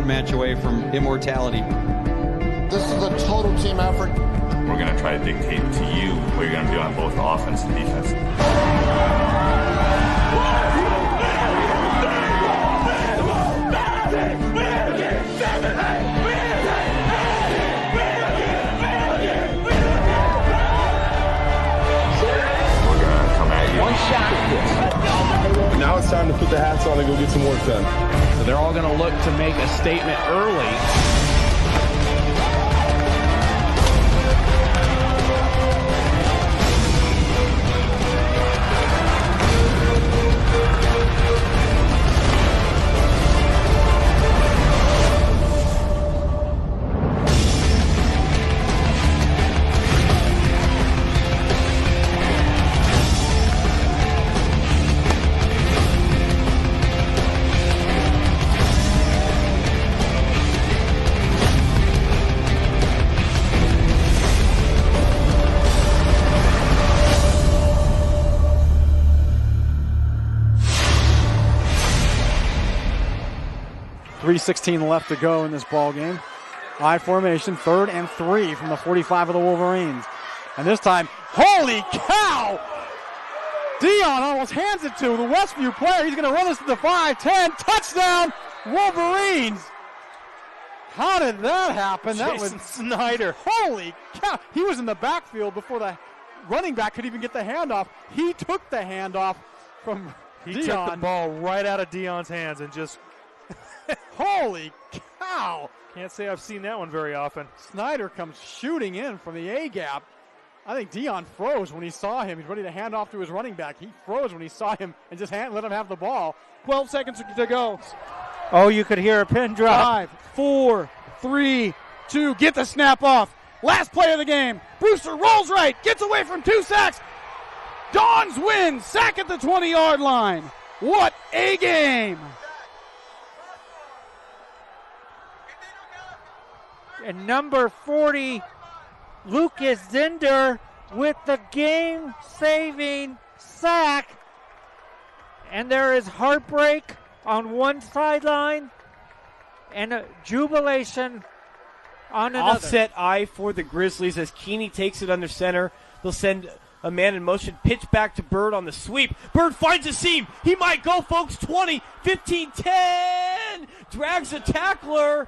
one match away from immortality. This is a total team effort. We're going to try to dictate to you what you're going to do on both offense and defense. One shot. Now it's time to put the hats on and go get some work done. So they're all going to look to make a statement early. .316 left to go in this ball game. I formation, 3rd and 3 from the 45 of the Wolverines. And this time, holy cow! Dion almost hands it to the Westview player. He's going to run this to the 5-10. Touchdown, Wolverines! How did that happen? That was Snyder. Holy cow! He was in the backfield before the running back could even get the handoff. He took the handoff from Dion. He took the ball right out of Dion's hands and just... Holy cow! Can't say I've seen that one very often. Snyder comes shooting in from the A-gap. I think Dion froze when he saw him. He's ready to hand off to his running back. He froze when he saw him and just let him have the ball. 12 seconds to go. Oh, you could hear a pin drop. 5, 4, 3, 2. Get the snap off. Last play of the game. Brewster rolls right. Gets away from 2 sacks. Dons win. Sack at the 20-yard line. What a game. And number 40, Lucas Zinder with the game-saving sack. And there is heartbreak on one sideline and a jubilation on another. Offset eye for the Grizzlies as Keeney takes it under center. They'll send a man in motion, pitch back to Bird on the sweep. Bird finds a seam. He might go, folks. 20, 15, 10. Drags a tackler.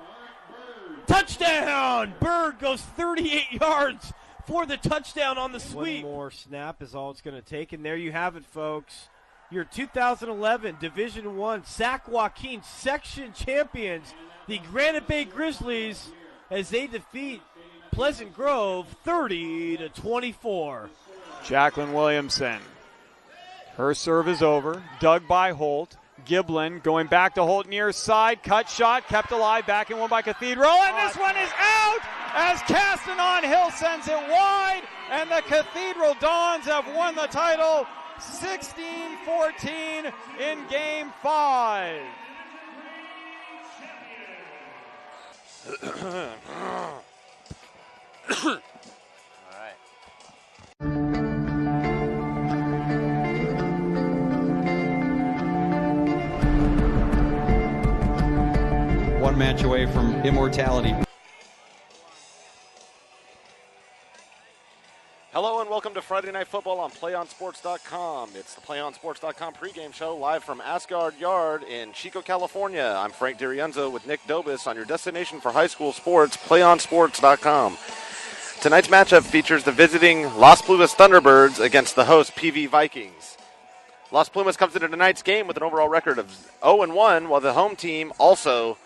Touchdown! Bird goes 38 yards for the touchdown on the sweep. One more snap is all it's going to take, and there you have it, folks. Your 2011 Division I Sac Joaquin section champions, the Granite Bay Grizzlies, as they defeat Pleasant Grove 30-24. Jacqueline Williamson. Her serve is over. Dug by Holt. Giblin going back to Holt near side. Cut shot. Kept alive. Back in one by Cathedral. And this one is out as Castanon Hill sends it wide. And the Cathedral Dons have won the title 16-14 in Game 5. All right. One match away from immortality. Hello and welcome to Friday Night Football on PlayOnSports.com. It's the PlayOnSports.com pregame show live from Asgard Yard in Chico, California. I'm Frank DiRienzo with Nick Dobis on your destination for high school sports, PlayOnSports.com. Tonight's matchup features the visiting Las Plumas Thunderbirds against the host PV Vikings. Las Plumas comes into tonight's game with an overall record of 0-1, while the home team also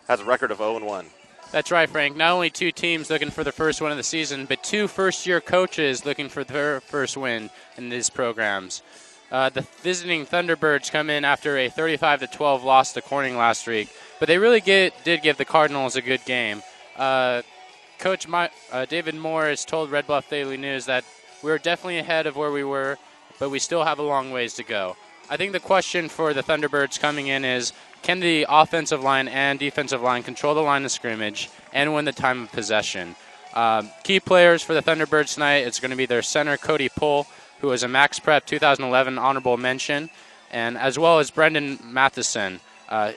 has a record of 0-1. That's right, Frank. Not only two teams looking for the first win of the season, but two first-year coaches looking for their first win in these programs. The visiting Thunderbirds come in after a 35-12 loss to Corning last week, but they really did give the Cardinals a good game. Coach David Moore has told Red Bluff Daily News that we're definitely ahead of where we were, but we still have a long ways to go. I think the question for the Thunderbirds coming in is, can the offensive line and defensive line control the line of scrimmage and win the time of possession? Key players for the Thunderbirds tonight, it's going to be their center, Cody Pohl, who was a Max Prep 2011 honorable mention, and as well as Brendan Matheson,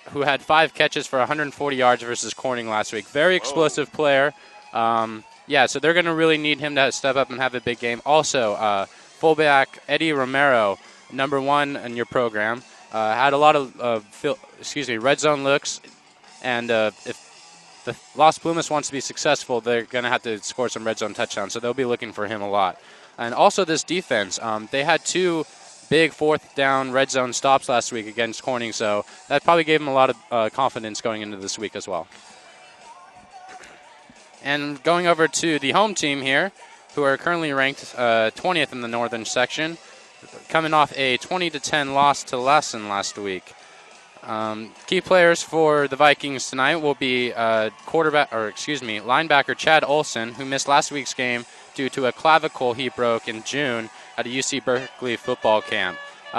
who had 5 catches for 140 yards versus Corning last week. Very explosive player. So they're going to really need him to step up and have a big game. Also, fullback Eddie Romero, number 1 in your program, had a lot of red zone looks, and if the Las Plumas wants to be successful, they're going to have to score some red zone touchdowns, so they'll be looking for him a lot. And also this defense, they had 2 big 4th down red zone stops last week against Corning, so that probably gave them a lot of confidence going into this week as well. And going over to the home team here, who are currently ranked 20th in the northern section, coming off a 20-10 loss to Lassen last week. Key players for the Vikings tonight will be linebacker Chad Olson, who missed last week's game due to a clavicle he broke in June at a UC Berkeley football camp.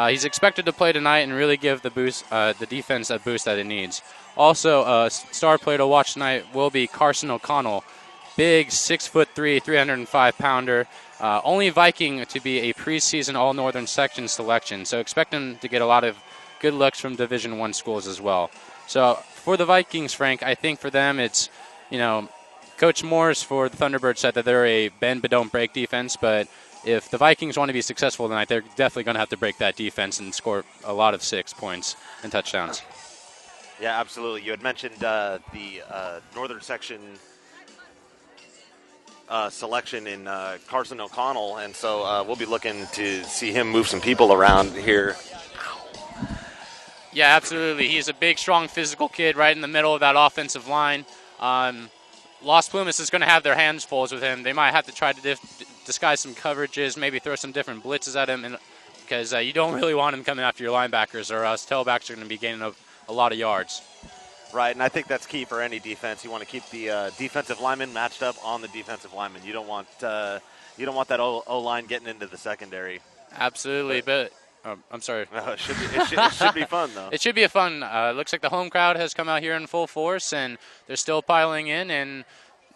He's expected to play tonight and really give the defense that boost that it needs. Also, a star player to watch tonight will be Carson O'Connell, big 6'3", 305-pounder. Only Viking to be a preseason All-Northern Section selection, so expect him to get a lot of good looks from Division I schools as well. So for the Vikings, Frank, I think for them it's, Coach Morris for the Thunderbirds said that they're a bend but don't break defense, but if the Vikings want to be successful tonight, they're definitely going to have to break that defense and score a lot of 6 points and touchdowns. Yeah, absolutely. You had mentioned the Northern Section selection in Carson O'Connell, and so we'll be looking to see him move some people around here. Yeah, absolutely. He's a big, strong, physical kid right in the middle of that offensive line. Las Plumas is going to have their hands full with him. They might have to try to disguise some coverages, maybe throw some different blitzes at him, because you don't really want him coming after your linebackers, or else tailbacks are going to be gaining a lot of yards. Right, and I think that's key for any defense. You want to keep the defensive lineman matched up on the defensive lineman. You don't want that O-line getting into the secondary. Absolutely, but I'm sorry. No, it should be fun, though. It should be fun. Looks like the home crowd has come out here in full force, and they're still piling in, and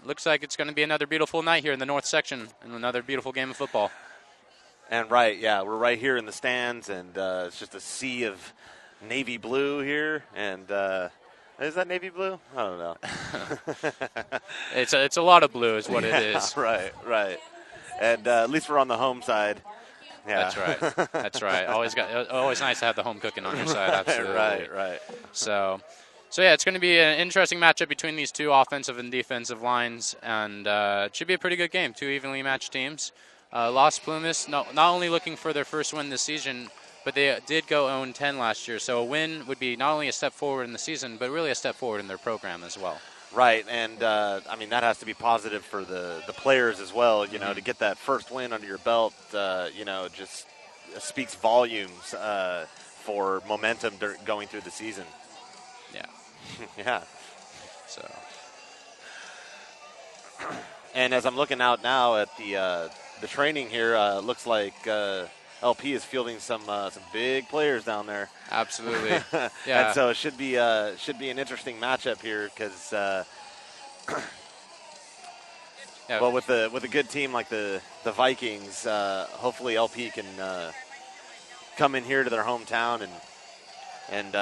looks like it's going to be another beautiful night here in the North Section and another beautiful game of football. And we're right here in the stands, and it's just a sea of navy blue here, and is that navy blue? I don't know. It's a lot of blue is what it is. Right. And at least we're on the home side. Yeah. That's right. Always nice to have the home cooking on your side. Absolutely. Right. So yeah, it's going to be an interesting matchup between these 2 offensive and defensive lines, and it should be a pretty good game. 2 evenly matched teams. Las Plumas not only looking for their first win this season, but they did go 0-10 last year. So a win would be not only a step forward in the season, but really a step forward in their program as well. Right, and that has to be positive for the players as well. To get that first win under your belt, just speaks volumes for momentum going through the season. Yeah. Yeah. So. And as I'm looking out now at the training here, looks like LP is fielding some big players down there. Absolutely. Yeah. And so it should be an interesting matchup here because, well, with a good team like the Vikings, hopefully LP can come in here to their hometown and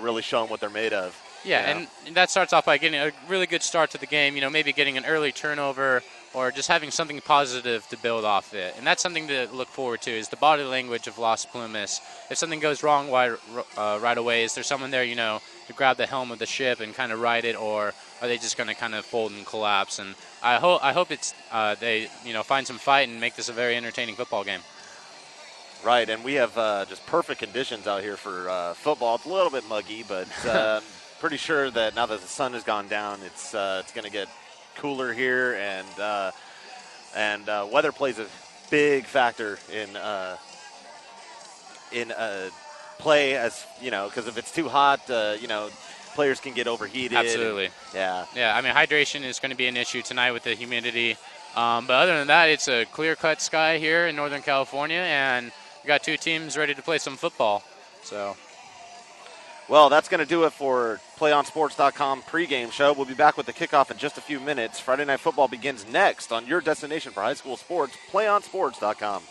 really show them what they're made of. Yeah, and that starts off by getting a really good start to the game. Maybe getting an early turnover, or just having something positive to build off it. And that's something to look forward to, is the body language of Las Plumas. If something goes wrong right away, is there someone there, to grab the helm of the ship and kind of ride it, or are they just going to kind of fold and collapse? And I hope it's they find some fight and make this a very entertaining football game. Right, and we have just perfect conditions out here for football. It's a little bit muggy, but pretty sure that now that the sun has gone down, it's going to get cooler here, and weather plays a big factor in play, as because if it's too hot, players can get overheated. Absolutely. Yeah. I mean, hydration is going to be an issue tonight with the humidity, but other than that, it's a clear-cut sky here in Northern California, and we got 2 teams ready to play some football. So. Well, that's going to do it for PlayOnSports.com pregame show. We'll be back with the kickoff in just a few minutes. Friday Night Football begins next on your destination for high school sports, PlayOnSports.com.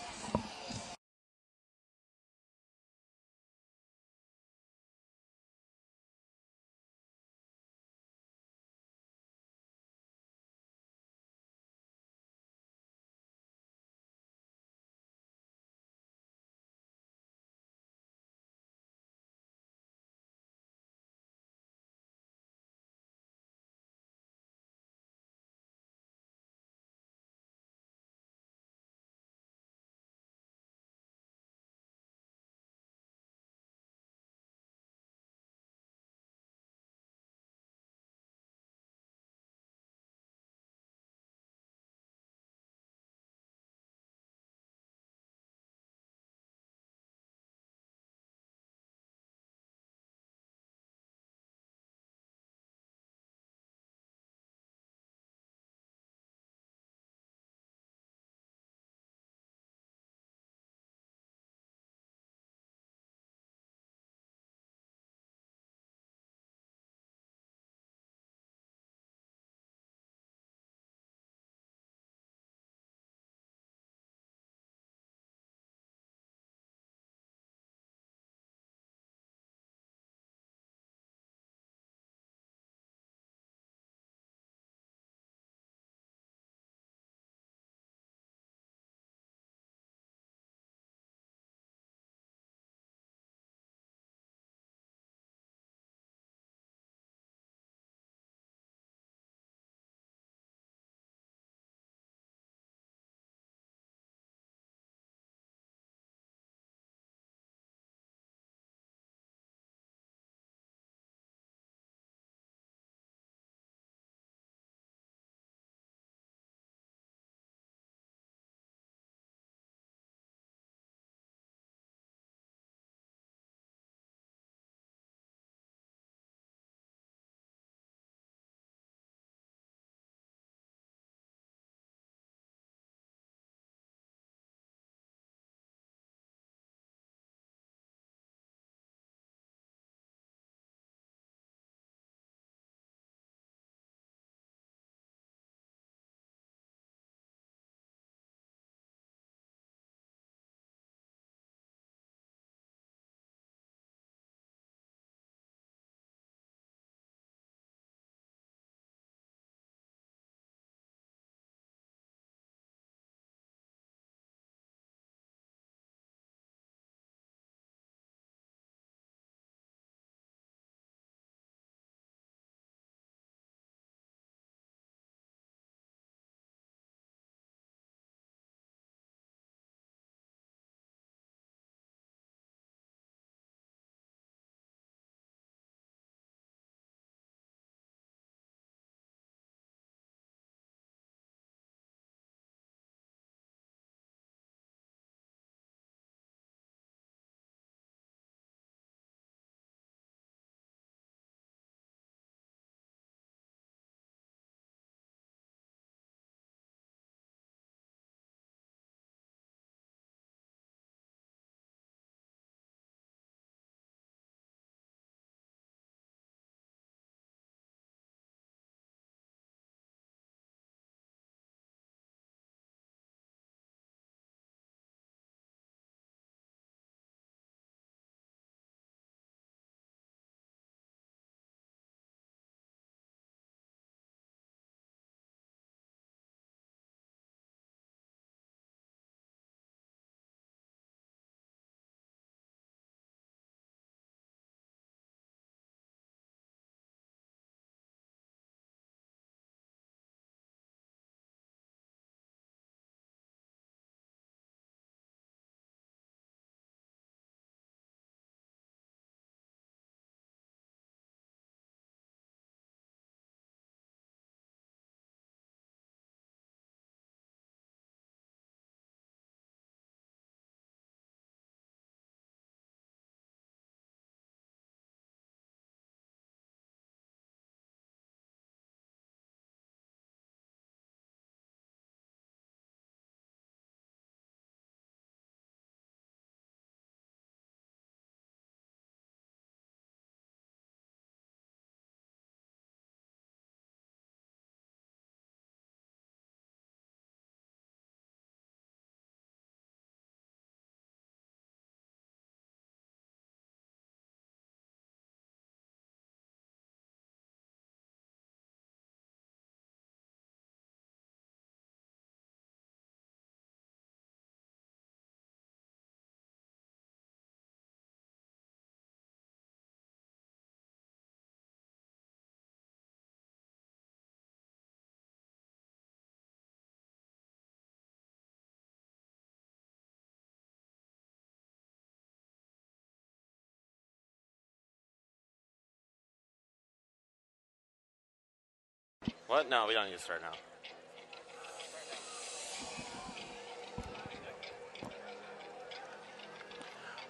What? No, we don't need to start now.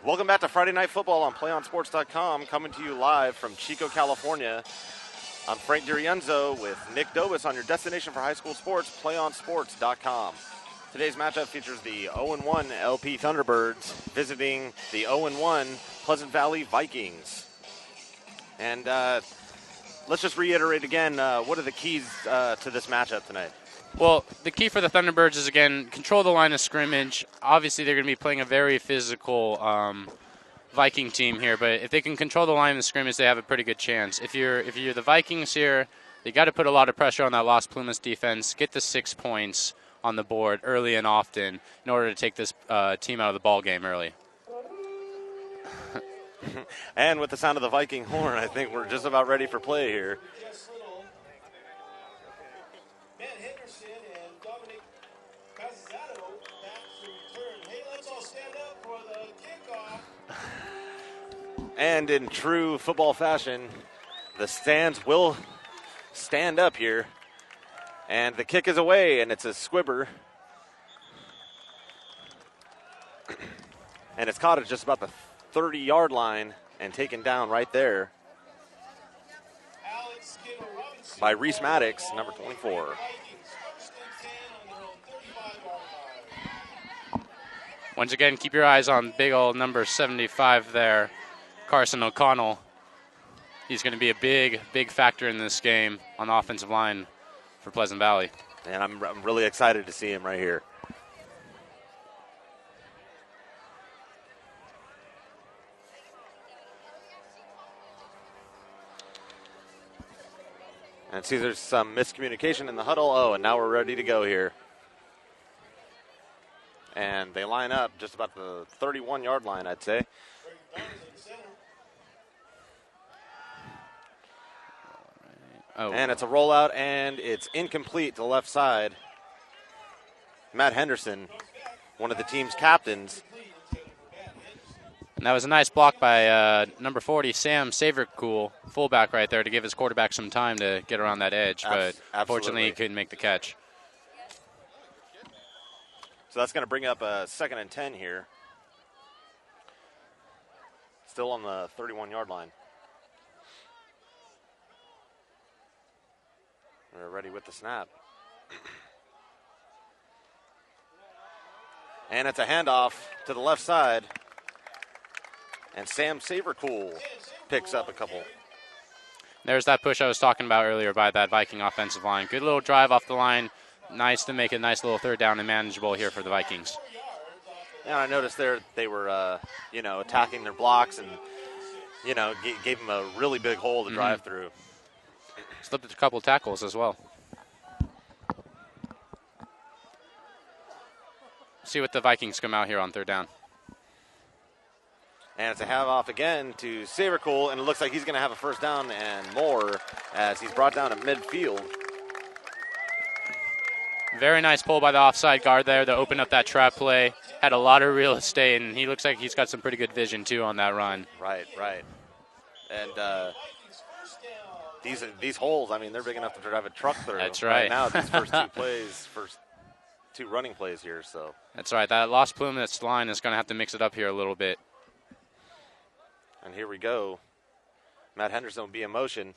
Welcome back to Friday Night Football on PlayOnSports.com, coming to you live from Chico, California. I'm Frank Dirienzo with Nick Dobis on your destination for high school sports, PlayOnSports.com. Today's matchup features the 0-1 LP Thunderbirds visiting the 0-1 Pleasant Valley Vikings. And let's just reiterate again, what are the keys to this matchup tonight? Well, the key for the Thunderbirds is, again, control the line of scrimmage. Obviously, they're going to be playing a very physical Viking team here, but if they can control the line of scrimmage, they have a pretty good chance. If you're the Vikings here, they got to put a lot of pressure on that Las Plumas defense, get the 6 points on the board early and often in order to take this team out of the ball game early. And with the sound of the Viking horn, I think we're just about ready for play here. Henderson and Dominic Battezzato back to return. Hey, let's all stand up for the kickoff. And in true football fashion, the stands will stand up here. And the kick is away, and it's a squibber. And it's caught at just about the 30-yard line and taken down right there by Reese Maddox, number 24. Once again, keep your eyes on big old number 75 there, Carson O'Connell. He's going to be a big, big factor in this game on the offensive line for Pleasant Valley. And I'm really excited to see him right here. And see, there's some miscommunication in the huddle. Oh, and now we're ready to go here. And they line up just about the 31-yard line, I'd say. Oh. And it's a rollout, and it's incomplete to the left side. Matt Henderson, one of the team's captains. And that was a nice block by number 40, Sam Savercool, fullback right there, to give his quarterback some time to get around that edge. But unfortunately, he couldn't make the catch. So that's going to bring up a 2nd and 10 here. Still on the 31-yard line. We're ready with the snap. And it's a handoff to the left side. And Sam Savercool picks up a couple. There's that push I was talking about earlier by that Viking offensive line. Good little drive off the line. Nice to make a nice little 3rd down and manageable here for the Vikings. Yeah, I noticed they were, attacking their blocks and, gave them a really big hole to drive through. Slipped a couple tackles as well. See what the Vikings come out here on 3rd down. And it's a handoff again to Savercool, and it looks like he's going to have a 1st down and more as he's brought down at midfield. Very nice pull by the offside guard there to open up that trap play. Had a lot of real estate, and he looks like he's got some pretty good vision, too, on that run. Right. And these holes, I mean, they're big enough to drive a truck through. That's right. Now, these first two running plays here. So that's right. That Las Plumas line is going to have to mix it up here a little bit. And here we go. Matt Henderson will be in motion,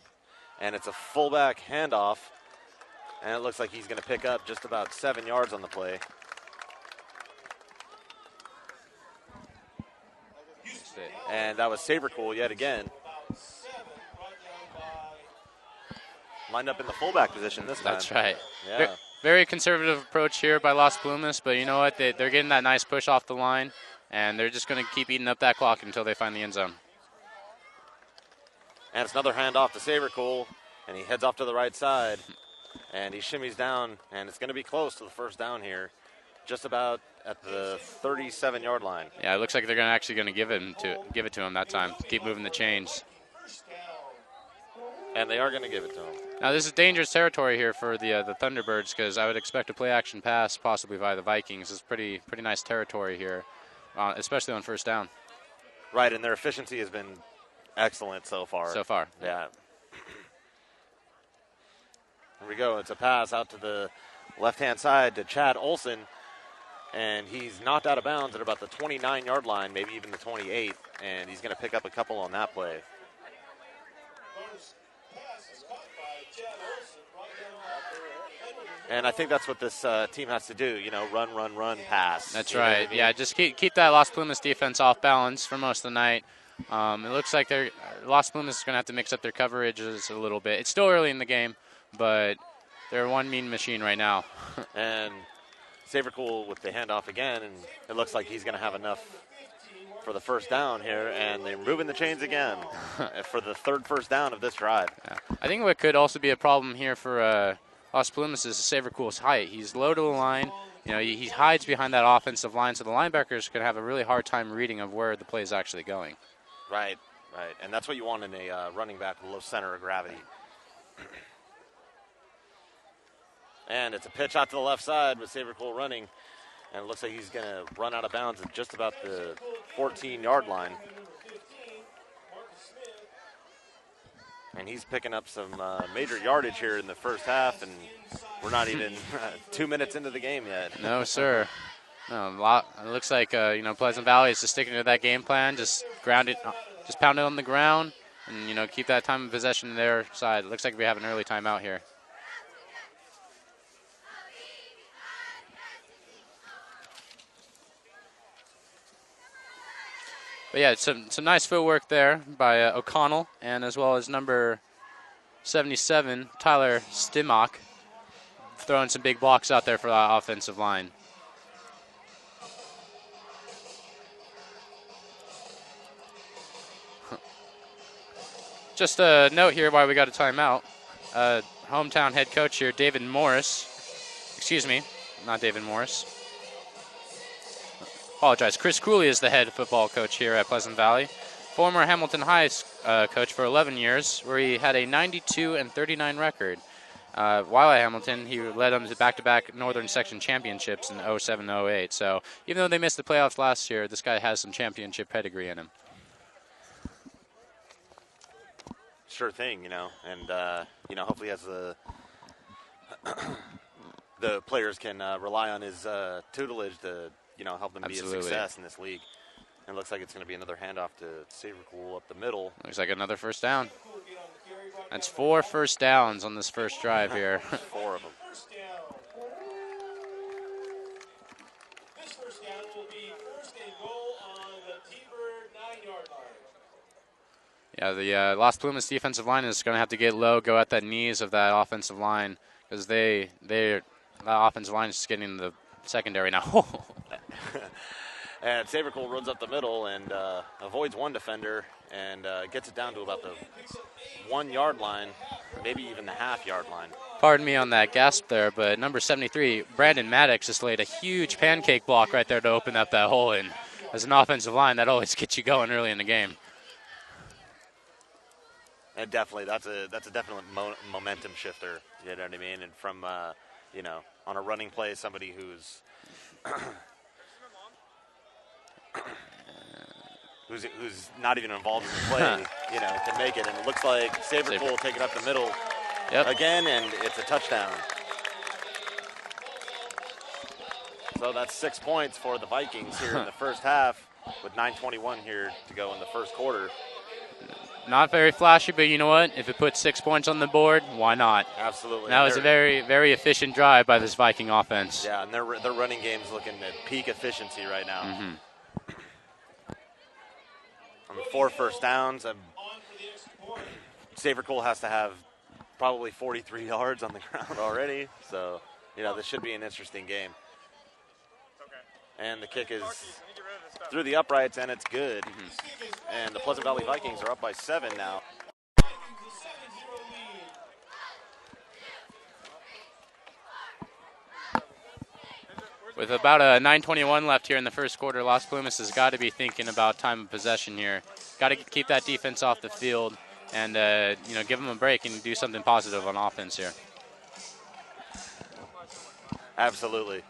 and it's a fullback handoff. And it looks like he's going to pick up just about 7 yards on the play. And that was Savercool yet again. Lined up in the fullback position this time. That's right. Yeah. Very conservative approach here by Las Plumas, but you know what? They're getting that nice push off the line, and they're just going to keep eating up that clock until they find the end zone. And it's another handoff to Savercool, and he heads off to the right side. And he shimmies down, and it's going to be close to the 1st down here, just about at the 37-yard line. Yeah, it looks like they're actually going to give it to him that time. Keep moving the chains. And they are going to give it to him. Now, this is dangerous territory here for the Thunderbirds because I would expect a play-action pass possibly by the Vikings. It's pretty nice territory here, especially on 1st down. Right, and their efficiency has been excellent so far. So far. Yeah. Here we go. It's a pass out to the left-hand side to Chad Olson, and he's knocked out of bounds at about the 29-yard line, maybe even the 28, and he's going to pick up a couple on that play. And I think that's what this team has to do, run, pass. That's right. Yeah, just keep that Las Plumas defense off balance for most of the night. It looks like Las Plumas is going to have to mix up their coverages a little bit. It's still early in the game, but they're one mean machine right now. And Savercool with the handoff again, and it looks like he's going to have enough for the first down here, and they're moving the chains again for the third first down of this drive. Yeah. I think what could also be a problem here for Las Plumas is Savercool's height. He's low to the line. He hides behind that offensive line, so the linebackers could have a really hard time reading of where the play is actually going. Right. And that's what you want in a running back with low center of gravity. And it's a pitch out to the left side with Savercool running, and it looks like he's going to run out of bounds at just about the 14-yard line. And he's picking up some major yardage here in the first half, and we're not even 2 minutes into the game yet. No, sir. No, it looks like Pleasant Valley is just sticking to that game plan, just pound it on the ground, and keep that time of possession their side. It looks like we have an early timeout here. But yeah, some nice footwork there by O'Connell, and as well as number 77, Tyler Stimmock, throwing some big blocks out there for that offensive line. Just a note here why we got a timeout. Hometown head coach here, David Morris. Excuse me, not David Morris. Apologize. Chris Cooley is the head football coach here at Pleasant Valley. Former Hamilton High coach for 11 years, where he had a 92-39 record. While at Hamilton, he led them to back-to-back Northern Section championships in 07-08. So even though they missed the playoffs last year, this guy has some championship pedigree in him. Sure thing, and hopefully as the players can rely on his tutelage to help them be a success in this league. And it looks like it's going to be another handoff to Savercool up the middle. Looks like another first down. That's 4 first downs on this first drive here. 4 of them. This first down will be first and goal on the T-Bird 9-yard line. Yeah, the Las Plumas defensive line is going to have to get low, go at that knees of that offensive line, because that offensive line is just getting in the secondary now. And Savercool runs up the middle and avoids one defender and gets it down to about the 1-yard line, maybe even the half-yard line. Pardon me on that gasp there, but number 73, Brandon Maddox, just laid a huge pancake block right there to open up that hole. And as an offensive line, that always gets you going early in the game. And definitely, that's a definite momentum shifter. You know what I mean? And from on a running play, somebody who's who's not even involved in the play, can make it. And it looks like Savercool will take it up the middle again, and it's a touchdown. So that's 6 points for the Vikings here in the first half, with 9:21 here to go in the first quarter. Not very flashy, but you know what? If it puts 6 points on the board, why not? Absolutely. That was a very, very efficient drive by this Viking offense. Yeah, and their running game's looking at peak efficiency right now. Mm-hmm. On the 4 first downs, Savercool has to have probably 43 yards on the ground already. So, this should be an interesting game. And the kick is through the uprights, and it's good. Mm-hmm. And the Pleasant Valley Vikings are up by 7 now. With about a 9:21 left here in the first quarter, Las Plumas has got to be thinking about time of possession here. Got to keep that defense off the field and, give them a break and do something positive on offense here. Absolutely.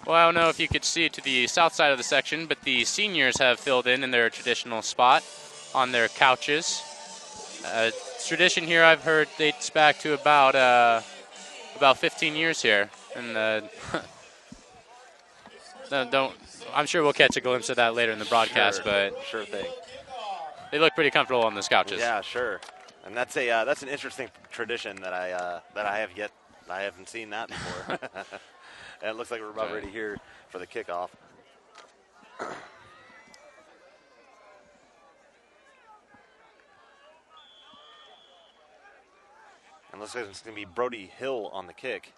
Well, I don't know if you could see to the south side of the section, but the seniors have filled in their traditional spot. on their couches. Tradition here, I've heard, dates back to about 15 years here, and I'm sure we'll catch a glimpse of that later in the broadcast. But sure thing. They look pretty comfortable on those couches. Yeah, sure. And that's an interesting tradition that I haven't seen that before. And it looks like we're about ready here for the kickoff. And looks like it's going to be Brody Hill on the kick.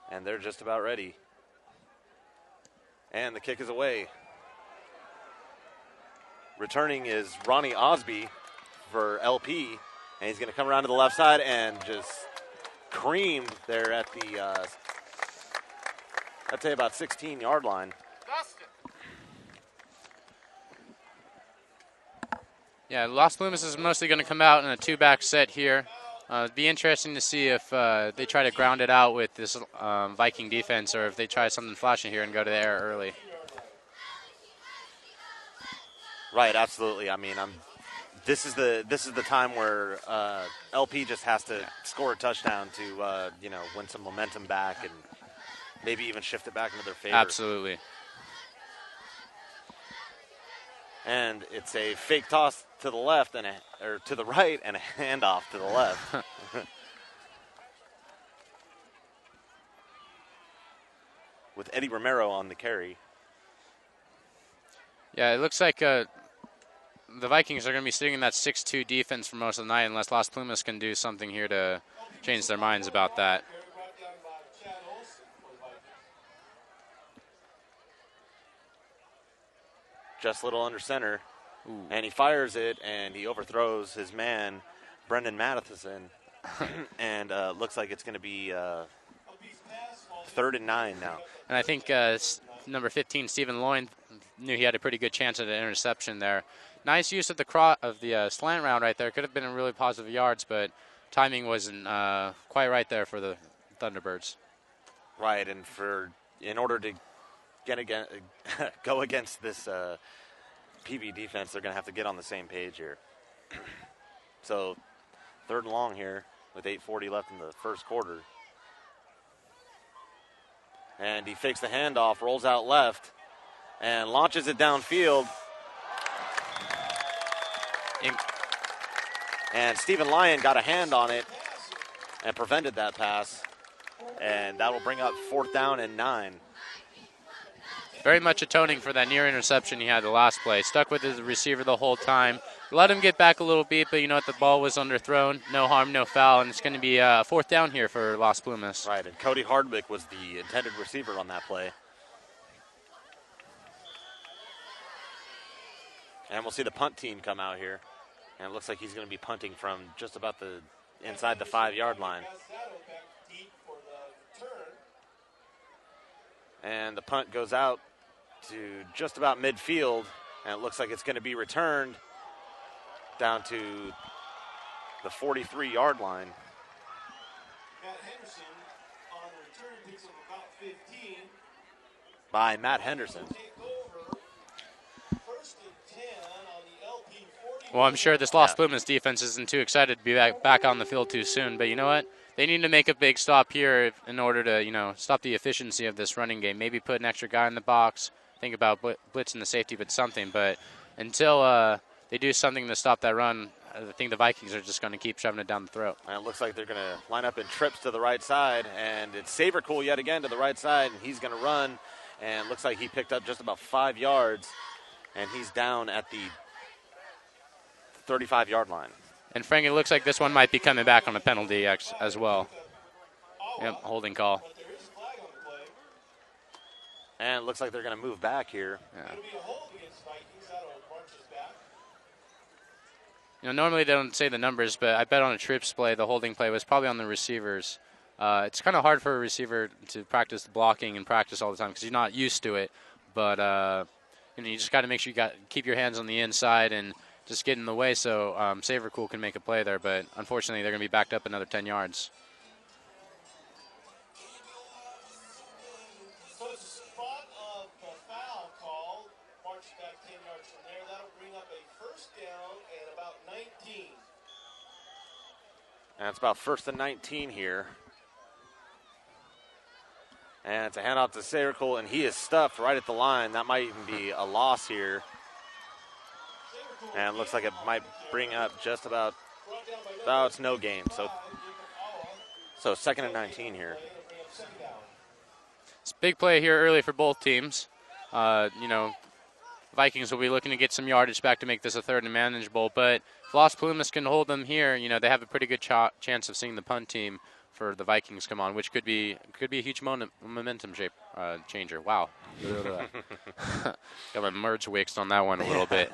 And they're just about ready. And the kick is away. Returning is Ronnie Osby for LP. And he's going to come around to the left side and just creamed there at the, I'd say about 16-yard line. Yeah, Las Plumas is mostly going to come out in a two-back set here. It'd be interesting to see if they try to ground it out with this Viking defense, or if they try something flashy here and go to the air early. Right, absolutely. I mean, this is the time where LP just has to score a touchdown to win some momentum back and maybe even shift it back into their favor. Absolutely. And it's a fake toss to the left or to the right and a handoff to the left. With Eddie Romero on the carry. Yeah, it looks like the Vikings are going to be sitting in that 6-2 defense for most of the night unless Las Plumas can do something here to change their minds about that. Just little under center. Ooh. And he fires it, and he overthrows his man, Brendan Matheson. And looks like it's going to be 3rd and 9 now. And I think number 15, Stephen Loyne, knew he had a pretty good chance at an interception there. Nice use of the slant route right there. Could have been a really positive yards, but timing wasn't quite right there for the Thunderbirds. Right, and in order to go against this PV defense, they're going to have to get on the same page here. So 3rd and long here with 8:40 left in the first quarter. And he fakes the handoff, rolls out left, and launches it downfield. And Stephen Lyon got a hand on it and prevented that pass. And that will bring up 4th down and 9. Very much atoning for that near interception he had the last play. Stuck with his receiver the whole time. Let him get back a little bit, but you know what? The ball was underthrown. No harm, no foul, and it's going to be 4th down here for Las Plumas. Right, and Cody Hardwick was the intended receiver on that play. And we'll see the punt team come out here. And it looks like he's going to be punting from just about inside the 5-yard line. And the punt goes out to just about midfield, and it looks like it's going to be returned down to the 43-yard line. Matt Henderson on return picks up about 15. By Matt Henderson. Well, I'm sure this Las Plumas defense isn't too excited to be back on the field too soon, but you know what? They need to make a big stop here in order to, stop the efficiency of this running game. Maybe put an extra guy in the box, think about blitzing the safety, but something. But until they do something to stop that run, I think the Vikings are just going to keep shoving it down the throat. And it looks like they're going to line up in trips to the right side, and it's Sabercool yet again to the right side, and he's going to run, and looks like he picked up just about 5 yards, and he's down at the 35-yard line. And Frank, it looks like this one might be coming back on a penalty as well. Yep, holding call. And it looks like they're going to move back here. Yeah. Normally they don't say the numbers, but I bet on a trips play, the holding play was probably on the receivers. It's kind of hard for a receiver to practice blocking and practice all the time because you're not used to it. But you just got to make sure you keep your hands on the inside and just get in the way so Sabercool can make a play there. But unfortunately, they're going to be backed up another 10 yards. So it's a spot of the foul call. March back 10 yards from there. That'll bring up a 1st And it's about 1st and 19 here. And it's a handoff to Sayercole, and he is stuffed right at the line. That might even be a loss here. And it looks like it might bring up just about, it's no game. So 2nd and 19 here. It's a big play here early for both teams. Vikings will be looking to get some yardage back to make this a 3rd and manageable. But if Las Plumas can hold them here, they have a pretty good chance of seeing the punt team for the Vikings come on, which could be a huge momentum changer. Wow. Got my merge wixed on that one a little bit.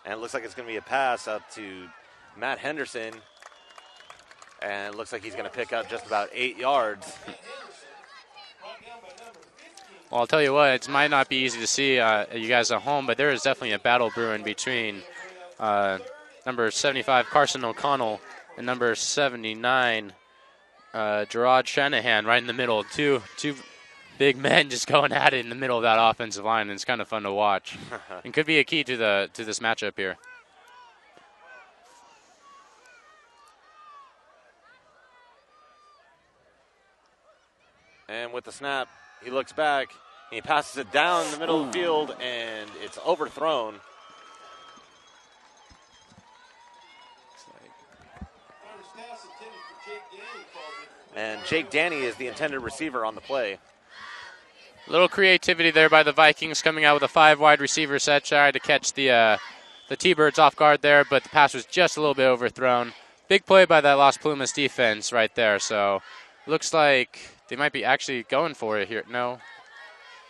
And it looks like it's going to be a pass out to Matt Henderson. And it looks like he's going to pick up just about 8 yards. Well, I'll tell you what, it might not be easy to see you guys at home, but there is definitely a battle brewing between number 75, Carson O'Connell, and number 79, Gerard Shanahan, right in the middle. Two big men just going at it in the middle of that offensive line, and it's kind of fun to watch. And could be a key to this matchup here. And with the snap, he looks back, and he passes it down in the middle of the field, and it's overthrown. And Jake Danny is the intended receiver on the play. A little creativity there by the Vikings coming out with a 5 wide receiver set, trying to catch the T-Birds off guard there, but the pass was just a little bit overthrown. Big play by that Las Plumas defense right there, so looks like they might be actually going for it here. No,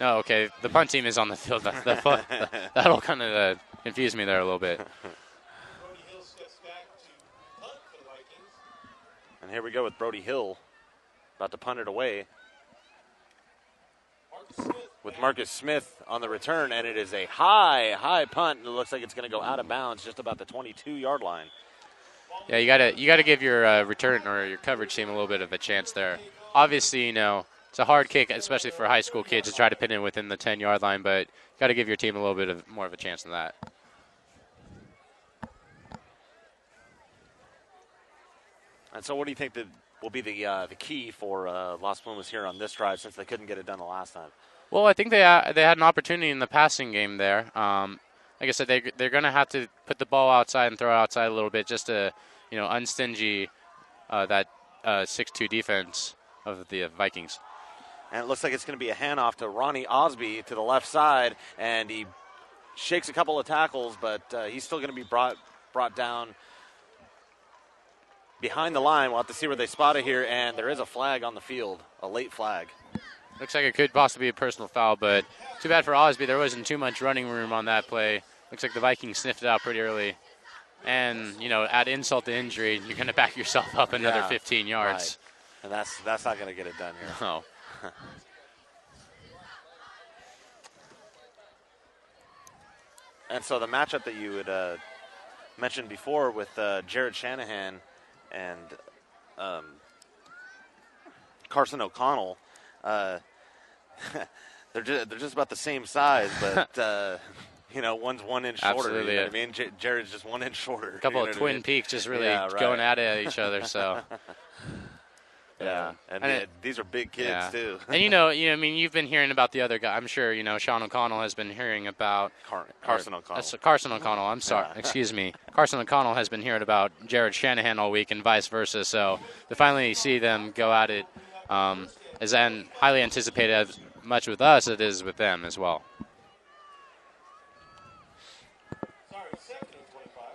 okay, the punt team is on the field. That'll kind of confuse me there a little bit. And here we go with Brody Hill, about to punt it away. With Marcus Smith on the return, and it is a high punt. And it looks like it's going to go out of bounds just about the 22-yard line. Yeah, you gotta give your return or your coverage team a little bit of a chance there. Obviously, it's a hard kick, especially for high school kids, to try to pin it within the 10-yard line, but got to give your team a little bit more of a chance than that. And so what do you think that will be the key for Las Plumas here on this drive, since they couldn't get it done the last time? Well, I think they had an opportunity in the passing game there. Like I said, they're going to have to put the ball outside and throw it outside a little bit just to, unstingy that 6-2 defense of the Vikings. And it looks like it's going to be a handoff to Ronnie Osby to the left side, and he shakes a couple of tackles, but he's still going to be brought down behind the line. We'll have to see where they spot it here, and there is a flag on the field, a late flag. Looks like it could possibly be a personal foul, but too bad for Osby. There wasn't too much running room on that play. Looks like the Vikings sniffed it out pretty early. And, add insult to injury, you're going to back yourself up another 15 yards. Right. And that's not going to get it done here. No. And so the matchup that you had mentioned before with Jared Shanahan and Carson O'Connell, they're just about the same size, but one's 1 inch shorter. Absolutely, you know what I mean? Jared's just 1 inch shorter. A couple of Twin Peaks just really going at each other. So. Yeah, and these are big kids too. And you've been hearing about the other guy. I'm sure Sean O'Connell has been hearing about Carson O'Connell. Carson O'Connell. I'm sorry, excuse me. Carson O'Connell has been hearing about Jared Shanahan all week, and vice versa. So to finally see them go at it is highly anticipated as much with us as it is with them as well.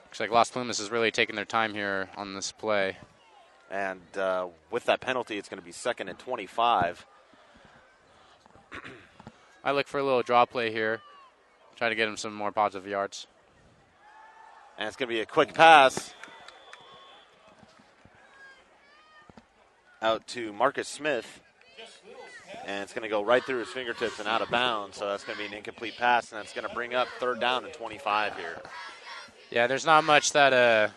Looks like Las Plumas is really taking their time here on this play. And with that penalty, it's going to be 2nd and 25. I look for a little draw play here. Try to get him some more positive yards. And it's going to be a quick pass out to Marcus Smith. And it's going to go right through his fingertips and out of bounds. So that's going to be an incomplete pass, and that's going to bring up 3rd down and 25 here. Yeah, there's not much that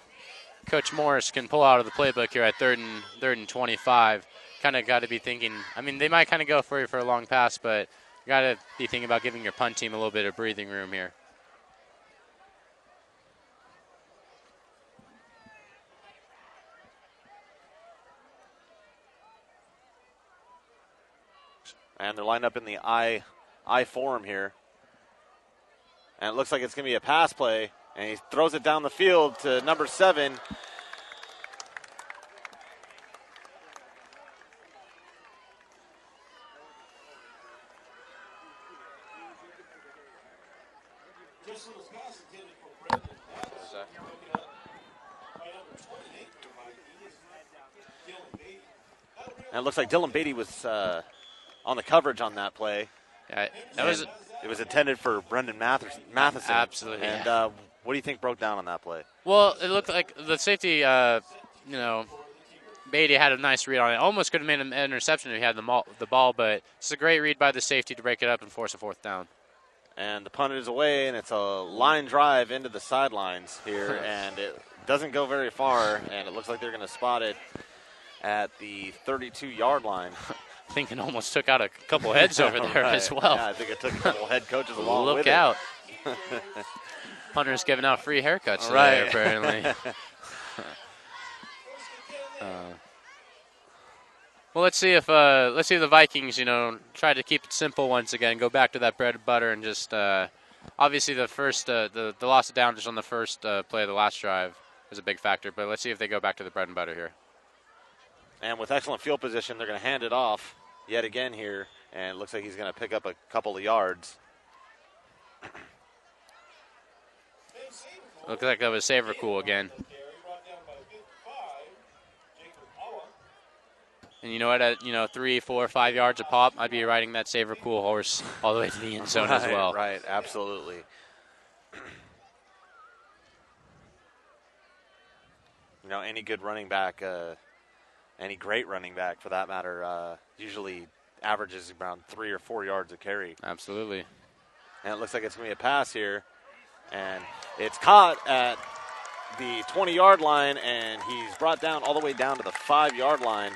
Coach Morris can pull out of the playbook here at 3rd and 25. Kind of got to be thinking. I mean, they might kind of go for you for a long pass, but you're got to be thinking about giving your punt team a little bit of breathing room here. And they're lined up in the I form here. And it looks like it's going to be a pass play. And he throws it down the field to number 7. And it looks like Dylan Beatty was on the coverage on that play. It was intended for Brendan Matheson. Absolutely. And what do you think broke down on that play? Well, it looked like the safety, Beatty had a nice read on it. Almost could have made an interception if he had the ball, but it's a great read by the safety to break it up and force a 4th down. And the punt is away, and it's a line drive into the sidelines here, and it doesn't go very far, and it looks like they're going to spot it at the 32-yard line. I think it almost took out a couple heads over there right. as well. Yeah, I think it took a couple head coaches along with it. Look out. Punter's giving out free haircuts today, right. apparently. Well, let's see if the Vikings, try to keep it simple once again. Go back to that bread and butter and just obviously the first the loss of down just on the first play of the last drive was a big factor. But let's see if they go back to the bread and butter here. And with excellent field position, they're going to hand it off yet again here, and it looks like he's going to pick up a couple of yards. Looks like that was Saver Cool again. And you know what? At 3, 4, 5 yards a pop, I'd be riding that Saver Cool horse all the way to the end zone as well. Right, absolutely. Any good running back, any great running back for that matter, usually averages around 3 or 4 yards a carry. Absolutely. And it looks like it's going to be a pass here. And it's caught at the 20-yard line, and he's brought down all the way down to the 5-yard line.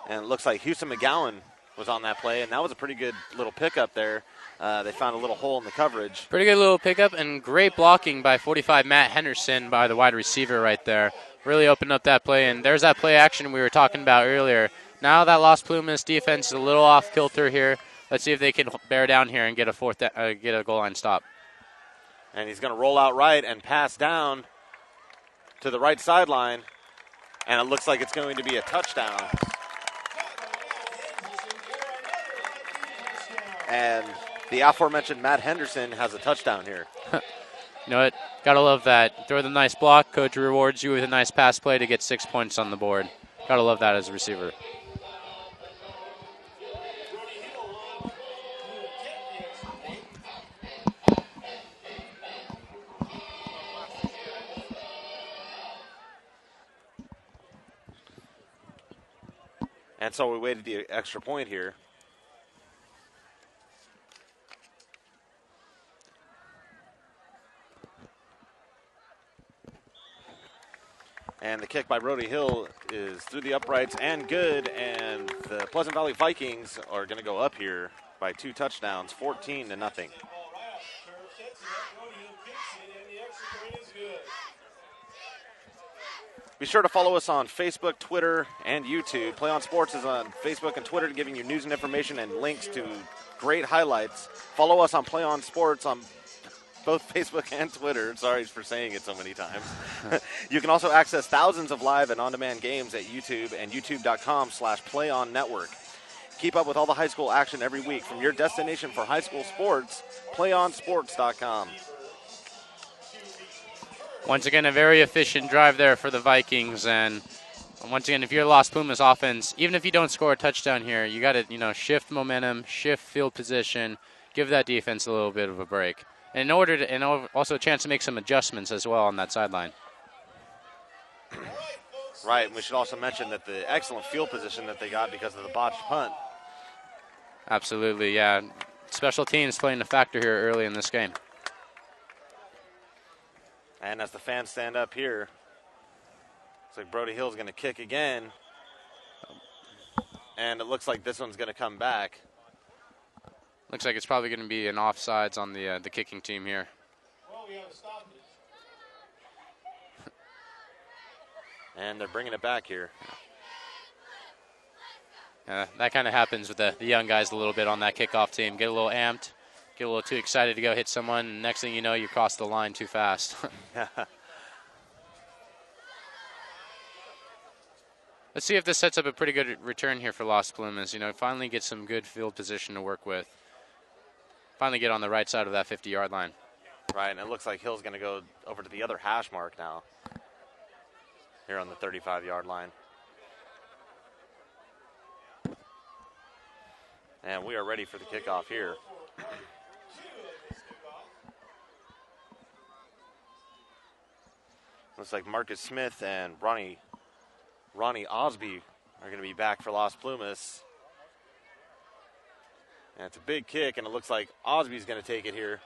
And it looks like Houston McGowan was on that play, and that was a pretty good little pickup there. They found a little hole in the coverage. Pretty good little pickup and great blocking by 45 Matt Henderson by the wide receiver right there. Really opened up that play, and there's that play action we were talking about earlier. Now that Las Plumas defense is a little off kilter here. Let's see if they can bear down here and get a goal line stop. And he's going to roll out right and pass down to the right sideline, and it looks like it's going to be a touchdown. And the aforementioned Matt Henderson has a touchdown here. You know what? Gotta love that. Throw the nice block. Coach rewards you with a nice pass play to get 6 points on the board. Gotta love that as a receiver. And so we waited the extra point here. And the kick by Brody Hill is through the uprights and good. And the Pleasant Valley Vikings are going to go up here by 2 touchdowns, 14-0. Be sure to follow us on Facebook, Twitter, and YouTube. Play On Sports is on Facebook and Twitter, giving you news and information and links to great highlights. Follow us on Play On Sports on both Facebook and Twitter. Sorry for saying it so many times. You can also access thousands of live and on-demand games at YouTube and youtube.com/PlayOnNetwork. Keep up with all the high school action every week from your destination for high school sports, PlayOnSports.com. Once again, a very efficient drive there for the Vikings. And once again, if you're Las Plumas offense, even if you don't score a touchdown here, you got to shift momentum, shift field position, give that defense a little bit of a break. And also a chance to make some adjustments as well on that sideline. Right, and we should also mention that the excellent field position that they got because of the botched punt. Absolutely, yeah. Special teams playing a factor here early in this game. And as the fans stand up here, Looks like Brody Hill's going to kick again. And it looks like this one's going to come back. Looks like it's probably going to be an offsides on the kicking team here. Well, we have a stoppage. And they're bringing it back here. That kind of happens with the young guys a little bit on that kickoff team. Get a little amped, get a little too excited to go hit someone, and next thing you know, you cross the line too fast. Let's see if this sets up a pretty good return here for Las Plumas. You know, finally get some good field position to work with. Finally get on the right side of that 50-yard line. Right, and it looks like Hill's going to go over to the other hash mark now. Here on the 35-yard line. And we are ready for the kickoff here. Looks like Marcus Smith and Ronnie Osby are going to be back for Las Plumas. And it's a big kick, and it looks like Osby's going to take it here.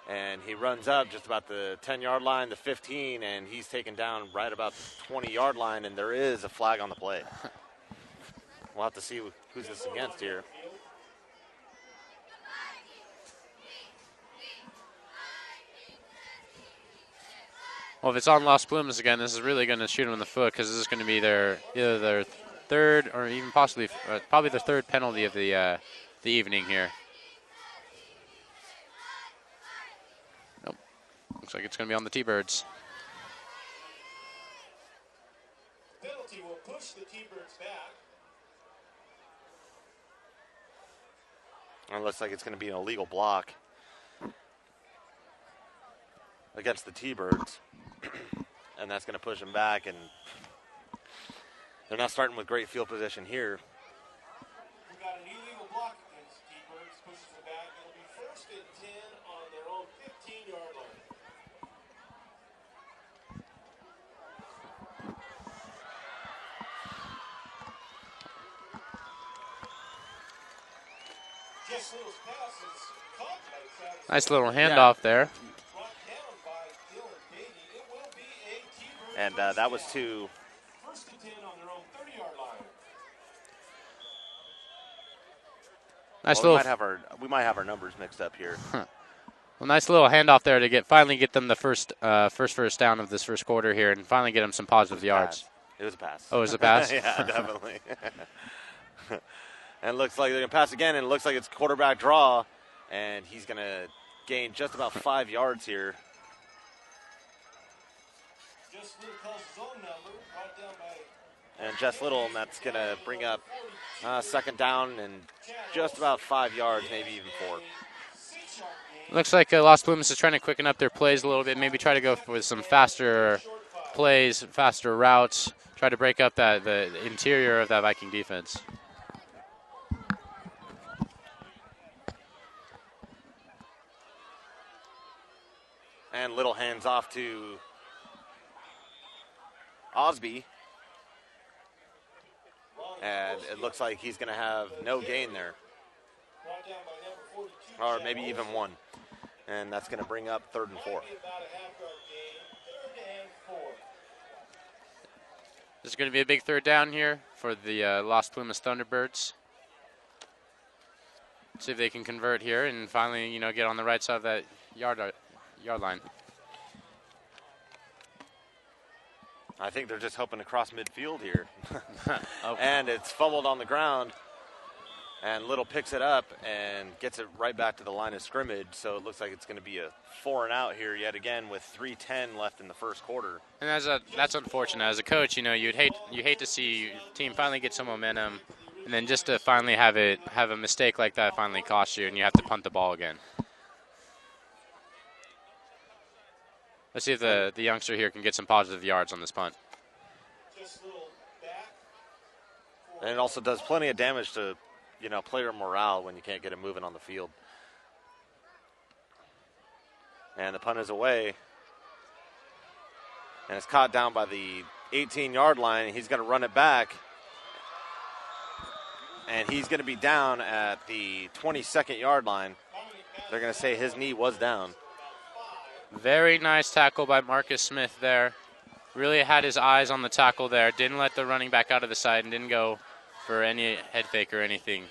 And he runs up just about the 10-yard line, the 15, and he's taken down right about the 20-yard line, and there is a flag on the play. We'll have to see who's this against here. Well, if it's on Las Plumas again, this is really going to shoot them in the foot because this is going to be either their third or even possibly probably their third penalty of the evening here. Nope. Looks like it's going to be on the T-Birds. Penalty will push the T-Birds back. And it looks like it's going to be an illegal block against the T-Birds. And that's going to push them back, and they're not starting with great field position here. We got an illegal block against T-Birds, pushes it back. It'll be 1st and 10 on their own 15-yard line. Just Little's pass is caught by Travis. Nice little handoff there. And that was to 1st and 10 on their own 30-yard line. Nice well, little. we might have our numbers mixed up here. Well, nice little handoff there to finally get them the first down of this first quarter here, and finally get them some positive yards. It was a pass. Oh, it was a pass. Yeah, definitely. And it looks like they're gonna pass again, and it looks like it's quarterback draw, and he's gonna gain just about 5 yards here. And Jess Little, and that's going to bring up 2nd down and just about 5 yards, maybe even 4. Looks like Las Plumas is trying to quicken up their plays a little bit, maybe try to go with some faster plays, faster routes, try to break up the interior of that Viking defense. And Little hands off to Osby. And it looks like he's going to have no gain there. Or maybe even 1. And that's going to bring up 3rd and 4. This is going to be a big 3rd down here for the Las Plumas Thunderbirds. See if they can convert here and finally, get on the right side of that yard line. I think they're just hoping to cross midfield here. And it's fumbled on the ground. And Little picks it up and gets it right back to the line of scrimmage. So it looks like it's going to be a 4 and out here yet again with 3:10 left in the first quarter. And that's unfortunate. As a coach, you hate to see your team finally get some momentum, and then just to finally have a mistake like that finally cost you, and you have to punt the ball again. Let's see if the youngster here can get some positive yards on this punt. And it also does plenty of damage to, player morale when you can't get it moving on the field. And the punt is away. And it's caught down by the 18-yard line. He's going to run it back. And he's going to be down at the 22nd yard line. They're going to say his knee was down. Very nice tackle by Marcus Smith there. Really had his eyes on the tackle there. Didn't let the running back out of the side and didn't go for any head fake or anything.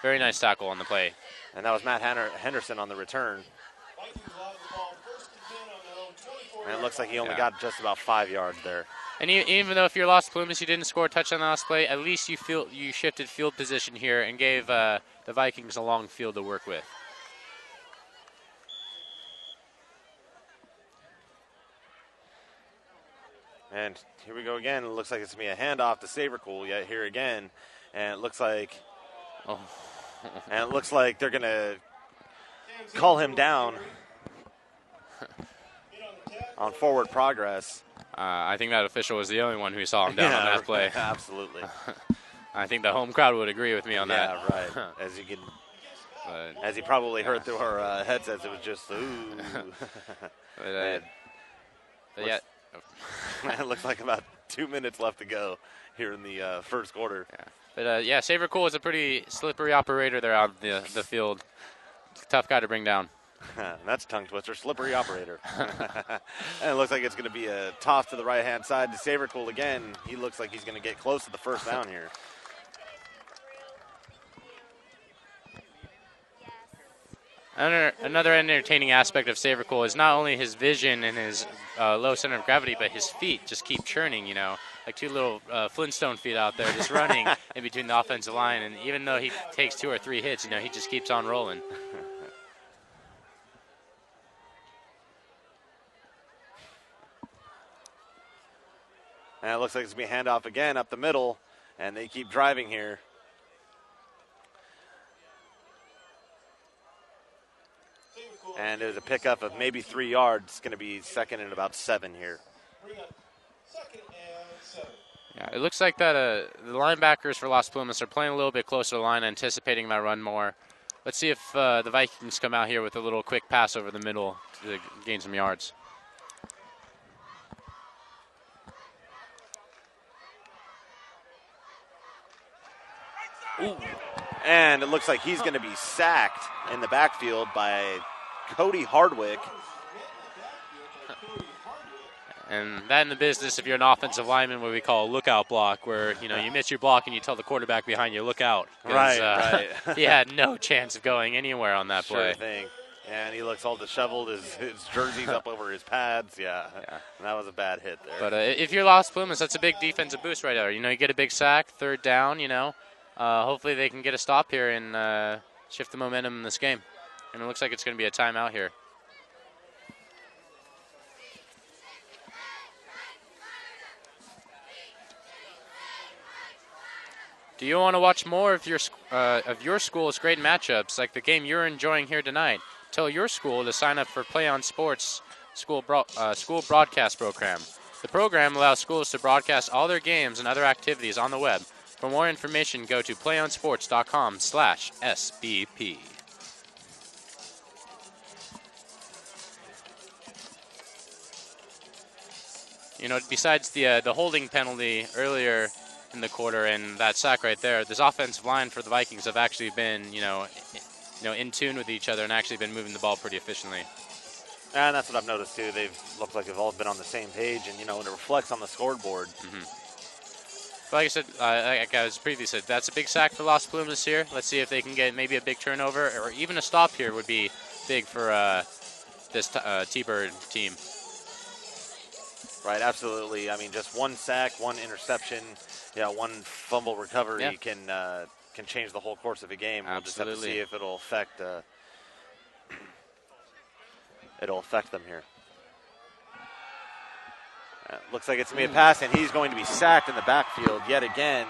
Very nice tackle on the play. And that was Matt Henderson on the return. And it looks like he only got just about 5 yards there. And even though if you're Las Plumas, you didn't score a touchdown on the last play, at least you shifted field position here and gave the Vikings a long field to work with. And here we go again. It looks like it's going to be a handoff to Sabercool yet here again. And it looks like they're going to call him down on forward progress. I think that official was the only one who saw him down on that play. Absolutely. I think the home crowd would agree with me on that. Yeah, right. As he probably heard through our headsets, it was just, ooh. But yeah. It looks like about 2 minutes left to go here in the first quarter. Yeah. But, Sabercool is a pretty slippery operator there on the field. Tough guy to bring down. That's a tongue twister, slippery operator. And it looks like it's going to be a toss to the right-hand side to Sabercool again. He looks like he's going to get close to the first down here. Another entertaining aspect of Sabercool is not only his vision and his low center of gravity, but his feet just keep churning, like two little Flintstone feet out there just running in between the offensive line. And even though he takes 2 or 3 hits, he just keeps on rolling. And it looks like it's going to be a handoff again up the middle, and they keep driving here. And there's a pickup of maybe 3 yards. It's going to be second and about 7 here. Yeah, it looks like that the linebackers for Las Plumas are playing a little bit closer to the line, anticipating that run more. Let's see if the Vikings come out here with a little quick pass over the middle to gain some yards. Ooh. And it looks like he's going to be sacked in the backfield by Cody Hardwick. And that in the business, if you're an offensive lineman, what we call a lookout block, where, you miss your block and you tell the quarterback behind you, look out. Right. He had no chance of going anywhere on that play. Sure thing. And he looks all disheveled. His jersey's up over his pads. Yeah. And that was a bad hit there. But if you're Las Plumas, that's a big defensive boost right there. You get a big sack, third down, hopefully they can get a stop here and shift the momentum in this game. And it looks like it's going to be a timeout here. Do you want to watch more of your school's great matchups, like the game you're enjoying here tonight? Tell your school to sign up for Play On Sports school broadcast program. The program allows schools to broadcast all their games and other activities on the web. For more information, go to playonsports.com/SBP. Besides the holding penalty earlier in the quarter and that sack right there, this offensive line for the Vikings have actually been, in tune with each other and actually been moving the ball pretty efficiently. And that's what I've noticed too. They've looked like they've all been on the same page, and and it reflects on the scoreboard. Mm-hmm. But like I said, like I was previously said, that's a big sack for Las Plumas here. Let's see if they can get maybe a big turnover or even a stop here would be big for this T-Bird team. Right, absolutely. I mean, just one sack, one interception, one fumble recovery can change the whole course of a game. We'll just have to see if it'll affect them here. Looks like it's going to be a pass, and he's going to be sacked in the backfield yet again.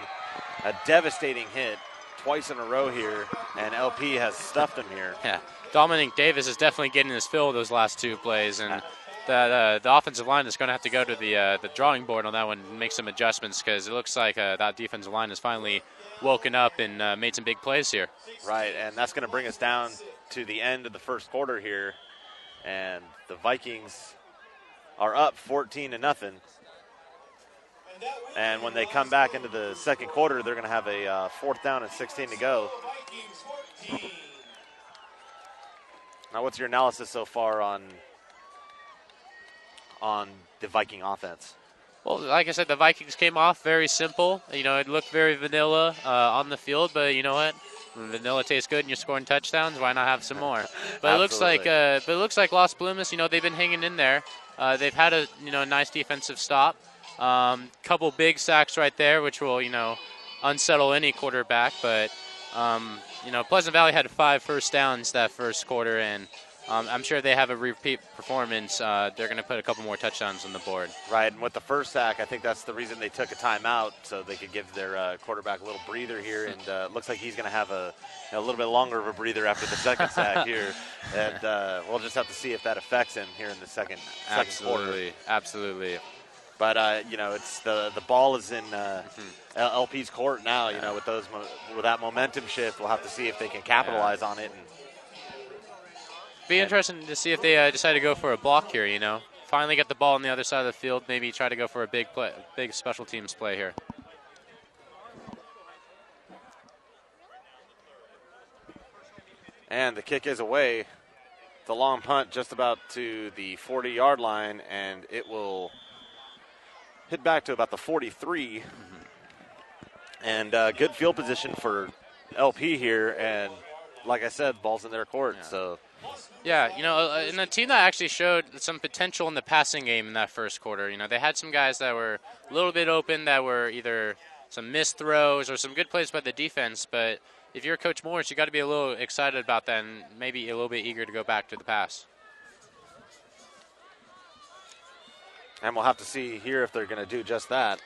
A devastating hit twice in a row here, and LP has stuffed him here. Yeah, Dominic Davis is definitely getting his fill of those last 2 plays, and the offensive line is going to have to go to the drawing board on that one and make some adjustments, because it looks like that defensive line has finally woken up and made some big plays here. Right, and that's going to bring us down to the end of the first quarter here, and the Vikings are up 14-0. And when they come back into the second quarter, they're going to have a 4th down and 16 to go. Now, what's your analysis so far on the Viking offense? Well, like I said, the Vikings came off very simple. You know, it looked very vanilla on the field, but you know what? When vanilla tastes good and you're scoring touchdowns, why not have some more? But it looks like Las Plumas, you know, they've been hanging in there. They've had a nice defensive stop. Couple big sacks right there, which will unsettle any quarterback. But Pleasant Valley had 5 first downs that first quarter, and I'm sure they have a repeat performance. They're going to put a couple more touchdowns on the board. Right, and with the first sack, I think that's the reason they took a timeout, so they could give their quarterback a little breather here. And looks like he's going to have a little bit longer of a breather after the second sack here. And we'll just have to see if that affects him here in the second quarter. Absolutely. But it's the ball is in LP's court now. With that momentum shift, we'll have to see if they can capitalize on it. Be interesting to see if they decide to go for a block here. Finally get the ball on the other side of the field. Maybe try to go for a big special teams play here. And the kick is away. The long punt just about to the 40-yard line, and it will hit back to about the 43. And good field position for LP here. And like I said, ball's in their court. So. Yeah, and a team that actually showed some potential in the passing game in that first quarter. They had some guys that were a little bit open, that were either some missed throws or some good plays by the defense. But if you're Coach Morris, you got to be a little excited about that and maybe a little bit eager to go back to the pass. And we'll have to see here if they're going to do just that.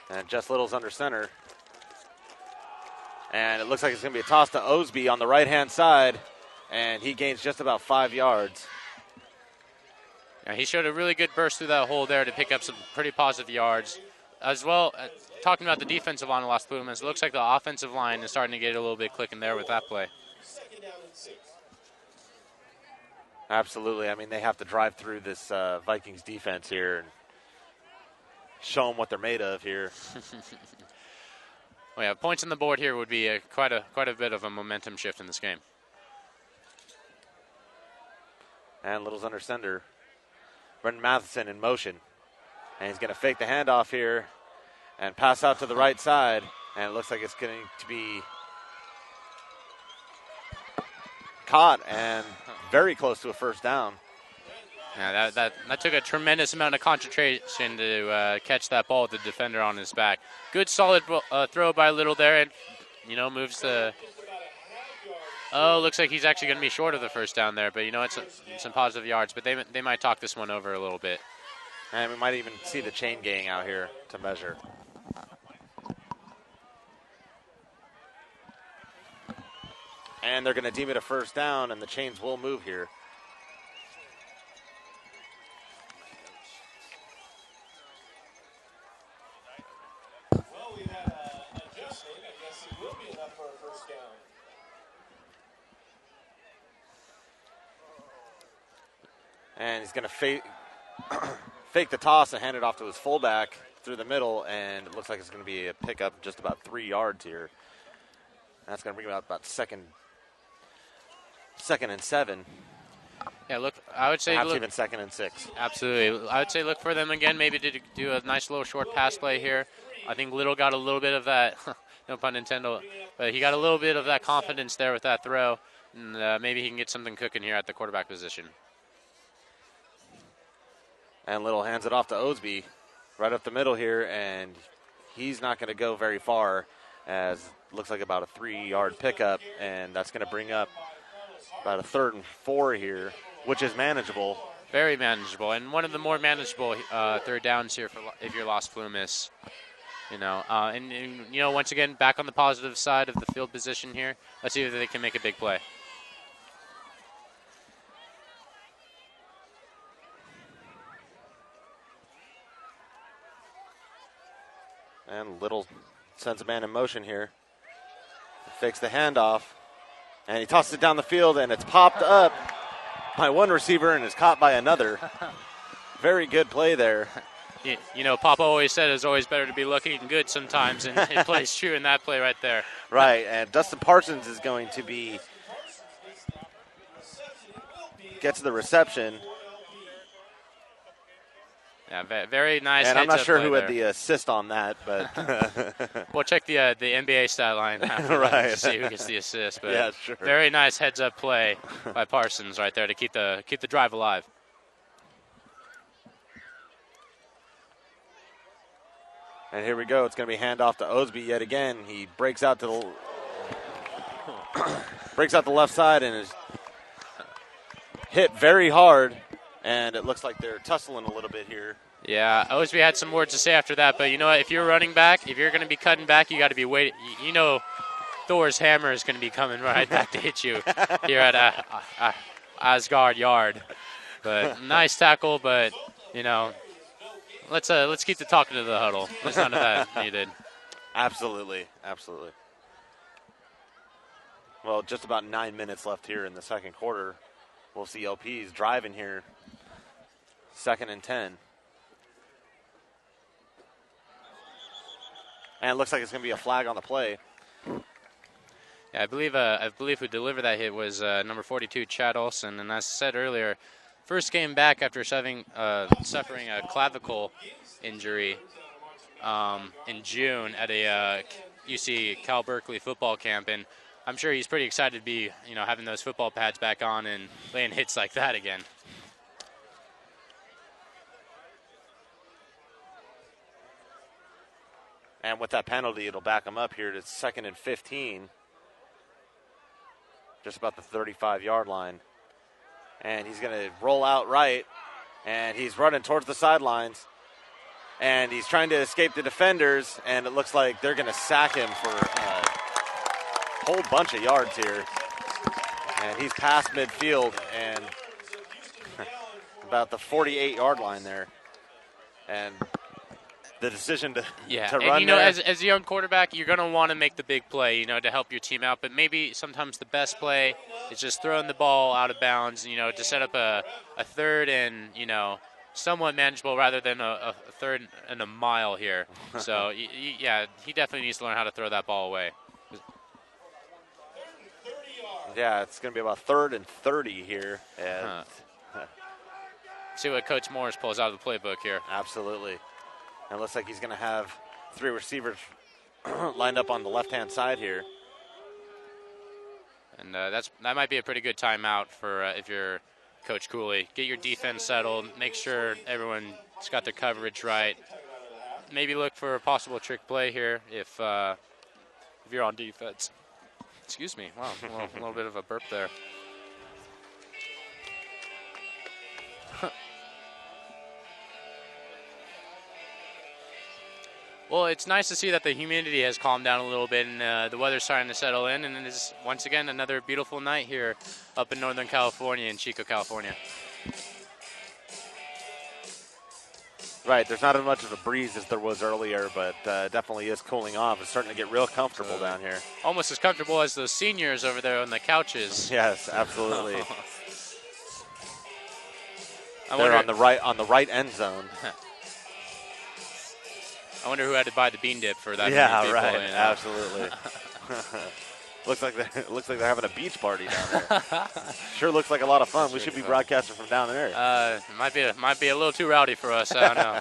And Jess Little's under center. And it looks like it's going to be a toss to Osby on the right-hand side, and he gains just about 5 yards. Yeah, he showed a really good burst through that hole there to pick up some pretty positive yards. As well, talking about the defensive line of Las Plumas, it looks like the offensive line is starting to get a little bit clicking there with that play. Absolutely. I mean, they have to drive through this Vikings defense here and show them what they're made of here. Well, yeah, points on the board here would be quite a bit of a momentum shift in this game. And Little's under center. Brendan Matheson in motion. And he's going to fake the handoff here and pass out to the right side. And it looks like it's going to be caught and very close to a first down. Yeah, that took a tremendous amount of concentration to catch that ball with the defender on his back. Good, solid throw by Little there, and moves to. Oh, looks like he's actually going to be short of the first down there, but it's some positive yards. But they might talk this one over a little bit. And we might even see the chain gang out here to measure. And they're going to deem it a first down, and the chains will move here. And he's going to fake the toss and hand it off to his fullback through the middle, and it looks like it's going to be a pickup just about 3 yards here. That's going to bring about second and 7. Yeah, look, I would say perhaps even 2nd and 6. Absolutely. I would say look for them again, maybe to do a nice little short pass play here. I think Little got a little bit of that, no pun intended, but he got a little bit of that confidence there with that throw, and maybe he can get something cooking here at the quarterback position. And Little hands it off to Osby right up the middle here, and he's not going to go very far, as looks like about a 3-yard pickup, and that's going to bring up about a 3rd and 4 here, which is manageable. Very manageable, and one of the more manageable third downs here if you're Las Plumas. Once again, back on the positive side of the field position here. Let's see if they can make a big play. And Little sends a man in motion here. Fakes the handoff. And he tosses it down the field, and it's popped up by one receiver and is caught by another. Very good play there. Papa always said it's always better to be looking good sometimes, and it plays true in that play right there. Right, and Dustin Parsons is going to gets the reception. Yeah, very nice. And I'm not sure who there. had the assist on that, but we'll check the NBA stat line after right. to see who gets the assist. But yeah, sure. Very nice heads-up play by Parsons right there to keep the drive alive. And here we go. It's going to be handoff to Osby yet again. He breaks out to the left side and is hit very hard. And it looks like they're tussling a little bit here. Yeah, Osby had some words to say after that. But you know what? If you're running back, if you're going to be cutting back, you got to be waiting. You know, Thor's hammer is going to be coming right back to hit you here at Asgard Yard. But nice tackle. But you know. Let's keep the talking to the huddle. There's none of that needed. Absolutely. Well, just about 9 minutes left here in the second quarter. We'll see LP's driving here. 2nd and 10. And it looks like it's going to be a flag on the play. Yeah, I believe who delivered that hit was number 42, Chad Olson. And as I said earlier, first game back after suffering a clavicle injury in June at a UC Cal Berkeley football camp, and I'm sure he's pretty excited to be, having those football pads back on and laying hits like that again. And with that penalty, it'll back him up here to 2nd and 15. Just about the 35-yard line. And he's going to roll out right, and he's running towards the sidelines. And he's trying to escape the defenders, and it looks like they're going to sack him for a whole bunch of yards here. And he's past midfield and about the 48-yard line there. And the decision to run there. As a young quarterback, you're going to want to make the big play, to help your team out. But maybe sometimes the best play is just throwing the ball out of bounds, to set up a third and, somewhat manageable rather than a third and a mile here. So, he definitely needs to learn how to throw that ball away. Yeah, it's going to be about 3rd and 30 here. And see what Coach Morris pulls out of the playbook here. Absolutely. And it looks like he's going to have 3 receivers lined up on the left-hand side here. And that might be a pretty good timeout for if you're Coach Cooley. Get your defense settled. Make sure everyone's got their coverage right. Maybe look for a possible trick play here if you're on defense. Excuse me. Wow, a little bit of a burp there. Well, it's nice to see that the humidity has calmed down a little bit and the weather's starting to settle in. And it is, once again, another beautiful night here up in Northern California, in Chico, California. Right, there's not as much of a breeze as there was earlier, but definitely is cooling off. It's starting to get real comfortable down here. Almost as comfortable as those seniors over there on the couches. Yes, absolutely. They're on the right end zone. I wonder who had to buy the bean dip for that. Yeah, many people, right. Absolutely. looks like they're having a beach party down there. Sure looks like a lot of fun. We should be broadcasting from down there. Might be a little too rowdy for us. I don't know.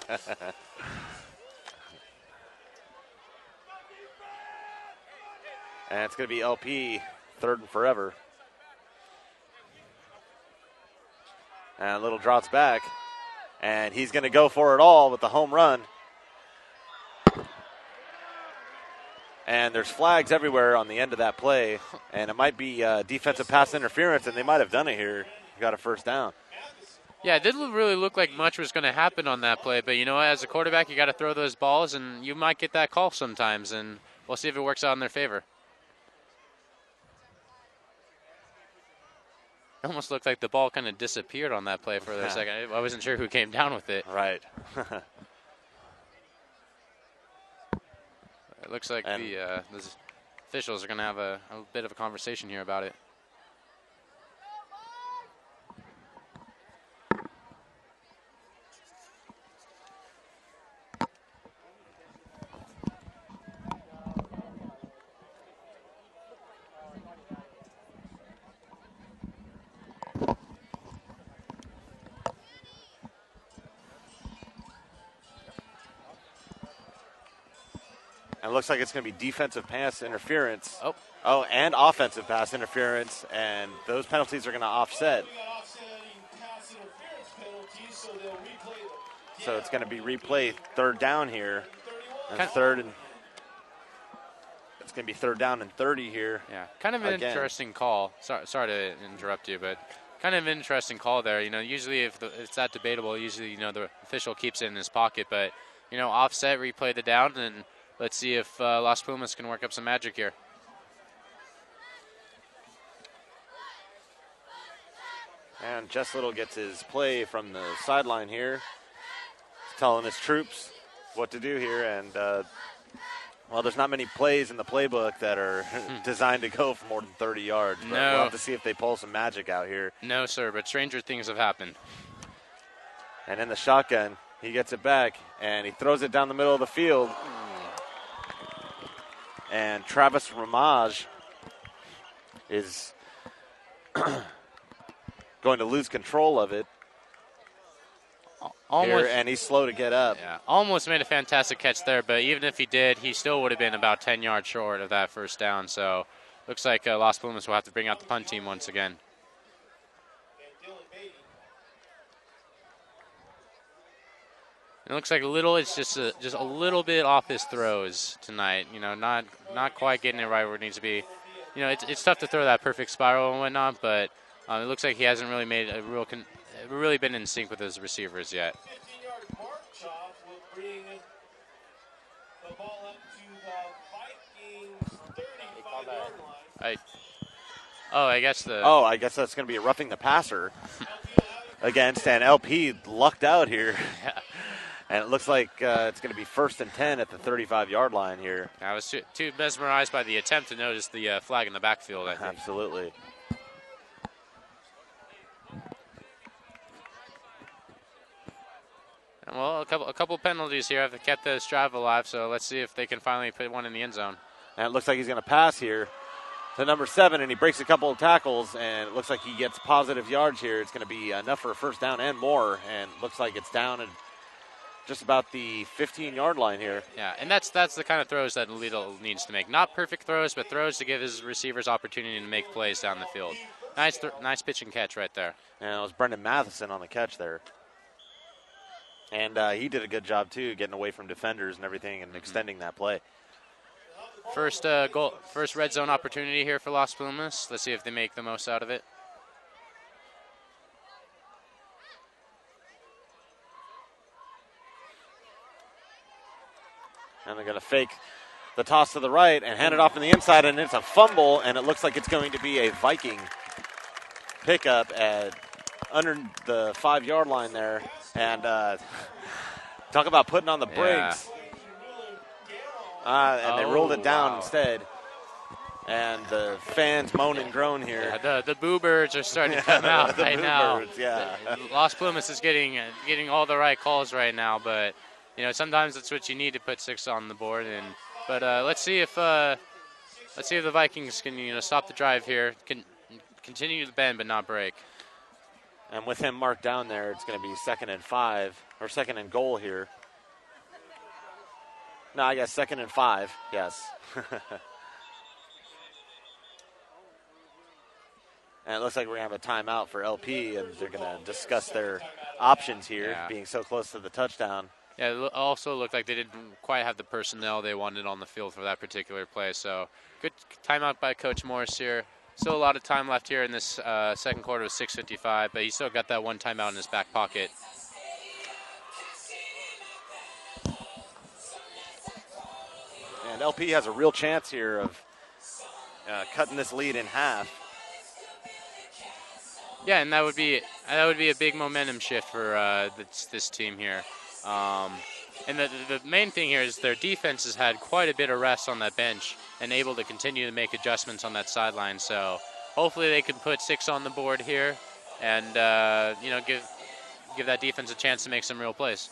And it's going to be LP, 3rd and forever. And Little drops back, and he's going to go for it all with the home run. And there's flags everywhere on the end of that play, and it might be defensive pass interference, and they might have done it here. Got a first down. Yeah, it didn't really look like much was going to happen on that play, but as a quarterback, you got to throw those balls, and you might get that call sometimes, and we'll see if it works out in their favor. It almost looked like the ball kind of disappeared on that play for a second. I wasn't sure who came down with it. Right. It looks like the officials are going to have a bit of a conversation here about it. And it looks like it's going to be defensive pass interference. Oh, and offensive pass interference, and those penalties are going to offset. So it's going to be replayed third down here. And it's going to be third down and 30 here. Yeah, kind of an interesting call. Sorry to interrupt you, but kind of an interesting call there. Usually if it's that debatable, usually, the official keeps it in his pocket. But, offset, replay the down, and let's see if Las Plumas can work up some magic here. And Jess Little gets his play from the sideline here. He's telling his troops what to do here. And, there's not many plays in the playbook that are designed to go for more than 30 yards. But we'll have to see if they pull some magic out here. No, sir, but stranger things have happened. And in the shotgun, he gets it back, and he throws it down the middle of the field. And Travis Ramage is going to lose control of it. Almost, here, and he's slow to get up. Yeah, almost made a fantastic catch there, but even if he did, he still would have been about 10 yards short of that first down. So looks like Las Plumas will have to bring out the punt team once again. It looks like Little is just a little bit off his throws tonight. Not quite getting it right where it needs to be. It's tough to throw that perfect spiral and whatnot, but it looks like he hasn't really made a really been in sync with his receivers yet. 15-yard mark chop will bring the ball up to the Vikings 35-yard line. I guess I guess that's going to be a roughing the passer against, and LP lucked out here. Yeah. And it looks like it's going to be 1st and 10 at the 35-yard line here. I was too mesmerized by the attempt to notice the flag in the backfield, I think. Absolutely. Well, a couple penalties here have kept this drive alive, so let's see if they can finally put one in the end zone. And it looks like he's going to pass here to number 7, and he breaks a couple of tackles, and it looks like he gets positive yards here. It's going to be enough for a first down and more, and looks like it's down at just about the 15-yard line here. Yeah, and that's the kind of throws that Little needs to make. Not perfect throws, but throws to give his receivers opportunity to make plays down the field. Nice pitch and catch right there. And it was Brendan Matheson on the catch there. And he did a good job, too, getting away from defenders and everything and extending that play. First red zone opportunity here for Las Plumas. Let's see if they make the most out of it. And they're going to fake the toss to the right and hand it off on the inside, and it's a fumble, and it looks like it's going to be a Viking pickup at under the 5-yard line there. And talk about putting on the brakes. And they rolled it down instead. And the fans moan and groan here. Yeah, the Boo Birds are starting to come out right now. Birds, yeah. Las Plumas is getting all the right calls right now, but sometimes that's what you need to put 6 on the board. But let's see if the Vikings can stop the drive here, can continue to bend but not break. And with him marked down there, it's going to be 2nd and 5 or 2nd and goal here. No, I guess 2nd and 5. Yes. And it looks like we're going to have a timeout for LP, and they're going to discuss their options here, being so close to the touchdown. Yeah, it also looked like they didn't quite have the personnel they wanted on the field for that particular play. So good timeout by Coach Morris here. Still a lot of time left here in this second quarter with 6:55, but he still got that one timeout in his back pocket. And LP has a real chance here of cutting this lead in half. Yeah, and that would be a big momentum shift for this team here. And the main thing here is their defense has had quite a bit of rest on that bench and able to continue to make adjustments on that sideline. So hopefully they can put 6 on the board here and give that defense a chance to make some real plays.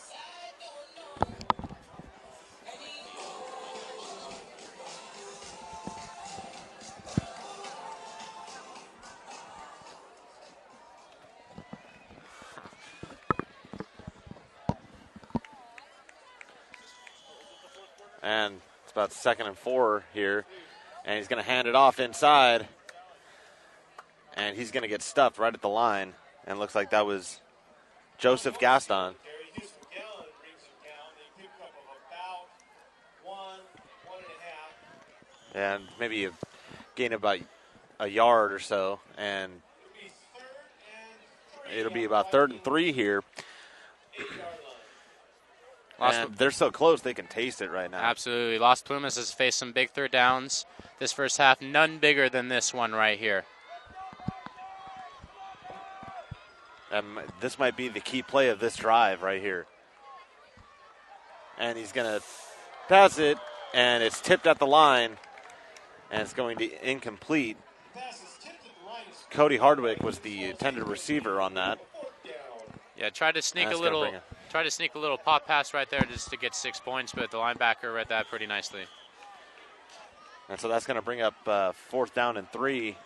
And it's about 2nd and 4 here. And he's going to hand it off inside. And he's going to get stuffed right at the line. And looks like that was Joseph Gaston. And maybe a gain about a yard or so. And it'll be about 3rd and 3 here. And they're so close they can taste it right now. Absolutely. Las Plumas has faced some big 3rd downs this first half. None bigger than this one right here. And this might be the key play of this drive right here. And he's going to pass it, and it's tipped at the line, and it's going to incomplete. Cody Hardwick was the intended receiver on that. Yeah, tried to sneak a little pop pass right there just to get 6 points, but the linebacker read that pretty nicely. And so that's going to bring up 4th down and 3.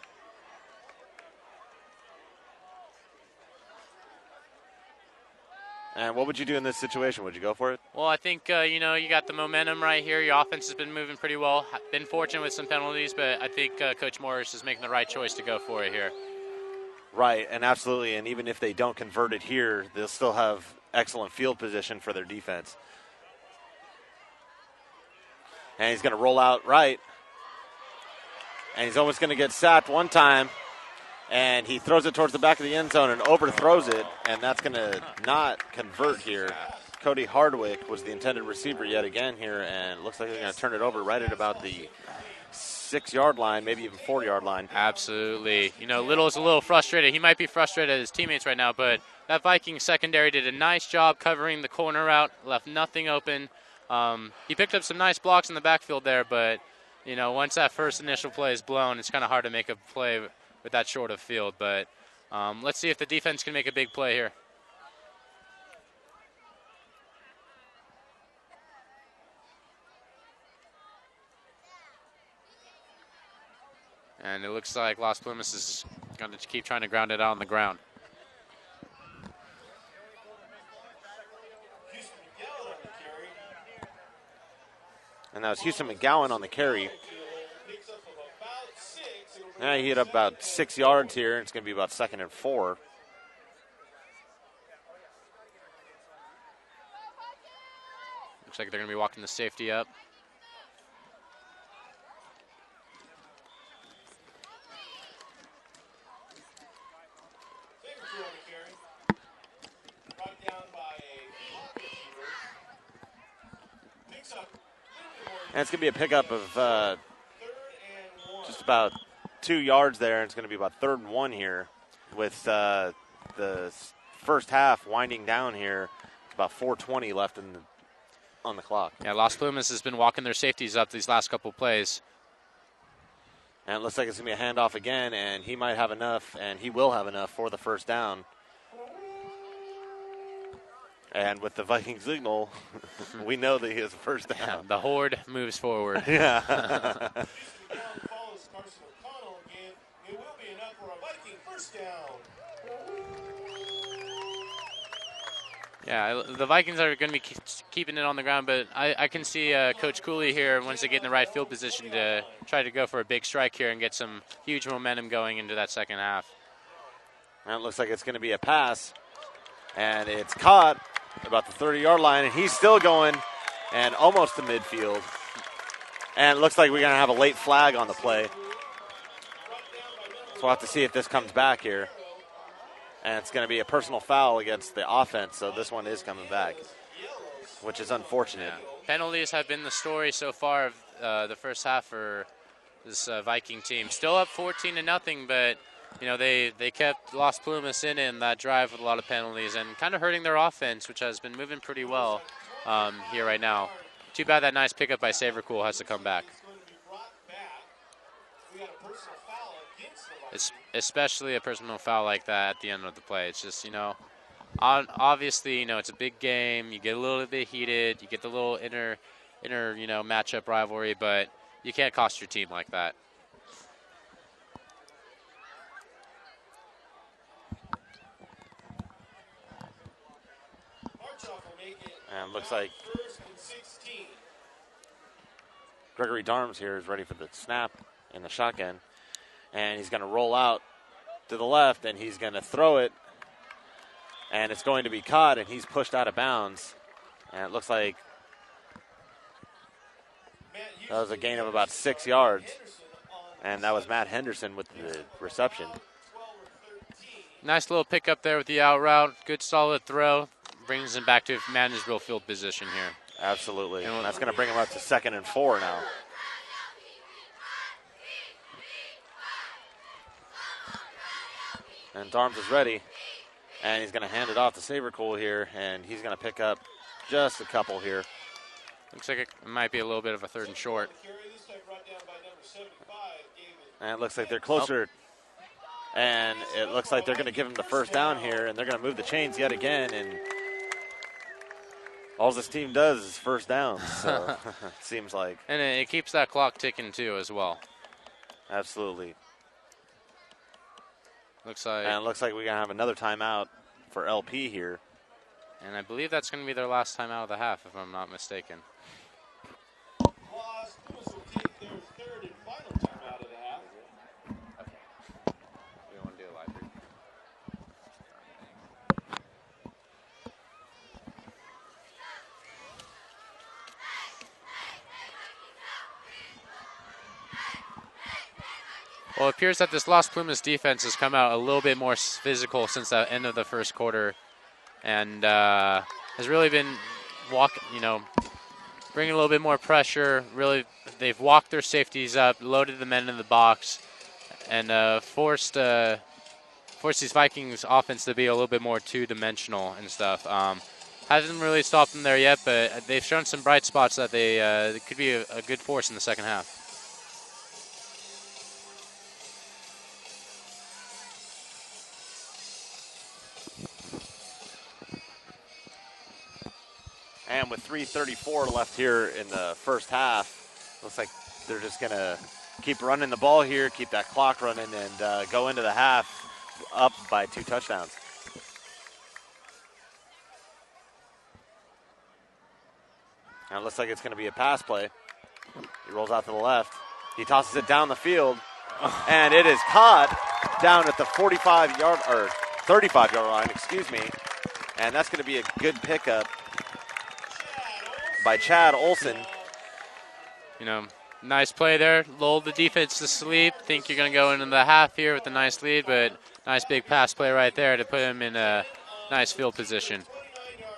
And what would you do in this situation? Would you go for it? Well, I think, you got the momentum right here. Your offense has been moving pretty well. Been fortunate with some penalties, but I think Coach Morris is making the right choice to go for it here. Right, and absolutely. And even if they don't convert it here, they'll still have excellent field position for their defense. And he's going to roll out right. And he's almost going to get sacked one time. And he throws it towards the back of the end zone and overthrows it, and that's going to not convert here. Cody Hardwick was the intended receiver yet again here, and it looks like they're going to turn it over right at about the 6-yard line, maybe even 4-yard line. Absolutely. Little's a little frustrated. He might be frustrated at his teammates right now, but that Viking secondary did a nice job covering the corner route, left nothing open. He picked up some nice blocks in the backfield there, but, once that first initial play is blown, it's kind of hard to make a play with that short of field, but let's see if the defense can make a big play here. And it looks like Las Plumas is going to keep trying to ground it out on the ground. And that was Houston McGowan on the carry. Now he hit up about 6 yards here, and it's going to be about 2nd and 4. Looks like they're going to be walking the safety up. And it's going to be a pickup of just about 2 yards there, and it's going to be about 3rd and 1 here with the first half winding down here. It's about 4:20 left on the clock. Yeah, Las Plumas has been walking their safeties up these last couple plays. And it looks like it's going to be a handoff again, and he might have enough, and he will have enough for the first down. And with the Viking signal, we know that he has a first down. Yeah, the horde moves forward. Yeah. Yeah, the Vikings are going to be keeping it on the ground, but I can see Coach Cooley here, once they get in the right field position, to try to go for a big strike here and get some huge momentum going into that second half. And it looks like it's going to be a pass, and it's caught about the 30-yard line, and he's still going and almost to midfield. And it looks like we're going to have a late flag on the play. So we'll have to see if this comes back here. And it's going to be a personal foul against the offense, so this one is coming back, which is unfortunate. Yeah. Penalties have been the story so far of the first half for this Viking team. Still up 14-0, but they kept Las Plumas in that drive with a lot of penalties and kind of hurting their offense, which has been moving pretty well here right now. Too bad that nice pickup by Savercool has to come back. Especially a personal foul like that at the end of the play. It's just, obviously, it's a big game. You get a little bit heated. You get the little inner matchup rivalry, but you can't cost your team like that. And it looks like Gregory Darms here is ready for the snap in the shotgun. And he's going to roll out to the left, and he's going to throw it. And it's going to be caught, and he's pushed out of bounds. And it looks like that was a gain of about 6 yards. And that was Matt Henderson with the reception. Nice little pickup there with the out route. Good solid throw. Brings him back to manageable field position here. Absolutely. And that's going to bring him up to 2nd and 4 now. And Darms is ready. And he's going to hand it off to Sabercool here. And he's going to pick up just a couple here. Looks like it might be a little bit of a 3rd and short. And it looks like they're closer. And it looks like they're going to give him the first down here. And they're going to move the chains yet again. And all this team does is first down, so it seems like. And it keeps that clock ticking, too, as well. Absolutely. Looks like. And it looks like we're going to have another timeout for LP here. And I believe that's going to be their last timeout of the half, if I'm not mistaken. Las Plumas will take their 3rd and final timeout of the half. Okay. We want to do a live read. Well, it appears that this Las Plumas defense has come out a little bit more physical since the end of the first quarter, and has really been bringing a little bit more pressure. Really, they've walked their safeties up, loaded the men in the box, and forced these Vikings offense to be a little bit more two-dimensional and stuff. Hasn't really stopped them there yet, but they've shown some bright spots that they could be a good force in the second half. And with 3:34 left here in the first half, looks like they're just going to keep running the ball here, keep that clock running, and go into the half up by 2 touchdowns. And it looks like it's going to be a pass play. He rolls out to the left. He tosses it down the field, and it is caught down at the 45-yard or 35-yard line, excuse me. And that's going to be a good pickup by Chad Olson. Nice play there. Lulled the defense to sleep. Think you're going to go into the half here with a nice lead, but nice big pass play right there to put him in a nice field position.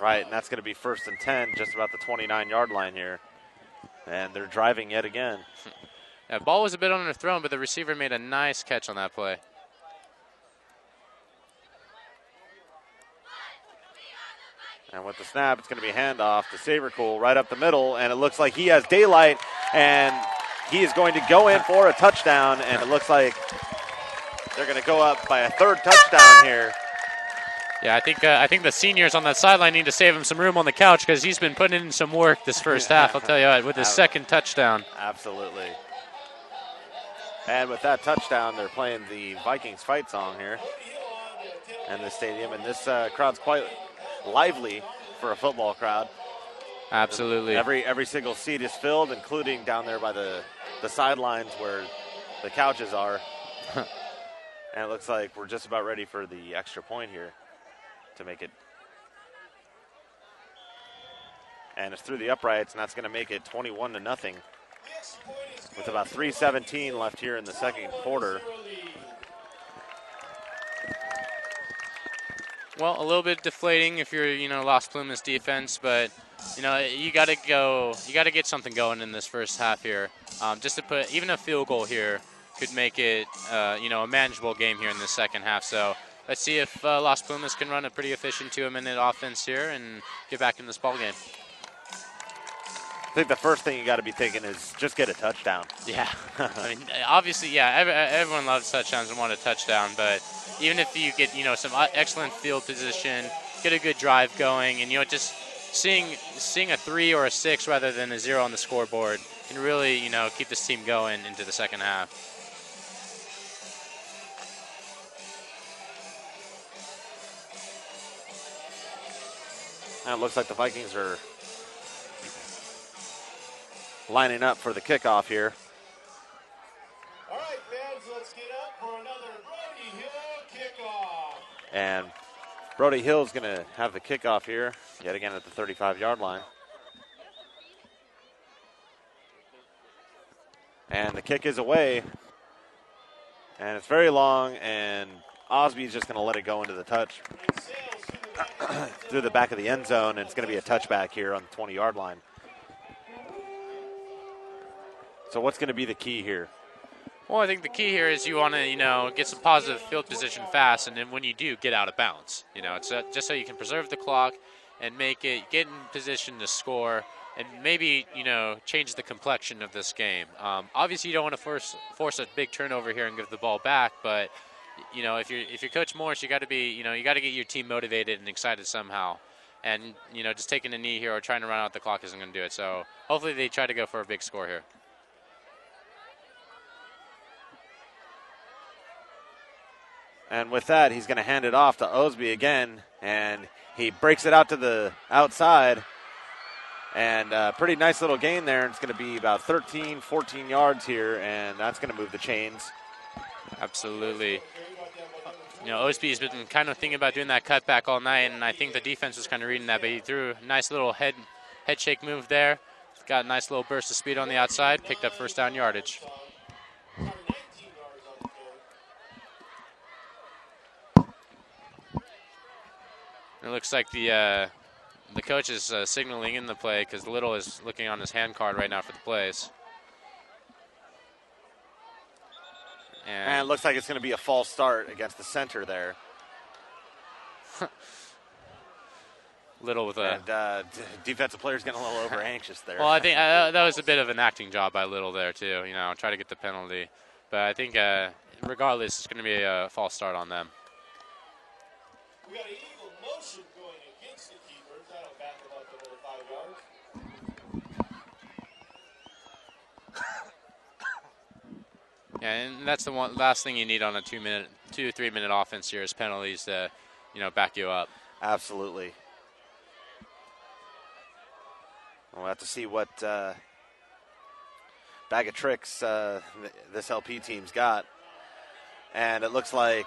Right, and that's going to be 1st and 10, just about the 29-yard line here. And they're driving yet again. Yeah, ball was a bit underthrown, but the receiver made a nice catch on that play. And with the snap, it's going to be handoff to Sabercool right up the middle, and it looks like he has daylight, and he is going to go in for a touchdown, and it looks like they're going to go up by a 3rd touchdown here. Yeah, I think the seniors on that sideline need to save him some room on the couch because he's been putting in some work this first half, I'll tell you what, with his 2nd touchdown. Absolutely. And with that touchdown, they're playing the Vikings fight song here in the stadium, and this crowd's quite lively for a football crowd. Absolutely. Every single seat is filled, including down there by the sidelines where the couches are. And it looks like we're just about ready for the extra point here to make it. And it's through the uprights, and that's going to make it 21-0 with about 3:17 left here in the second quarter. Well, a little bit deflating if you're, Las Plumas defense, but, you got to get something going in this first half here. Just to put, even a field goal here could make it, a manageable game here in the second half. So let's see if Las Plumas can run a pretty efficient 2-minute offense here and get back in this ball game. I think the first thing you got to be thinking is just get a touchdown. Yeah. I mean, obviously, everyone loves touchdowns and want a touchdown, but even if you get, some excellent field position, get a good drive going, and, just seeing a 3 or a 6 rather than a 0 on the scoreboard can really, keep this team going into the second half. And it looks like the Vikings are lining up for the kickoff here. All right, fans, let's get up for another Brody Hill kickoff. And Brody Hill's going to have the kickoff here, yet again at the 35-yard line. And the kick is away. And it's very long, and Osby's just going to let it go into the touch through the back of the end zone, and it's going to be a touchback here on the 20-yard line. So what's going to be the key here? Well, I think the key here is you want to, get some positive field position fast, and then when you do, get out of bounds. It's just so you can preserve the clock and get in position to score, and maybe, change the complexion of this game. Obviously, you don't want to force a big turnover here and give the ball back, but, if you're Coach Morris, you got to be, you got to get your team motivated and excited somehow. And, just taking a knee here or trying to run out the clock isn't going to do it. So hopefully they try to go for a big score here. And with that, he's going to hand it off to Osby again, and he breaks it out to the outside. And a pretty nice little gain there. It's going to be about 13, 14 yards here, and that's going to move the chains. Absolutely. Osby's been kind of thinking about doing that cutback all night, and I think the defense was kind of reading that, but he threw a nice little head shake move there. Got a nice little burst of speed on the outside, picked up first down yardage. It looks like the coach is signaling in the play because Little is looking on his hand card right now for the plays. And it looks like it's going to be a false start against the center there. Little with a... And defensive player's getting a little over anxious there. Well, I think that was a bit of an acting job by Little there too. Try to get the penalty. But I think regardless, it's going to be a false start on them. We got an illegal motion going against the keepers. That'll back them up another 5 yards. Yeah, and that's the last thing you need on a 2 to 3 minute offense here is penalties to, back you up. Absolutely. We'll have to see what bag of tricks this LP team's got. And it looks like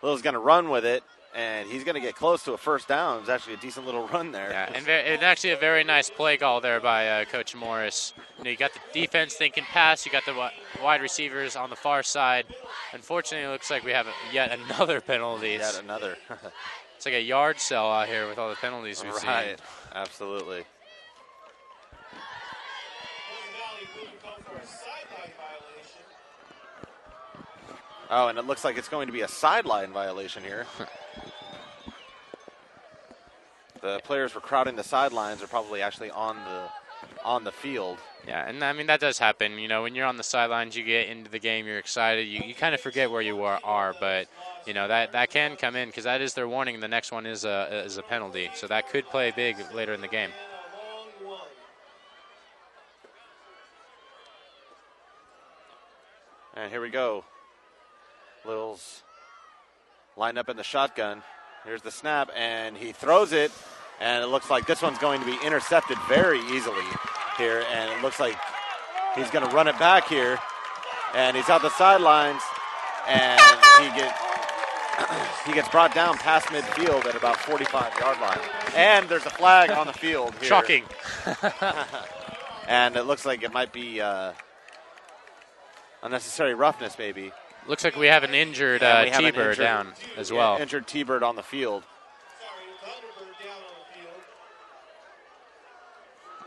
Little's going to run with it, and he's going to get close to a first down. It was actually a decent little run there. Yeah, and actually a very nice play call there by Coach Morris. You got the defense thinking pass. You got the wide receivers on the far side. Unfortunately, it looks like we have yet another penalty. Yet another. It's like a yard sell out here with all the penalties we've seen. Right, absolutely. Oh, and it looks like it's going to be a sideline violation here. The players were crowding the sidelines are probably actually on the field. Yeah, and I mean that does happen. When you're on the sidelines, you get into the game, you're excited, you kind of forget where you are, but that can come in because that is their warning. The next one is a penalty, so that could play big later in the game. And here we go. Little's lined up in the shotgun. Here's the snap, and he throws it, and it looks like this one's going to be intercepted very easily here, and it looks like he's going to run it back here, and he's out the sidelines, and he gets brought down past midfield at about 45-yard line. And there's a flag on the field here. Shocking. And it looks like it might be unnecessary roughness maybe. Looks like we have an injured T-Bird down as well. Injured T-Bird on the field.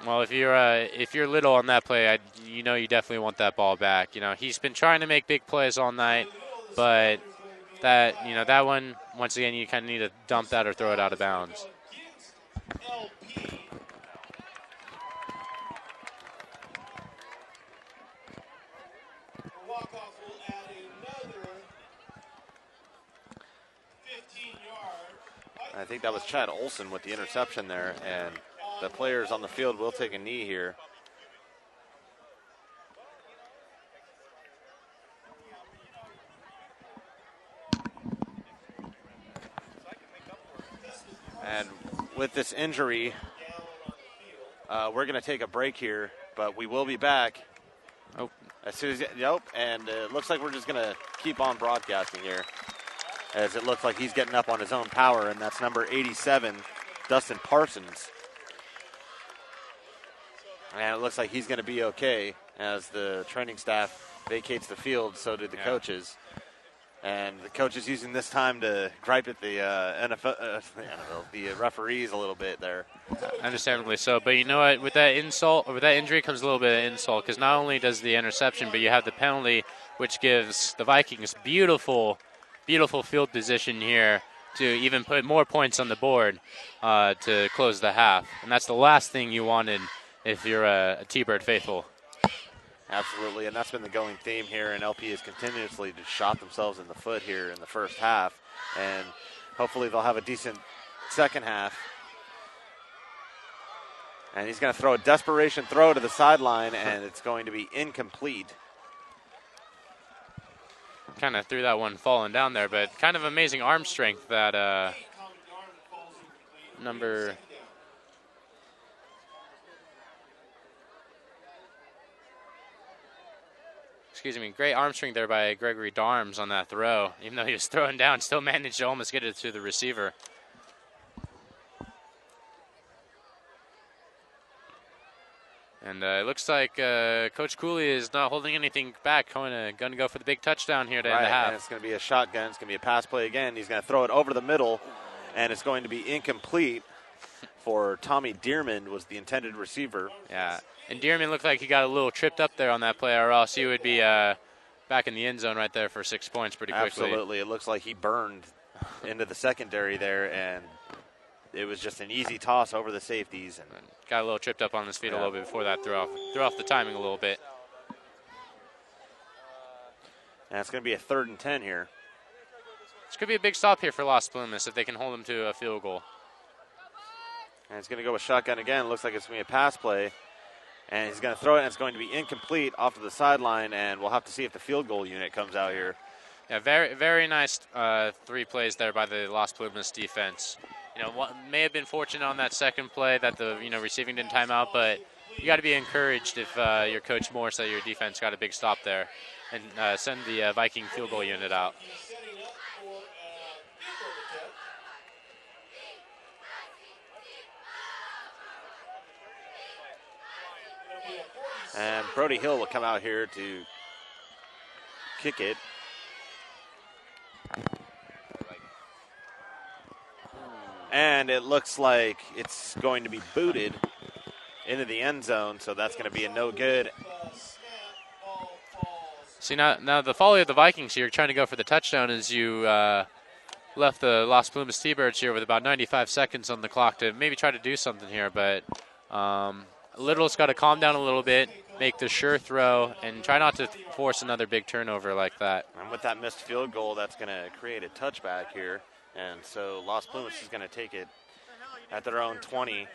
Well, if you're Little on that play, you definitely want that ball back. He's been trying to make big plays all night, but that one, once again, you kind of need to dump that or throw it out of bounds. I think that was Chad Olson with the interception there, and the players on the field will take a knee here. And with this injury, we're going to take a break here, but we will be back. Oh. As soon as and it looks like we're just going to keep on broadcasting here, as it looks like he's getting up on his own power, and that's number 87, Dustin Parsons. And it looks like he's going to be okay as the training staff vacates the field. So do the coaches. And the coach is using this time to gripe at the the referees a little bit there. Understandably so. But you know what? With that injury comes a little bit of insult, because not only does the interception, but you have the penalty, which gives the Vikings beautiful field position here to even put more points on the board to close the half. And that's the last thing you wanted if you're a T-Bird faithful. Absolutely, and that's been the going theme here, and LP has continuously just shot themselves in the foot here in the first half, and hopefully they'll have a decent second half. And he's going to throw a desperation throw to the sideline, and it's going to be incomplete. Kind of threw that one falling down there, but kind of amazing arm strength that number... Great arm strength there by Gregory Darms on that throw. Even though he was throwing down, still managed to almost get it to the receiver. And it looks like Coach Cooley is not holding anything back, going to go for the big touchdown here to end the half. And it's going to be a shotgun. It's going to be a pass play again. He's going to throw it over the middle, and it's going to be incomplete for Tommy Dearman, was the intended receiver. Yeah. And Dearman looked like he got a little tripped up there on that play, or else he would be back in the end zone right there for 6 points pretty quickly. Absolutely. It looks like he burned into the secondary there, and it was just an easy toss over the safeties. And got a little tripped up on his feet a little bit before that threw off the timing a little bit. And it's going to be a 3rd and 10 here. This could be a big stop here for Las Plumas if they can hold them to a field goal. And it's going to go with shotgun again. Looks like it's going to be a pass play. And he's going to throw it, and it's going to be incomplete off to the sideline, and we'll have to see if the field goal unit comes out here. Yeah, very, very nice 3 plays there by the Las Plumas defense. May have been fortunate on that second play that the receiving didn't time out, but you got to be encouraged if your coach Morse that your defense got a big stop there and send the Viking field goal unit out. And Brody Hill will come out here to kick it. And it looks like it's going to be booted into the end zone, so that's going to be a no good. See, now the folly of the Vikings here trying to go for the touchdown is you left the Las Plumas T-Birds here with about 95 seconds on the clock to maybe try to do something here, but Little's got to calm down a little bit, make the sure throw, and try not to force another big turnover like that. And with that missed field goal, that's going to create a touchback here. And so Las Plumas is going to take it at their own 20.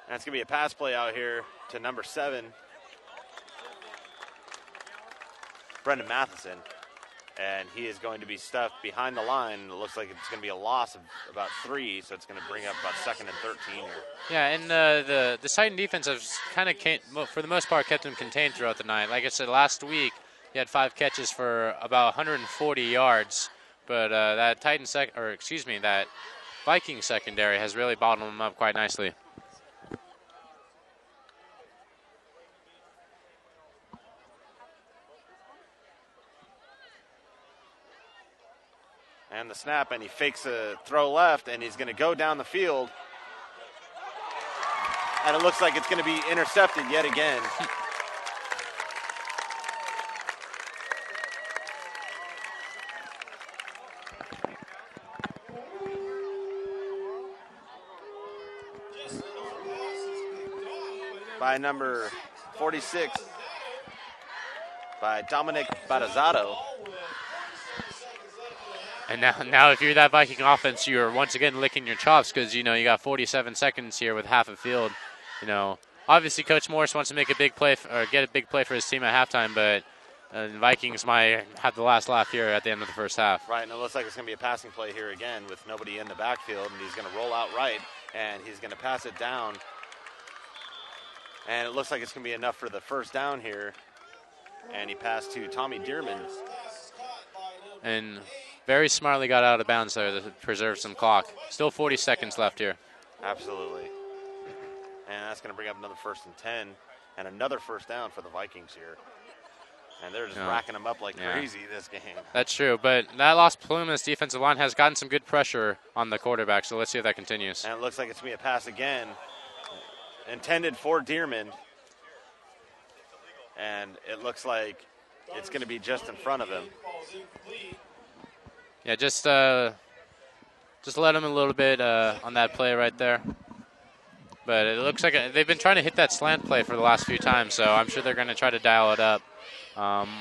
And it's going to be a pass play out here to number 7, Brendan Matheson. And he is going to be stuffed behind the line. It looks like it's going to be a loss of about 3, so it's going to bring up about 2nd and 13 here. Yeah, and the Titan defense has kind of, for the most part, kept him contained throughout the night. Like I said, last week he had 5 catches for about 140 yards, but that that Viking secondary has really bottled him up quite nicely. And the snap, and he fakes a throw left, and he's going to go down the field. And it looks like it's going to be intercepted yet again. By number 46, by Dominic Battezzato. And now if you're that Viking offense, you're once again licking your chops because, you got 47 seconds here with half a field. obviously Coach Morris wants to make a big play or get a big play for his team at halftime, but the Vikings might have the last laugh here at the end of the first half. Right, and it looks like it's going to be a passing play here again with nobody in the backfield, and he's going to roll out right, and he's going to pass it down. And it looks like it's going to be enough for the first down here. And he passed to Tommy Dearman. And very smartly got out of bounds there to preserve some clock. Still 40 seconds left here. Absolutely. And that's going to bring up another 1st and 10 and another first down for the Vikings here. And they're just racking them up like crazy this game. That's true, but that Las Plumas defensive line has gotten some good pressure on the quarterback, so let's see if that continues. And it looks like it's going to be a pass again, intended for Dearman. And it looks like it's going to be just in front of him. Yeah, just let him a little bit on that play right there. But it looks like they've been trying to hit that slant play for the last few times, so I'm sure they're going to try to dial it up.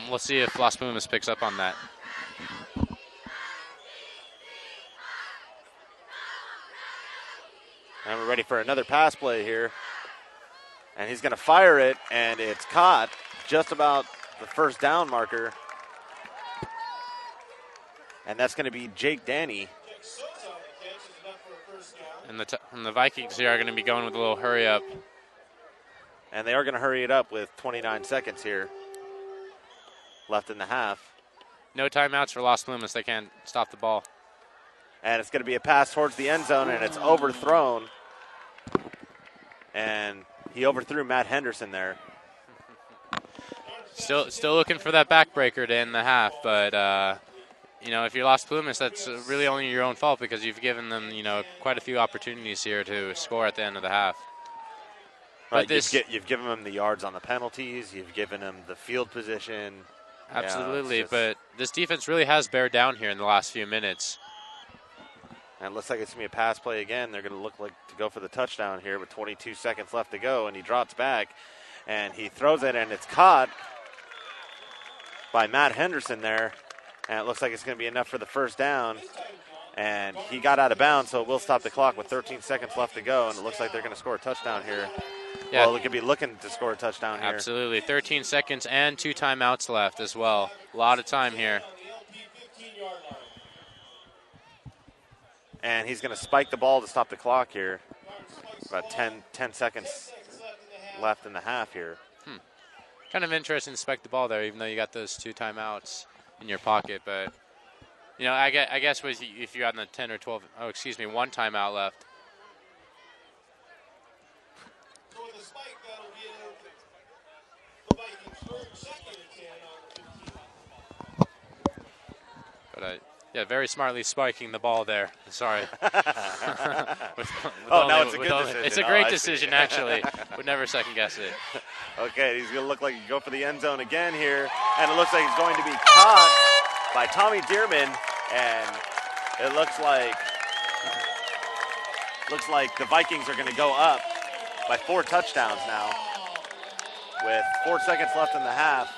We'll see if Las Plumas picks up on that. And we're ready for another pass play here. And he's going to fire it, and it's caught just about the first down marker. And that's going to be Jake Danny. And the Vikings here are going to be going with a little hurry up. And they are going to hurry it up with 29 seconds here left in the half. No timeouts for Las Plumas. They can't stop the ball. And it's going to be a pass towards the end zone, and it's overthrown. And he overthrew Matt Henderson there. Still looking for that backbreaker to end the half, but if you're Las Plumas, that's really only your own fault because you've given them, quite a few opportunities here to score at the end of the half. Right, you've given them the yards on the penalties. You've given them the field position. Absolutely, but this defense really has bared down here in the last few minutes. And it looks like it's going to be a pass play again. They're going to look like to go for the touchdown here with 22 seconds left to go, and he drops back, and he throws it, and it's caught by Matt Henderson there. And it looks like it's going to be enough for the first down. And he got out of bounds, so it will stop the clock with 13 seconds left to go. And it looks like they're going to score a touchdown here. Yeah. Well, they could be looking to score a touchdown here. Absolutely. 13 seconds and 2 timeouts left as well. A lot of time here. And he's going to spike the ball to stop the clock here. About 10 seconds left in the half here. Kind of interesting to spike the ball there, even though you got those 2 timeouts in your pocket, but I guess if you had the 10 or 12, 1 timeout left. But very smartly spiking the ball there. Sorry. Now it's a good decision. It's a great decision, actually. Would never second guess it. Okay, he's going to look like he go for the end zone again here, and it looks like he's going to be caught by Tommy Dearman, and it looks like the Vikings are going to go up by 4 touchdowns now with 4 seconds left in the half.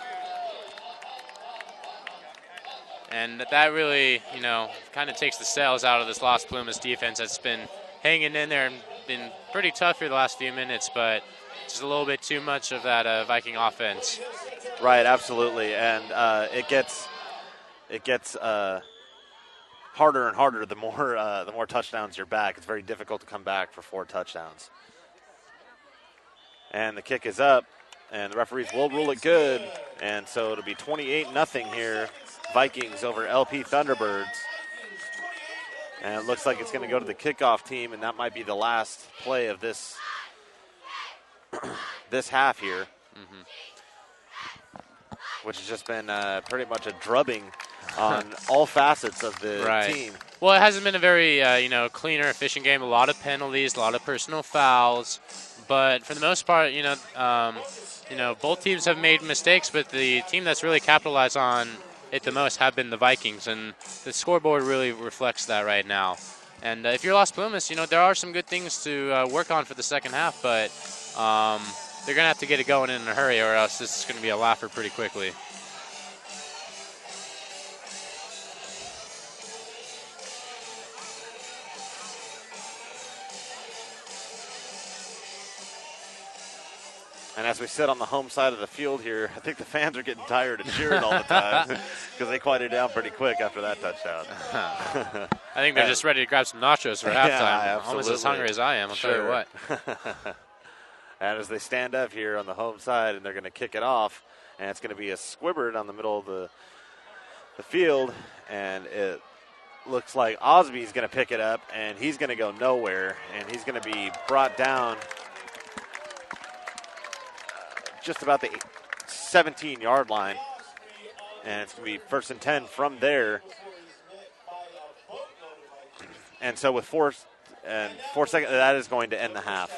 And that really, kind of takes the sails out of this Las Plumas defense that's been hanging in there and been pretty tough here the last few minutes, but just a little bit too much of that Viking offense. Right, absolutely, and it gets harder and harder the more touchdowns you're back. It's very difficult to come back for 4 touchdowns. And the kick is up, and the referees will rule it good, and so it'll be 28-0 here. Vikings over LP Thunderbirds. And it looks like it's going to go to the kickoff team, and that might be the last play of this half here, which has just been pretty much a drubbing on all facets of the team. Well, it hasn't been a very clean or efficient game. A lot of penalties, a lot of personal fouls, but for the most part, both teams have made mistakes, but the team that's really capitalized on it the most have been the Vikings, and the scoreboard really reflects that right now. And if you're Las Plumas, there are some good things to work on for the second half, but they're going to have to get it going in a hurry, or else this is going to be a laugher pretty quickly. And as we sit on the home side of the field here, I think the fans are getting tired of cheering all the time because they quieted down pretty quick after that touchdown. I think they're just ready to grab some nachos for halftime. Yeah, almost as hungry as I am, I'll tell you what. And as they stand up here on the home side, and they're going to kick it off, and it's going to be a squibbard on the middle of the field, and it looks like Osby's going to pick it up, and he's going to go nowhere, and he's going to be brought down just about the 17-yard line, and it's going to be 1st and 10 from there. And so with 4 seconds, that is going to end the half.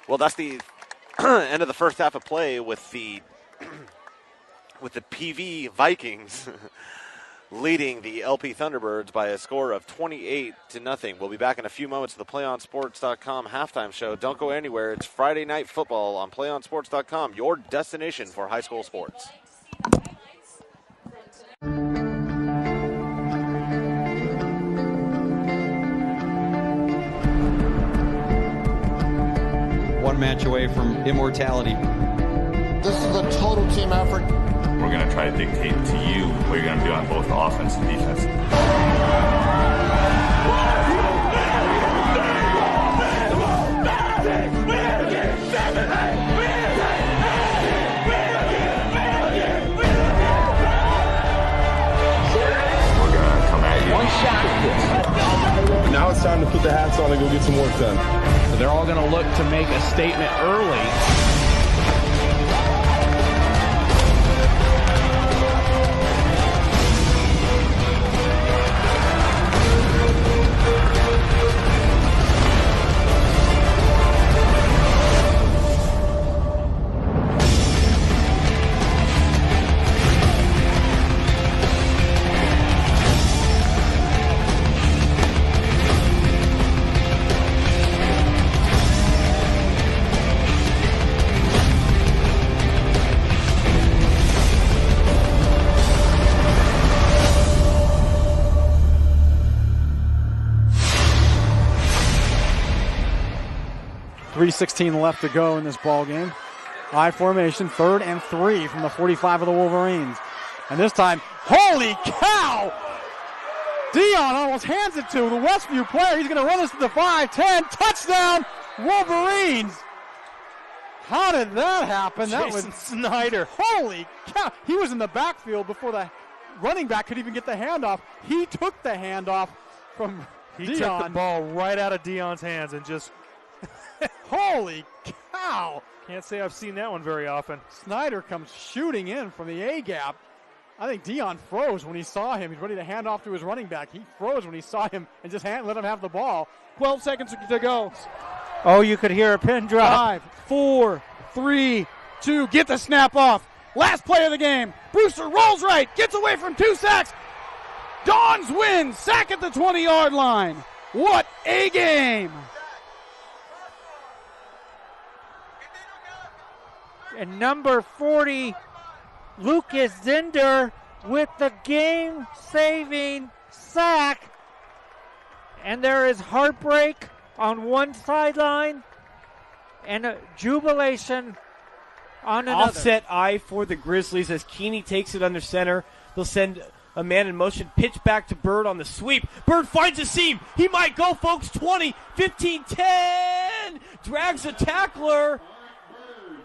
Well, that's the end of the first half of play with the PV Vikings leading the LP Thunderbirds by a score of 28-0. We'll be back in a few moments to the PlayOnSports.com halftime show. Don't go anywhere. It's Friday Night Football on PlayOnSports.com, your destination for high school sports. One match away from immortality. This is a total team effort. We're going to try to dictate to you what you're going to do on both offense and defense. We're going to come at you. One shot. Now it's time to put the hats on and go get some work done. So they're all going to look to make a statement early. .3:16 left to go in this ball game. I formation, 3rd and 3 from the 45 of the Wolverines. And this time, holy cow! Dion almost hands it to the Westview player. He's going to run this to the 5-10. Touchdown, Wolverines! How did that happen? That was Snyder. Holy cow! He was in the backfield before the running back could even get the handoff. He took the handoff from Dion. He took the ball right out of Dion's hands and just holy cow! Can't say I've seen that one very often. Snyder comes shooting in from the A-gap. I think Dion froze when he saw him. He's ready to hand off to his running back. He froze when he saw him and just let him have the ball. 12 seconds to go. Oh, you could hear a pin drop. 5, 4, 3, 2. Get the snap off. Last play of the game. Brewster rolls right. Gets away from 2 sacks. Dons win. Sack at the 20-yard line. What a game. And number 40, Lucas Zinder with the game-saving sack. And there is heartbreak on one sideline and a jubilation on another. Offset eye for the Grizzlies as Keeney takes it under center. They'll send a man in motion, pitch back to Bird on the sweep. Bird finds a seam. He might go, folks. 20, 15, 10. Drags a tackler.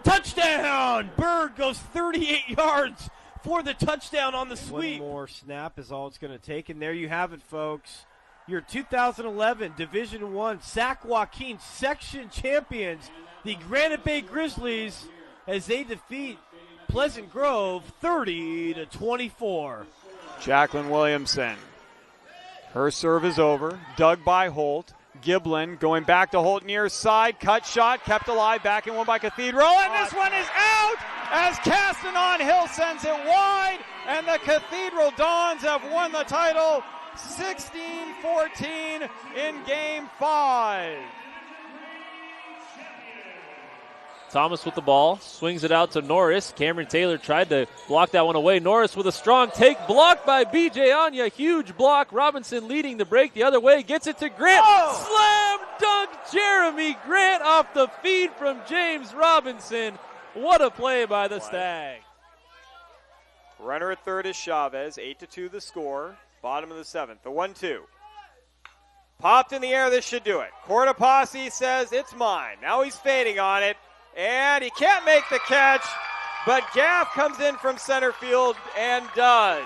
Touchdown! Bird goes 38 yards for the touchdown on the sweep. One more snap is all it's going to take. And there you have it, folks. Your 2011 Division I Sac Joaquin section champions, the Granite Bay Grizzlies, as they defeat Pleasant Grove 30-24. Jacqueline Williamson. Her serve is over. Dug by Holt. Giblin going back to Holt near side. Cut shot. Kept alive. Back and one by Cathedral. And this one is out as Castanon Hill sends it wide. And the Cathedral Dons have won the title 16-14 in Game 5. Thomas with the ball, swings it out to Norris. Cameron Taylor tried to block that one away. Norris with a strong take, blocked by B.J. Anya. Huge block. Robinson leading the break the other way, gets it to Grant. Slam dunk Jeremy Grant off the feed from James Robinson. What a play by the Stag. Runner at third is Chavez. 8-2 the score. Bottom of the seventh. The 1-2. Popped in the air. This should do it. Cortopassi says it's mine. Now he's fading on it. And he can't make the catch. But Gaff comes in from center field and does.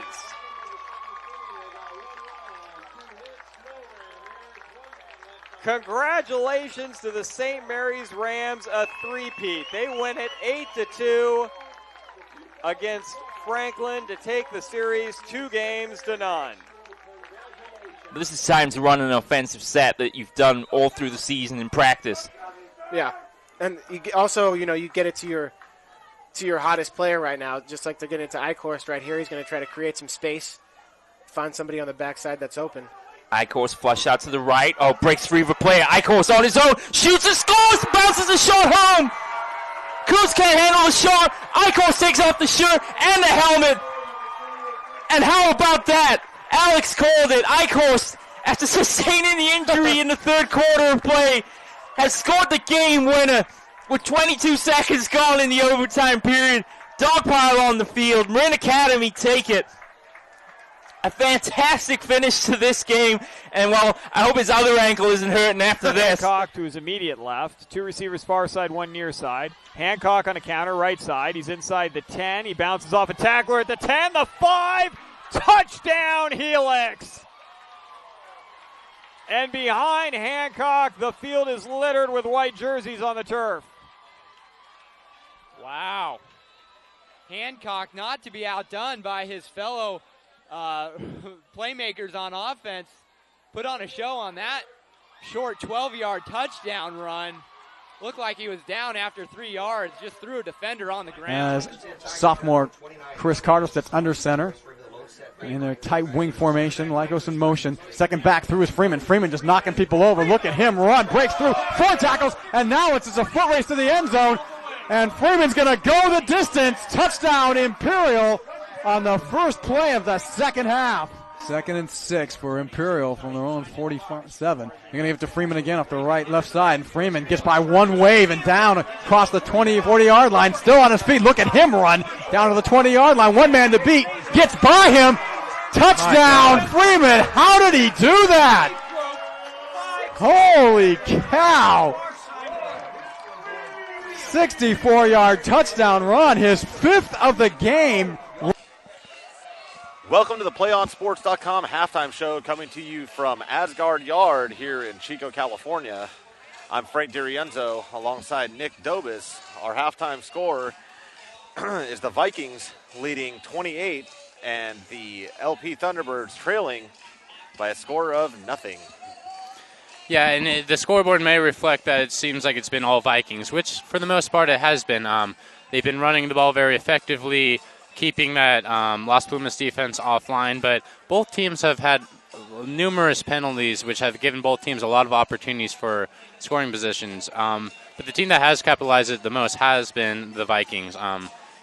Congratulations to the St. Mary's Rams, a three-peat. They win it 8-2 against Franklin to take the series 2-0. This is time to run an offensive set that you've done all through the season in practice. Yeah, and you also, you get it to your hottest player right now, just like they're getting it to Eichhorst right here. He's going to try to create some space, find somebody on the backside that's open. Eichhorst flush out to the right. Oh, breaks free of a player. Eichhorst on his own. Shoots and scores. Bounces the shot home. Kuz can't handle the shot. Eichhorst takes off the shirt and the helmet. And how about that? Alex called it. Eichhorst, after sustaining the injury in the third quarter of play, has scored the game winner with 22 seconds gone in the overtime period. Dogpile on the field. Marin Academy take it. A fantastic finish to this game, and well, I hope his other ankle isn't hurting after this. Hancock to his immediate left. Two receivers far side, one near side. Hancock on a counter, right side. He's inside the 10. He bounces off a tackler at the 10, the 5. Touchdown, Helix. And behind Hancock, the field is littered with white jerseys on the turf. Wow. Hancock not to be outdone by his fellow playmakers on offense, put on a show on that short 12-yard touchdown run. Looked like he was down after 3 yards, just threw a defender on the ground. As sophomore Chris Carter steps under center in their tight wing formation. Lycos in motion. Second back through is Freeman. Freeman just knocking people over. Look at him run, breaks through, 4 tackles, and now it's just a foot race to the end zone. And Freeman's going to go the distance. Touchdown, Imperial, on the first play of the second half. 2nd and 6 for Imperial from their own 47. They're going to give it to Freeman again off the left side. And Freeman gets by one wave and down across the 40-yard line. Still on his feet. Look at him run down to the 20-yard line. One man to beat. Gets by him. Touchdown, Freeman. How did he do that? Holy cow. 64-yard touchdown run. His 5th of the game. Welcome to the PlayOnSports.com halftime show, coming to you from Asgard Yard here in Chico, California. I'm Frank DiRienzo alongside Nick Dobis. Our halftime score is the Vikings leading 28 and the LP Thunderbirds trailing by a score of 0. Yeah, and the scoreboard may reflect that it seems like it's been all Vikings, which for the most part it has been. They've been running the ball very effectively, keeping that Las Plumas defense offline, but both teams have had numerous penalties, which have given both teams a lot of opportunities for scoring positions. But the team that has capitalized it the most has been the Vikings.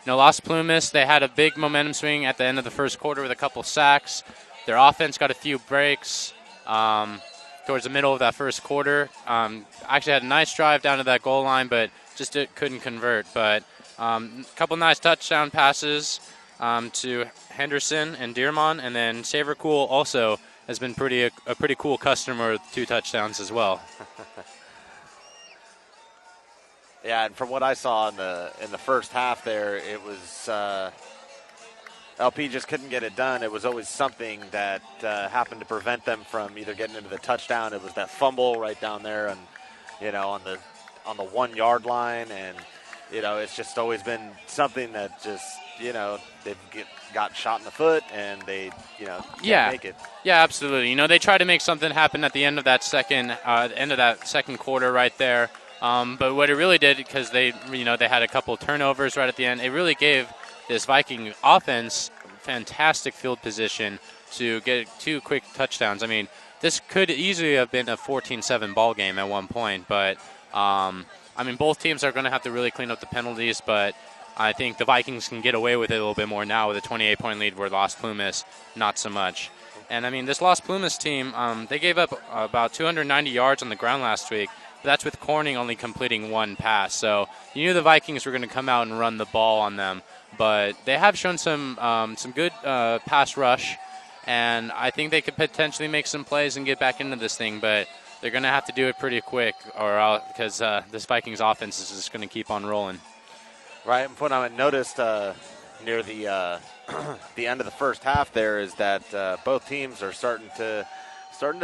Las Plumas, they had a big momentum swing at the end of the first quarter with a couple sacks. Their offense got a few breaks towards the middle of that first quarter. Actually had a nice drive down to that goal line, but just couldn't convert. But a couple nice touchdown passes to Henderson and Dearmon, and then Savercool also has been a pretty cool customer with 2 touchdowns as well. Yeah, and from what I saw in the first half there, it was LP just couldn't get it done. It was always something that happened to prevent them from either getting into the touchdown. It was that fumble right down there, and on the 1 yard line, and it's just always been something that just they've got shot in the foot and they can't make it. Yeah, absolutely. They tried to make something happen at the end of that second quarter right there. But what it really did, because they had a couple turnovers right at the end, it really gave this Viking offense fantastic field position to get 2 quick touchdowns. I mean, this could easily have been a 14-7 ball game at one point, but both teams are going to have to really clean up the penalties, but I think the Vikings can get away with it a little bit more now with a 28-point lead, where Las Plumas not so much. And this Las Plumas team, they gave up about 290 yards on the ground last week, but that's with Corning only completing one pass. So you knew the Vikings were going to come out and run the ball on them, but they have shown some good pass rush, and I think they could potentially make some plays and get back into this thing, but they're going to have to do it pretty quick, or because this Vikings offense is just going to keep on rolling. Right, and what I noticed near the the end of the first half there is that both teams are starting to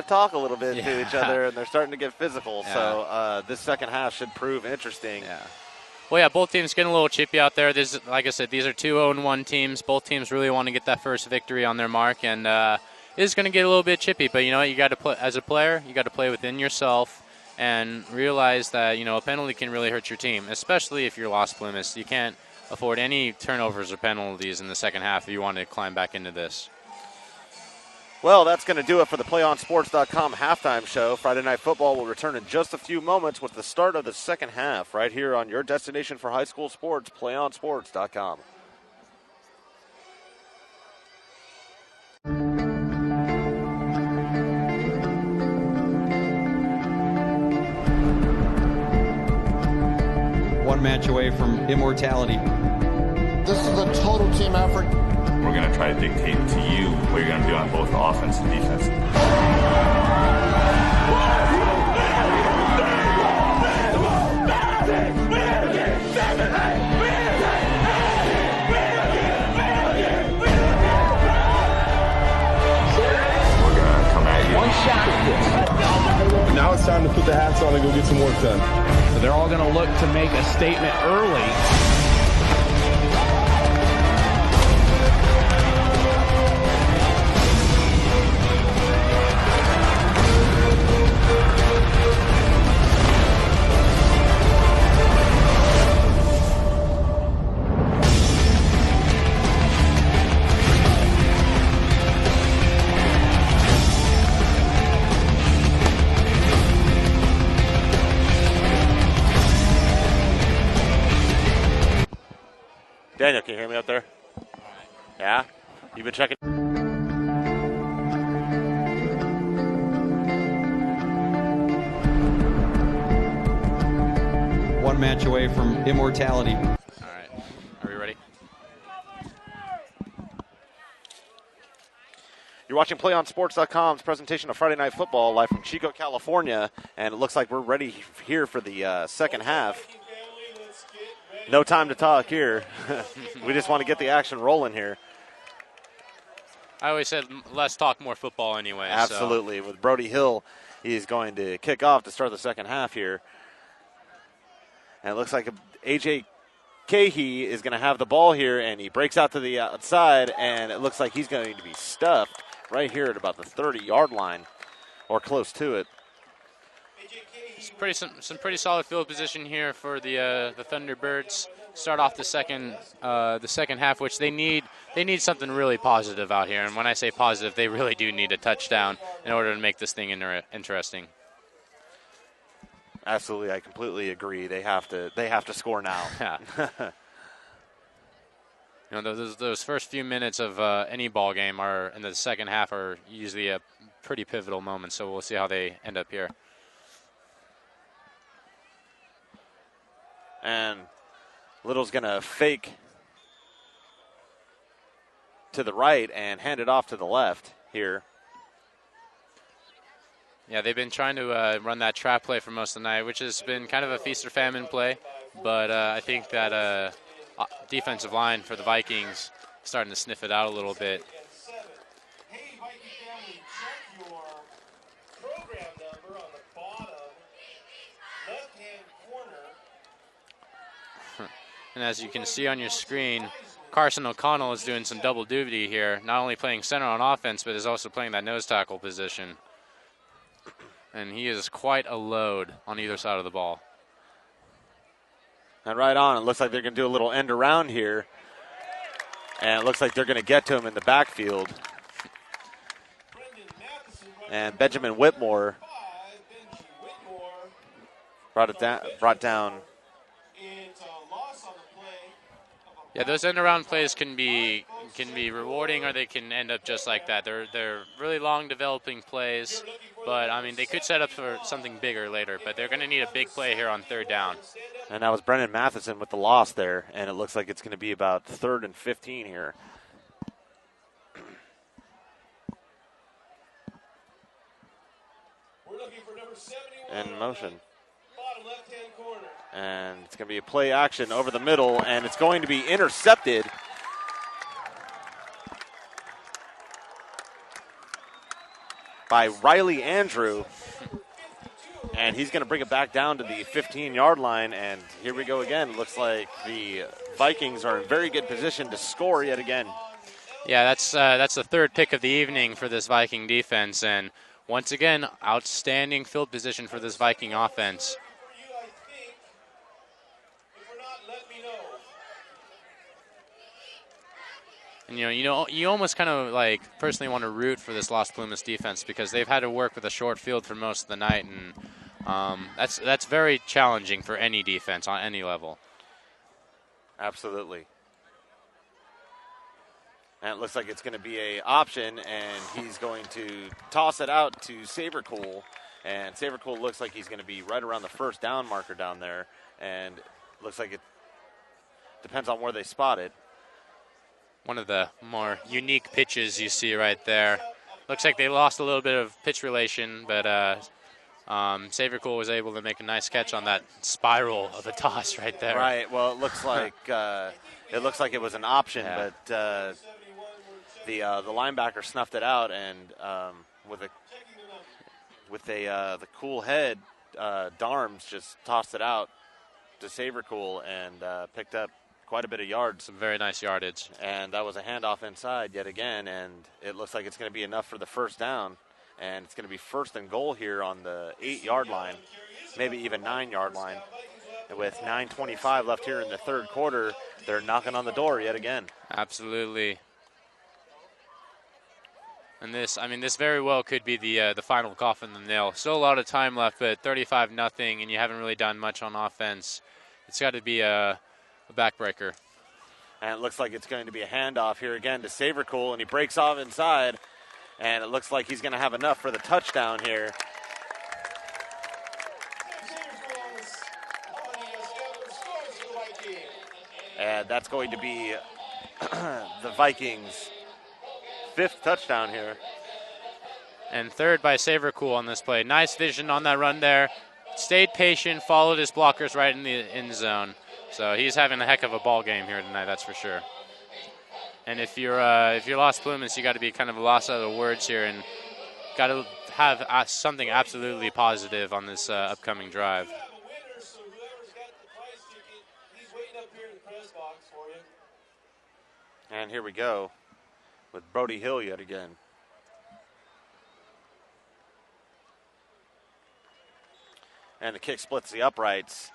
talk a little bit to each other, and they're starting to get physical. Yeah. So this second half should prove interesting. Yeah. Well, yeah, both teams getting a little chippy out there. Like I said, these are 2-0-1 teams. Both teams really want to get that first victory on their mark, and it is going to get a little bit chippy. But you know what? You got to play as a player. You got to play within yourself and realize that a penalty can really hurt your team, especially if you're Las Plumas. You can't afford any turnovers or penalties in the second half if you want to climb back into this. Well, that's going to do it for the PlayOnSports.com halftime show. Friday Night Football will return in just a few moments with the start of the second half right here on your destination for high school sports, PlayOnSports.com. One match away from immortality. This is a total team effort. We're going to try to dictate to you what you're going to do on both offense and defense. We're going to come at you. One shot. Now it's time to put the hats on and go get some work done. So they're all going to look to make a statement early. Daniel, can you hear me up there? Yeah? You've been checking? One match away from immortality. All right. Are we ready? You're watching PlayOnSports.com's presentation of Friday Night Football live from Chico, California, and it looks like we're ready here for the second half. No time to talk here. We just want to get the action rolling here. I always said less talk, more football anyway. Absolutely. So. With Brody Hill, he's going to kick off to start the second half here. And it looks like A.J. Cahey is going to have the ball here, and he breaks out to the outside, and it looks like he's going to be stuffed right here at about the 30-yard line or close to it. Some pretty solid field position here for the Thunderbirds. Start off the second half, which they need something really positive out here. And when I say positive, they really do need a touchdown in order to make this thing interesting. Absolutely, I completely agree. They have to score now. Yeah. Those first few minutes of any ball game are in the second half are usually a pretty pivotal moment. So we'll see how they end up here. And Little's going to fake to the right and hand it off to the left here. Yeah, they've been trying to run that trap play for most of the night, which has been kind of a feast or famine play. But I think that defensive line for the Vikings starting to sniff it out a little bit. Hey, Viking family, check your program number on the bottom left-hand corner. And as you can see on your screen, Carson O'Connell is doing some double duty here, not only playing center on offense, but is also playing that nose tackle position. And he is quite a load on either side of the ball. And right on, it looks like they're going to do a little end around here. And it looks like they're going to get to him in the backfield. And Benjamin Whitmore brought down. Yeah, those end around plays can be can be rewarding or they can end up just like that. They're really long developing plays, but I mean they could set up for something bigger later. But they're going to need a big play here on 3rd down. And that was Brendan Matheson with the loss there, and it looks like it's going to be about 3rd and 15 here. In motion. And it's going to be a play action over the middle, and it's going to be intercepted. By Riley Andrew. And he's going to bring it back down to the 15-yard line, and here we go again. Looks like the Vikings are in very good position to score yet again. Yeah, that's the 3rd pick of the evening for this Viking defense, and once again, outstanding field position for this Viking offense. And you almost kind of like personally want to root for this Las Plumas defense because they've had to work with a short field for most of the night, and that's very challenging for any defense on any level. Absolutely. And it looks like it's going to be an option, and he's going to toss it out to Sabercool. And Sabercool looks like he's going to be right around the 1st down marker down there. And looks like it depends on where they spot it. One of the more unique pitches you see right there. Looks like they lost a little bit of pitch relation, but Sabercool was able to make a nice catch on that spiral of a toss right there. Right. Well, it looks like it was an option, Yeah. but the linebacker snuffed it out, and with the cool head, Darms just tossed it out to Sabercool and picked up quite a bit of yards. Some very nice yardage. And that was a handoff inside yet again, and it looks like it's going to be enough for the 1st down. And it's going to be 1st and goal here on the 8-yard line, maybe even 9-yard line. And with 9:25 left here in the 3rd quarter, they're knocking on the door yet again. Absolutely. And this very well could be the final coffin in the nail. Still a lot of time left, but 35-0, and you haven't really done much on offense. It's got to be a backbreaker. And it looks like it's going to be a handoff here again to Sabercool, and he breaks off inside, and it looks like he's going to have enough for the touchdown here. And that's going to be the Vikings' 5th touchdown here. And 3rd by Sabercool on this play. Nice vision on that run there. Stayed patient, followed his blockers right in the end zone. So he's having a heck of a ball game here tonight, that's for sure. And if you're Las Plumas, you got to be kind of lost out of the words here and got to have something absolutely positive on this upcoming drive. And here we go with Brody Hill yet again. And the kick splits the uprights.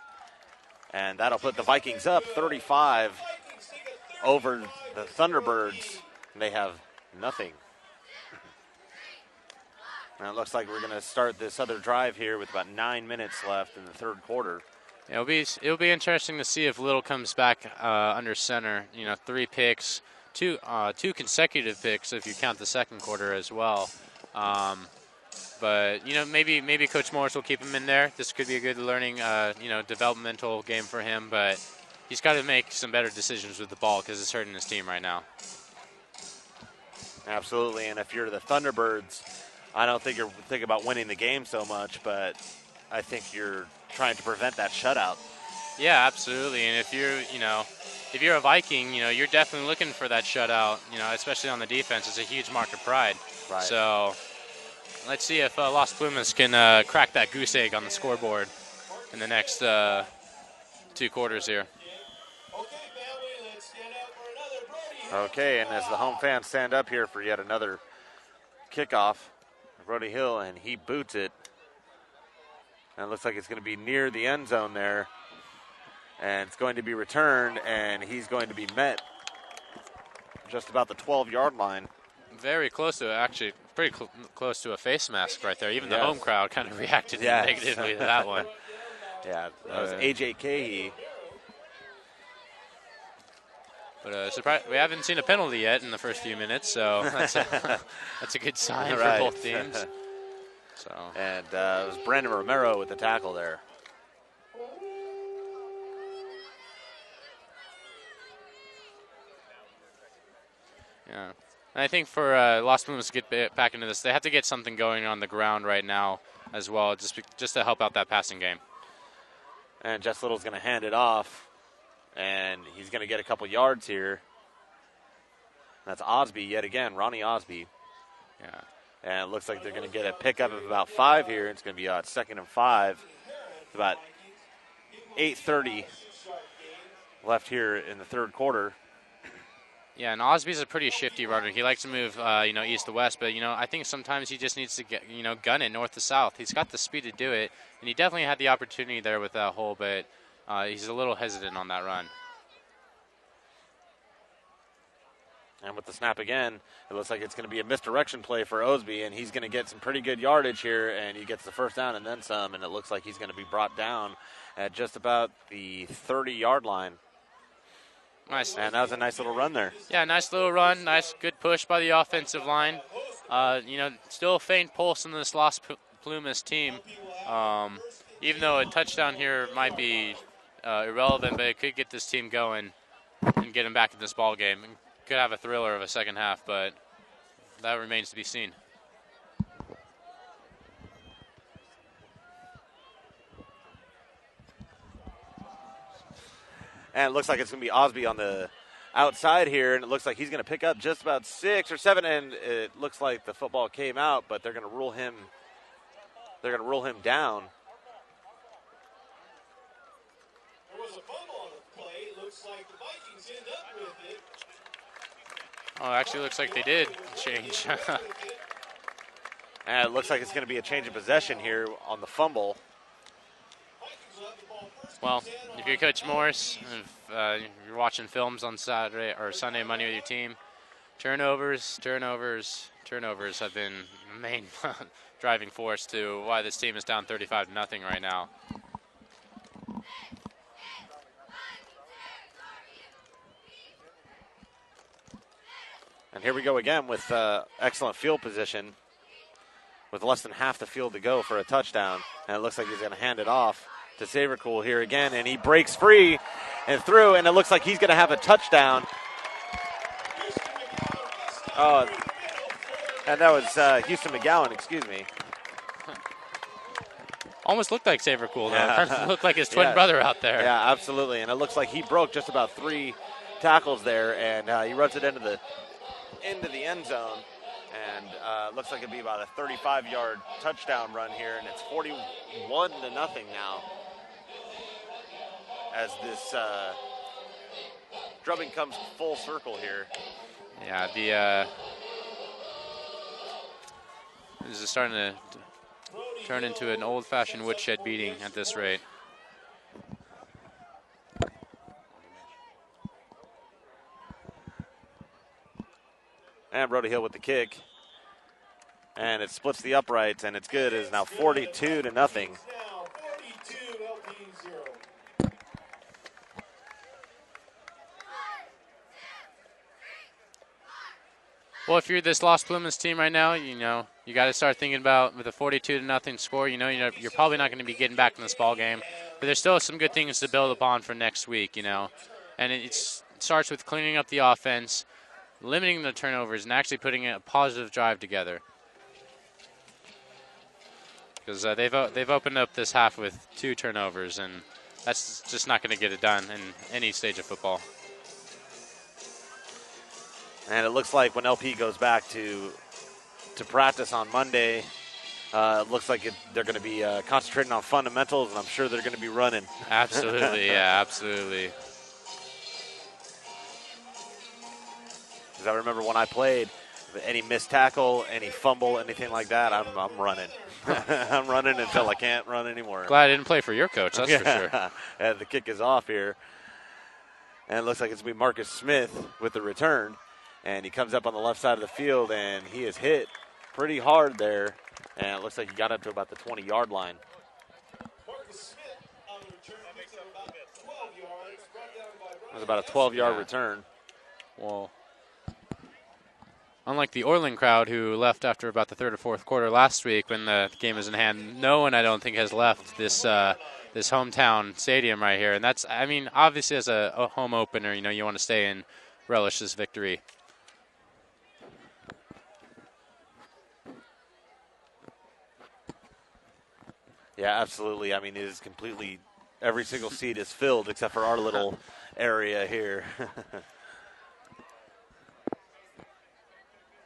And that'll put the Vikings up 35 over the Thunderbirds. And they have nothing. And it looks like we're going to start this other drive here with about 9 minutes left in the 3rd quarter. It'll be interesting to see if Little comes back under center. 3 picks, two consecutive picks if you count the 2nd quarter as well. But maybe Coach Morris will keep him in there. This could be a good learning, developmental game for him. But he's got to make some better decisions with the ball because it's hurting his team right now. Absolutely, and if you're the Thunderbirds, I don't think you're thinking about winning the game so much, but I think you're trying to prevent that shutout. Yeah, absolutely. And if you're a Viking, you're definitely looking for that shutout. Especially on the defense, it's a huge mark of pride. Right. So let's see if Las Plumas can crack that goose egg on the scoreboard in the next 2 quarters here. Okay, and as the home fans stand up here for yet another kickoff, Brody Hill, and he boots it. And it looks like it's going to be near the end zone there. And it's going to be returned, and he's going to be met just about the 12-yard line. Very close to, actually, pretty close to a face mask right there. Even the home crowd kind of reacted negatively to that one. Yeah, that was A.J. Cahey. But we haven't seen a penalty yet in the first few minutes, so that's a good sign Right. for both teams. And it was Brandon Romero with the tackle there. Yeah. And I think for Las Plumas to get back into this, they have to get something going on the ground right now as well, just to help out that passing game. And Jess Little's going to hand it off, and he's going to get a couple yards here. That's Osby yet again, Ronnie Osby. Yeah. And it looks like they're going to get a pickup of about 5 here. It's going to be 2nd and 5. It's about 8:30 left here in the third quarter. Yeah, and Osby's a pretty shifty runner. He likes to move, east to west, but I think sometimes he just needs to get, gun it north to south. He's got the speed to do it, and he definitely had the opportunity there with that hole, but he's a little hesitant on that run. And with the snap again, it looks like it's going to be a misdirection play for Osby, and he's going to get some pretty good yardage here, and he gets the first down and then some, and it looks like he's going to be brought down at just about the 30-yard line. Nice. And that was a nice little run there. Yeah, nice little run. Nice, good push by the offensive line. Still a faint pulse in this Las Plumas team. Even though a touchdown here might be irrelevant, but it could get this team going and get them back in this ball game. And could have a thriller of a second half, but that remains to be seen. And it looks like it's going to be Osby on the outside here, and it looks like he's going to pick up just about 6 or 7, and it looks like the football came out, but they're going to rule him. They're going to rule him down. There was a fumble on the play. Looks like the Vikings end up with it. Oh, actually looks like they did change. And it looks like it's going to be a change of possession here on the fumble. Well, if you're Coach Morris, if you're watching films on Saturday or Sunday, Monday with your team, turnovers have been the main driving force to why this team is down 35-0 right now. And here we go again with excellent field position with less than half the field to go for a touchdown. And it looks like he's going to hand it off to Savercool here again, and he breaks free and through, and it looks like he's going to have a touchdown. Oh, and that was Houston McGowan, excuse me. Almost looked like Savercool, though. Looked like his twin brother out there. Yeah, absolutely, and it looks like he broke just about 3 tackles there, and he runs it into the end zone, and looks like it'll be about a 35-yard touchdown run here, and it's 41-0 now. As this drubbing comes full circle here. Yeah, this is starting to turn into an old-fashioned woodshed beating at this rate. And Brody Hill with the kick. And it splits the uprights, and it's good. It is now 42-0. Well, if you're this Las Plumas team right now, you got to start thinking about with a 42-0 score. You're probably not going to be getting back in this ball game, but there's still some good things to build upon for next week. And it starts with cleaning up the offense, limiting the turnovers, and actually putting a positive drive together. Because they've opened up this half with 2 turnovers, and that's just not going to get it done in any stage of football. And it looks like when LP goes back to practice on Monday, it looks like they're going to be concentrating on fundamentals, and I'm sure they're going to be running. Absolutely, yeah, absolutely. Because I remember when I played, any missed tackle, any fumble, anything like that, I'm running. I'm running until I can't run anymore. Glad I didn't play for your coach, that's for sure. And the kick is off here. And it looks like it's going to be Marcus Smith with the return. And he comes up on the left side of the field, and he is hit pretty hard there. And it looks like he got up to about the 20-yard line. Marcus Smith on the return, picks up about 12 yards. It was about a 12-yard return. Well, unlike the Orland crowd who left after about the third or fourth quarter last week when the game was in hand, no one I don't think has left this this hometown stadium right here. And that's, I mean, obviously as a home opener, you know, you want to stay and relish this victory. Yeah, absolutely. I mean, it is completely, every single seat is filled except for our little area here.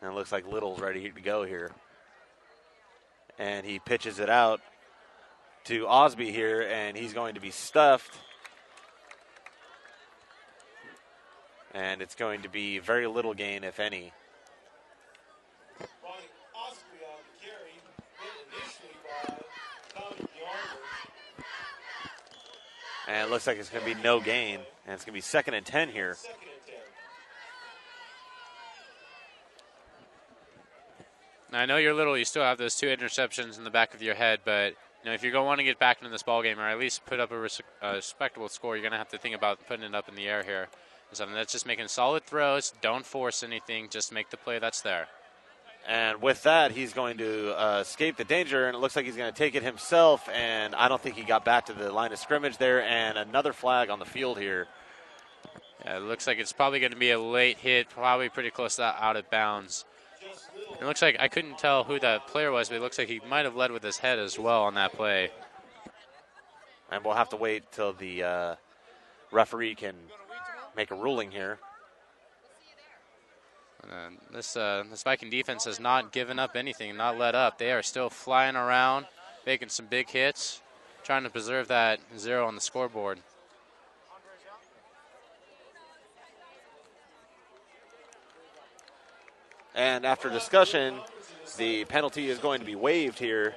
And it looks like Little's ready to go here. And he pitches it out to Osby here, and he's going to be stuffed. And it's going to be very little gain, if any. And it looks like it's going to be no gain. And it's going to be 2nd and 10 here. Now, I know you're little, you still have those 2 interceptions in the back of your head, but you know, if you're going to want to get back into this ball game or at least put up a respectable score, you're going to have to think about putting it up in the air here. Something that's just making solid throws, don't force anything, just make the play that's there. And with that, he's going to escape the danger, and it looks like he's going to take it himself, and I don't think he got back to the line of scrimmage there, and another flag on the field here. Yeah, it looks like it's probably going to be a late hit, probably pretty close to out of bounds. It looks like, I couldn't tell who that player was, but it looks like he might have led with his head as well on that play. And we'll have to wait till the referee can make a ruling here. This Viking defense has not given up anything, not let up. They are still flying around, making some big hits, trying to preserve that 0 on the scoreboard. And after discussion, the penalty is going to be waived here.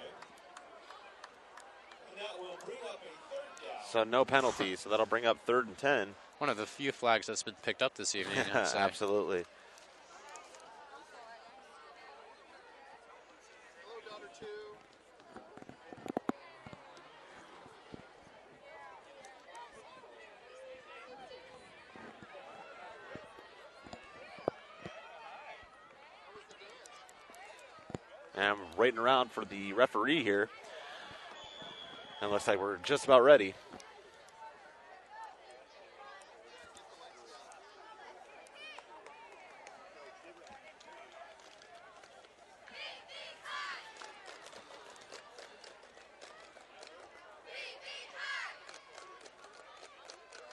So no penalty, so that'll bring up 3rd and 10. One of the few flags that's been picked up this evening. Absolutely. And I'm waiting around for the referee here. And looks like we're just about ready.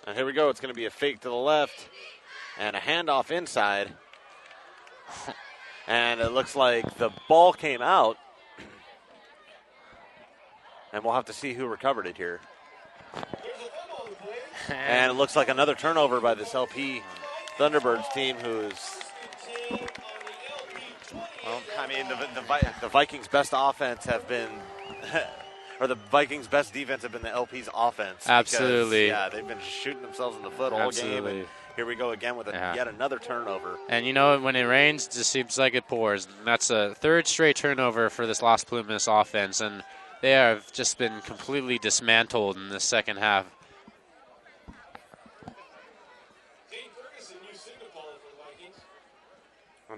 And here we go. It's going to be a fake to the left and a handoff inside. And it looks like the ball came out. And we'll have to see who recovered it here. And it looks like another turnover by this LP Thunderbirds team who's, well, I mean, the Vikings' best offense have been, or the Vikings' best defense have been the LP's offense. Absolutely. Because, yeah, they've been shooting themselves in the foot all game. And here we go again with yet another turnover. And you know, when it rains, it just seems like it pours. And that's a 3rd straight turnover for this Las Plumas offense. And they have just been completely dismantled in the second half.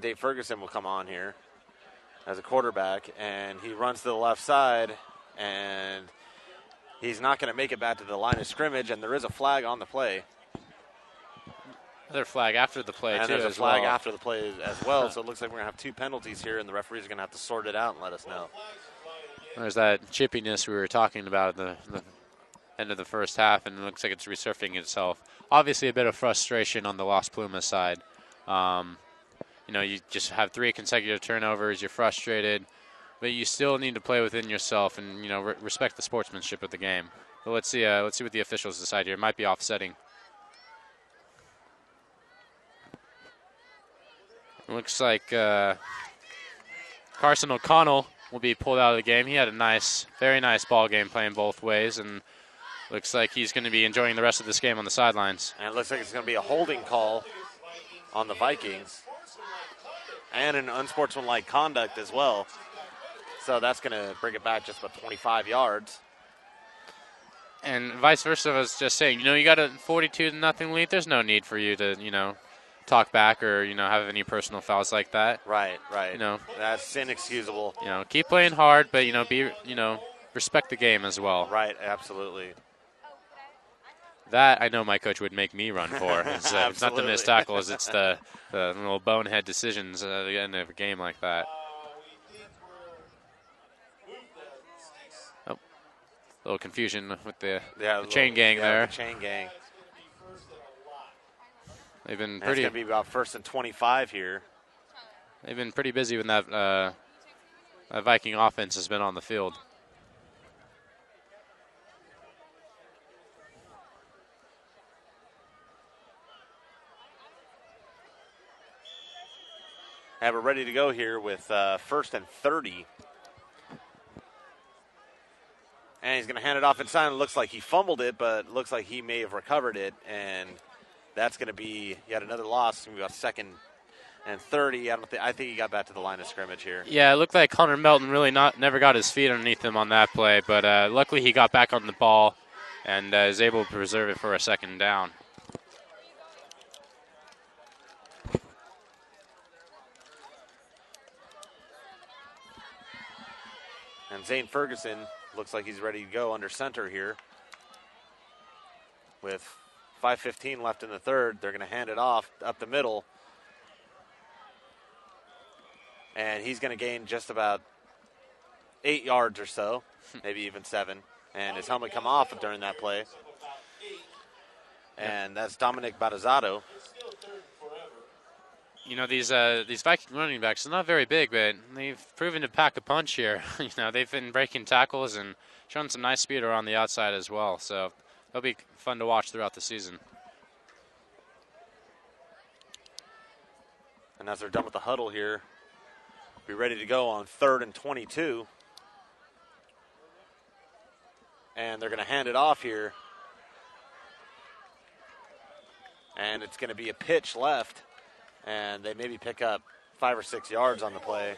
Dave Ferguson will come on here as a quarterback, and he runs to the left side, and he's not going to make it back to the line of scrimmage, and there is a flag on the play. Another flag after the play, and too, there's a flag well. after the play as well, so it looks like we're going to have 2 penalties here, and the referees are going to have to sort it out and let us know. There's that chippiness we were talking about at the end of the first half, and it looks like it's resurfacing itself. Obviously, a bit of frustration on the Las Plumas side. You know, you just have 3 consecutive turnovers. You're frustrated, but you still need to play within yourself and, you know, respect the sportsmanship of the game. But let's see what the officials decide here. It might be offsetting. It looks like Carson O'Connell will be pulled out of the game. He had a very nice ball game playing both ways, and looks like he's going to be enjoying the rest of this game on the sidelines. And it looks like it's going to be a holding call on the Vikings and an unsportsmanlike conduct as well. So that's going to bring it back just about 25 yards. And vice versa, I was just saying, you know, you got a 42-0 lead. There's no need for you to, you know, talk back or, have any personal fouls like that. Right. That's inexcusable. Keep playing hard, but, respect the game as well. Right, absolutely. That I know my coach would make me run for. It's not the missed tackles, it's the little bonehead decisions at the end of a game like that. Oh, a little confusion with the chain gang there. The chain gang. They've been It's pretty. going to be about 1st and 25 here. They've been pretty busy when that Viking offense has been on the field. Have it ready to go here with 1st and 30. And he's going to hand it off inside. It looks like he fumbled it, but looks like he may have recovered it. And that's going to be yet another loss. We've got 2nd and 30. I think he got back to the line of scrimmage here. Yeah, it looked like Connor Melton really never got his feet underneath him on that play, but luckily he got back on the ball and is able to preserve it for a 2nd down. And Zane Ferguson looks like he's ready to go under center here. With 5:15 left in the 3rd, they're going to hand it off up the middle. And he's going to gain just about 8 yards or so, maybe even 7. And his helmet come off during that play. And that's Dominic Battezzato. These Viking running backs are not very big, but they've proven to pack a punch here. They've been breaking tackles and showing some nice speed around the outside as well. So it'll be fun to watch throughout the season. And as they're done with the huddle here, be ready to go on 3rd and 22. And they're going to hand it off here. And it's going to be a pitch left. And they maybe pick up 5 or 6 yards on the play.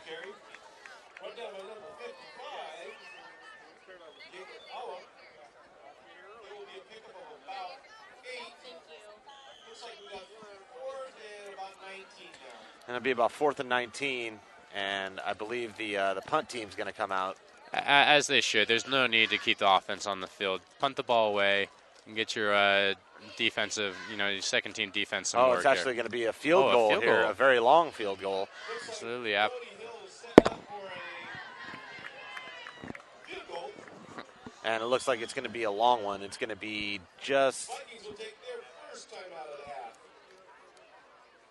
And it'll be about 4th and 19, and I believe the punt team's going to come out. As they should. There's no need to keep the offense on the field. Punt the ball away and get your defensive, your second team defense some work. It's actually going to be a field goal here, a very long field goal. Absolutely, yeah. And it looks like it's going to be a long one. It's going to be just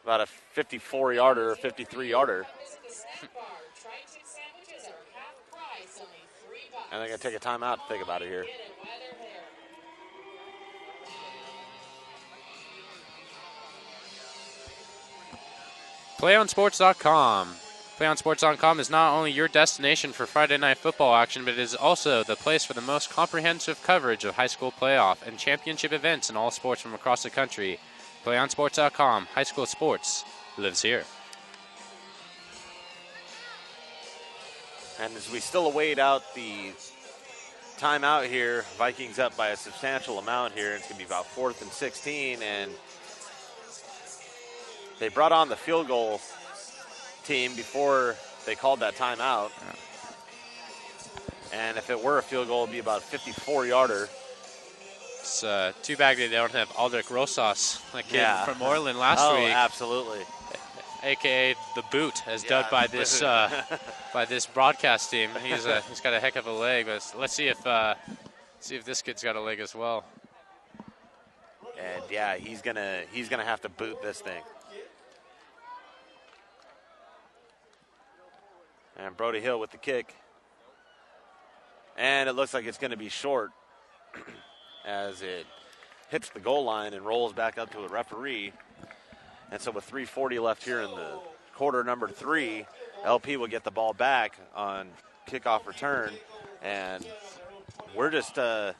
about a 54-yarder or 53-yarder. And they're going to take a timeout to think about it here. PlayOnSports.com. PlayOnSports.com is not only your destination for Friday night football action, but it is also the place for the most comprehensive coverage of high school playoff and championship events in all sports from across the country. PlayOnSports.com. High school sports lives here. And as we still await out the timeout here, Vikings up by a substantial amount here. It's going to be about 4th and 16, and they brought on the field goal team before they called that timeout. And if it were a field goal, it would be about a 54-yarder. It's too bad they don't have Aldrich Rosas, that kid from Orland last week. Oh, absolutely. AKA the boot, as dubbed by this by this broadcast team. He's got a heck of a leg, but let's see if this kid's got a leg as well. And he's gonna have to boot this thing. And Brody Hill with the kick. And it looks like it's going to be short as it hits the goal line and rolls back up to a referee. And so with 3:40 left here in the quarter number 3, LP will get the ball back on kickoff return. And we're just hoping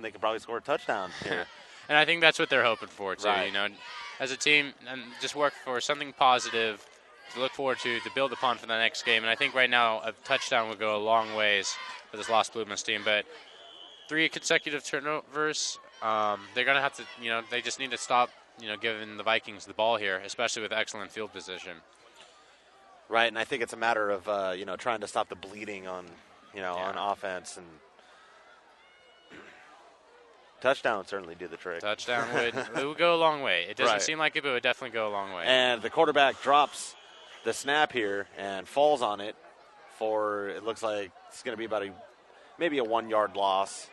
they can probably score a touchdown here. And I think that's what they're hoping for, too. Right. As a team, and just work for something positive to look forward to build upon for the next game. And I think right now a touchdown would go a long ways for this Las Plumas team. But 3 consecutive turnovers, they're going to have to, they just need to stop giving the Vikings the ball here, especially with excellent field position. Right, and I think it's a matter of trying to stop the bleeding on on offense, and touchdown would certainly do the trick. Touchdown would go a long way. It doesn't seem like it, but it would definitely go a long way. And the quarterback drops the snap here and falls on it for, it looks like it's going to be about maybe a 1 yard loss.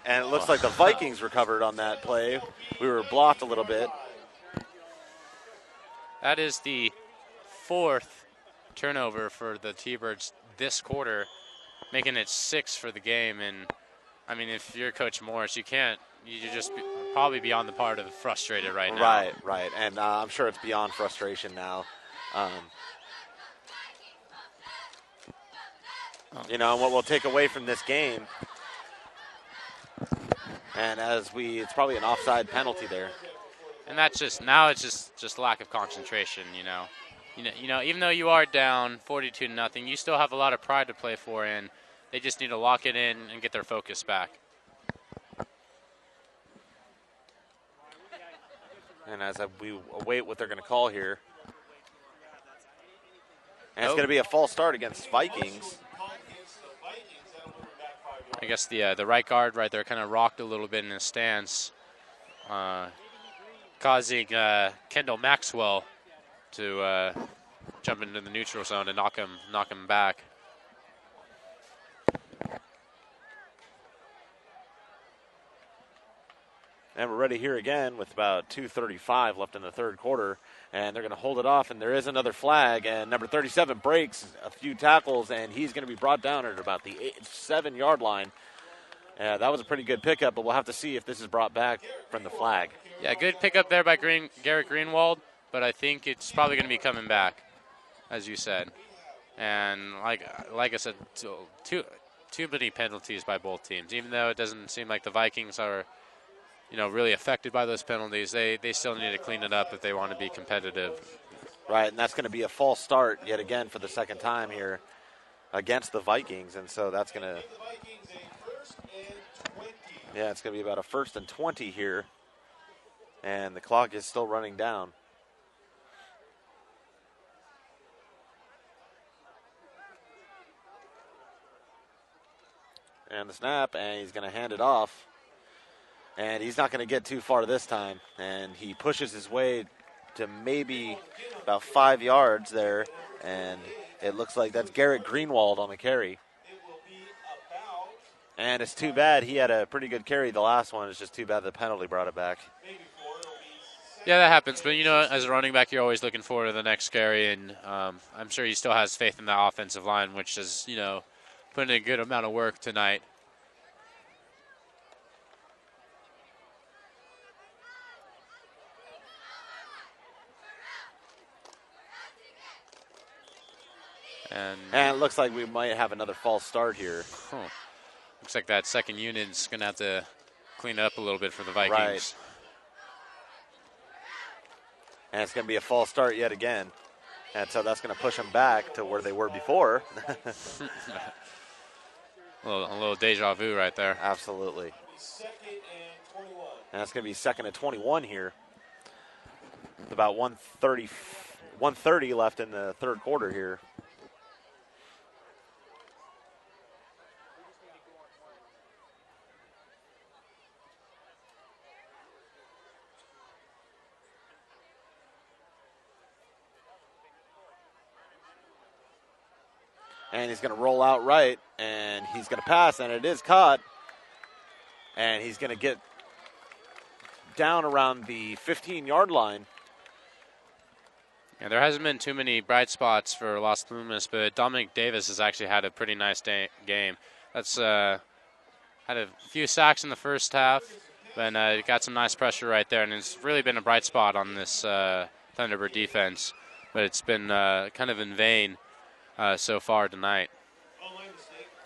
And it looks like the Vikings recovered on that play. We were blocked a little bit. That is the 4th turnover for the T-Birds this quarter, making it 6 for the game. And, I mean, if you're Coach Morris, you're just probably beyond the part of frustrated right now. Right. And I'm sure it's beyond frustration now. And what we'll take away from this game, and it's probably an offside penalty there. And that's it's just lack of concentration, even though you are down 42-0, you still have a lot of pride to play for, and they just need to lock it in and get their focus back. And as we await what they're going to call here, and it's going to be a false start against Vikings. I guess the right guard right there kind of rocked a little bit in his stance, causing Kendall Maxwell to jump into the neutral zone and knock him back. And we're ready here again with about 2:35 left in the third quarter. And they're going to hold it off, and there is another flag. And number 37 breaks a few tackles, and he's going to be brought down at about the 7-yard line. That was a pretty good pickup, but we'll have to see if this is brought back from the flag. Yeah, good pickup there by Garrett Greenwald, but I think it's probably going to be coming back, as you said. And like I said, too many penalties by both teams. Even though it doesn't seem like the Vikings are really affected by those penalties, they still need to clean it up if they want to be competitive. Right, and that's going to be a false start yet again for the second time here against the Vikings, and so that's going to, it's going to be about a 1st and 20 here, and the clock is still running down. And the snap, and he's going to hand it off. And he's not going to get too far this time. And he pushes his way to maybe about 5 yards there. And it looks like that's Garrett Greenwald on the carry. And it's too bad. He had a pretty good carry the last one. It's just too bad the penalty brought it back. Yeah, that happens. But, as a running back, you're always looking forward to the next carry. And I'm sure he still has faith in the offensive line, which is, putting in a good amount of work tonight. And it looks like we might have another false start here. Looks like that second unit's going to have to clean it up a little bit for the Vikings. Right. And it's going to be a false start yet again. And so that's going to push them back to where they were before. a little deja vu right there. Absolutely. And that's going to be 2nd and 21 here. With about 1:30 left in the third quarter here. And he's going to roll out right, and he's going to pass, and it is caught. And he's going to get down around the 15-yard line. Yeah, there hasn't been too many bright spots for Las Plumas, but Dominic Davis has actually had a pretty nice game. That's had a few sacks in the first half, and got some nice pressure right there, and it's really been a bright spot on this Thunderbird defense. But it's been kind of in vain so far tonight.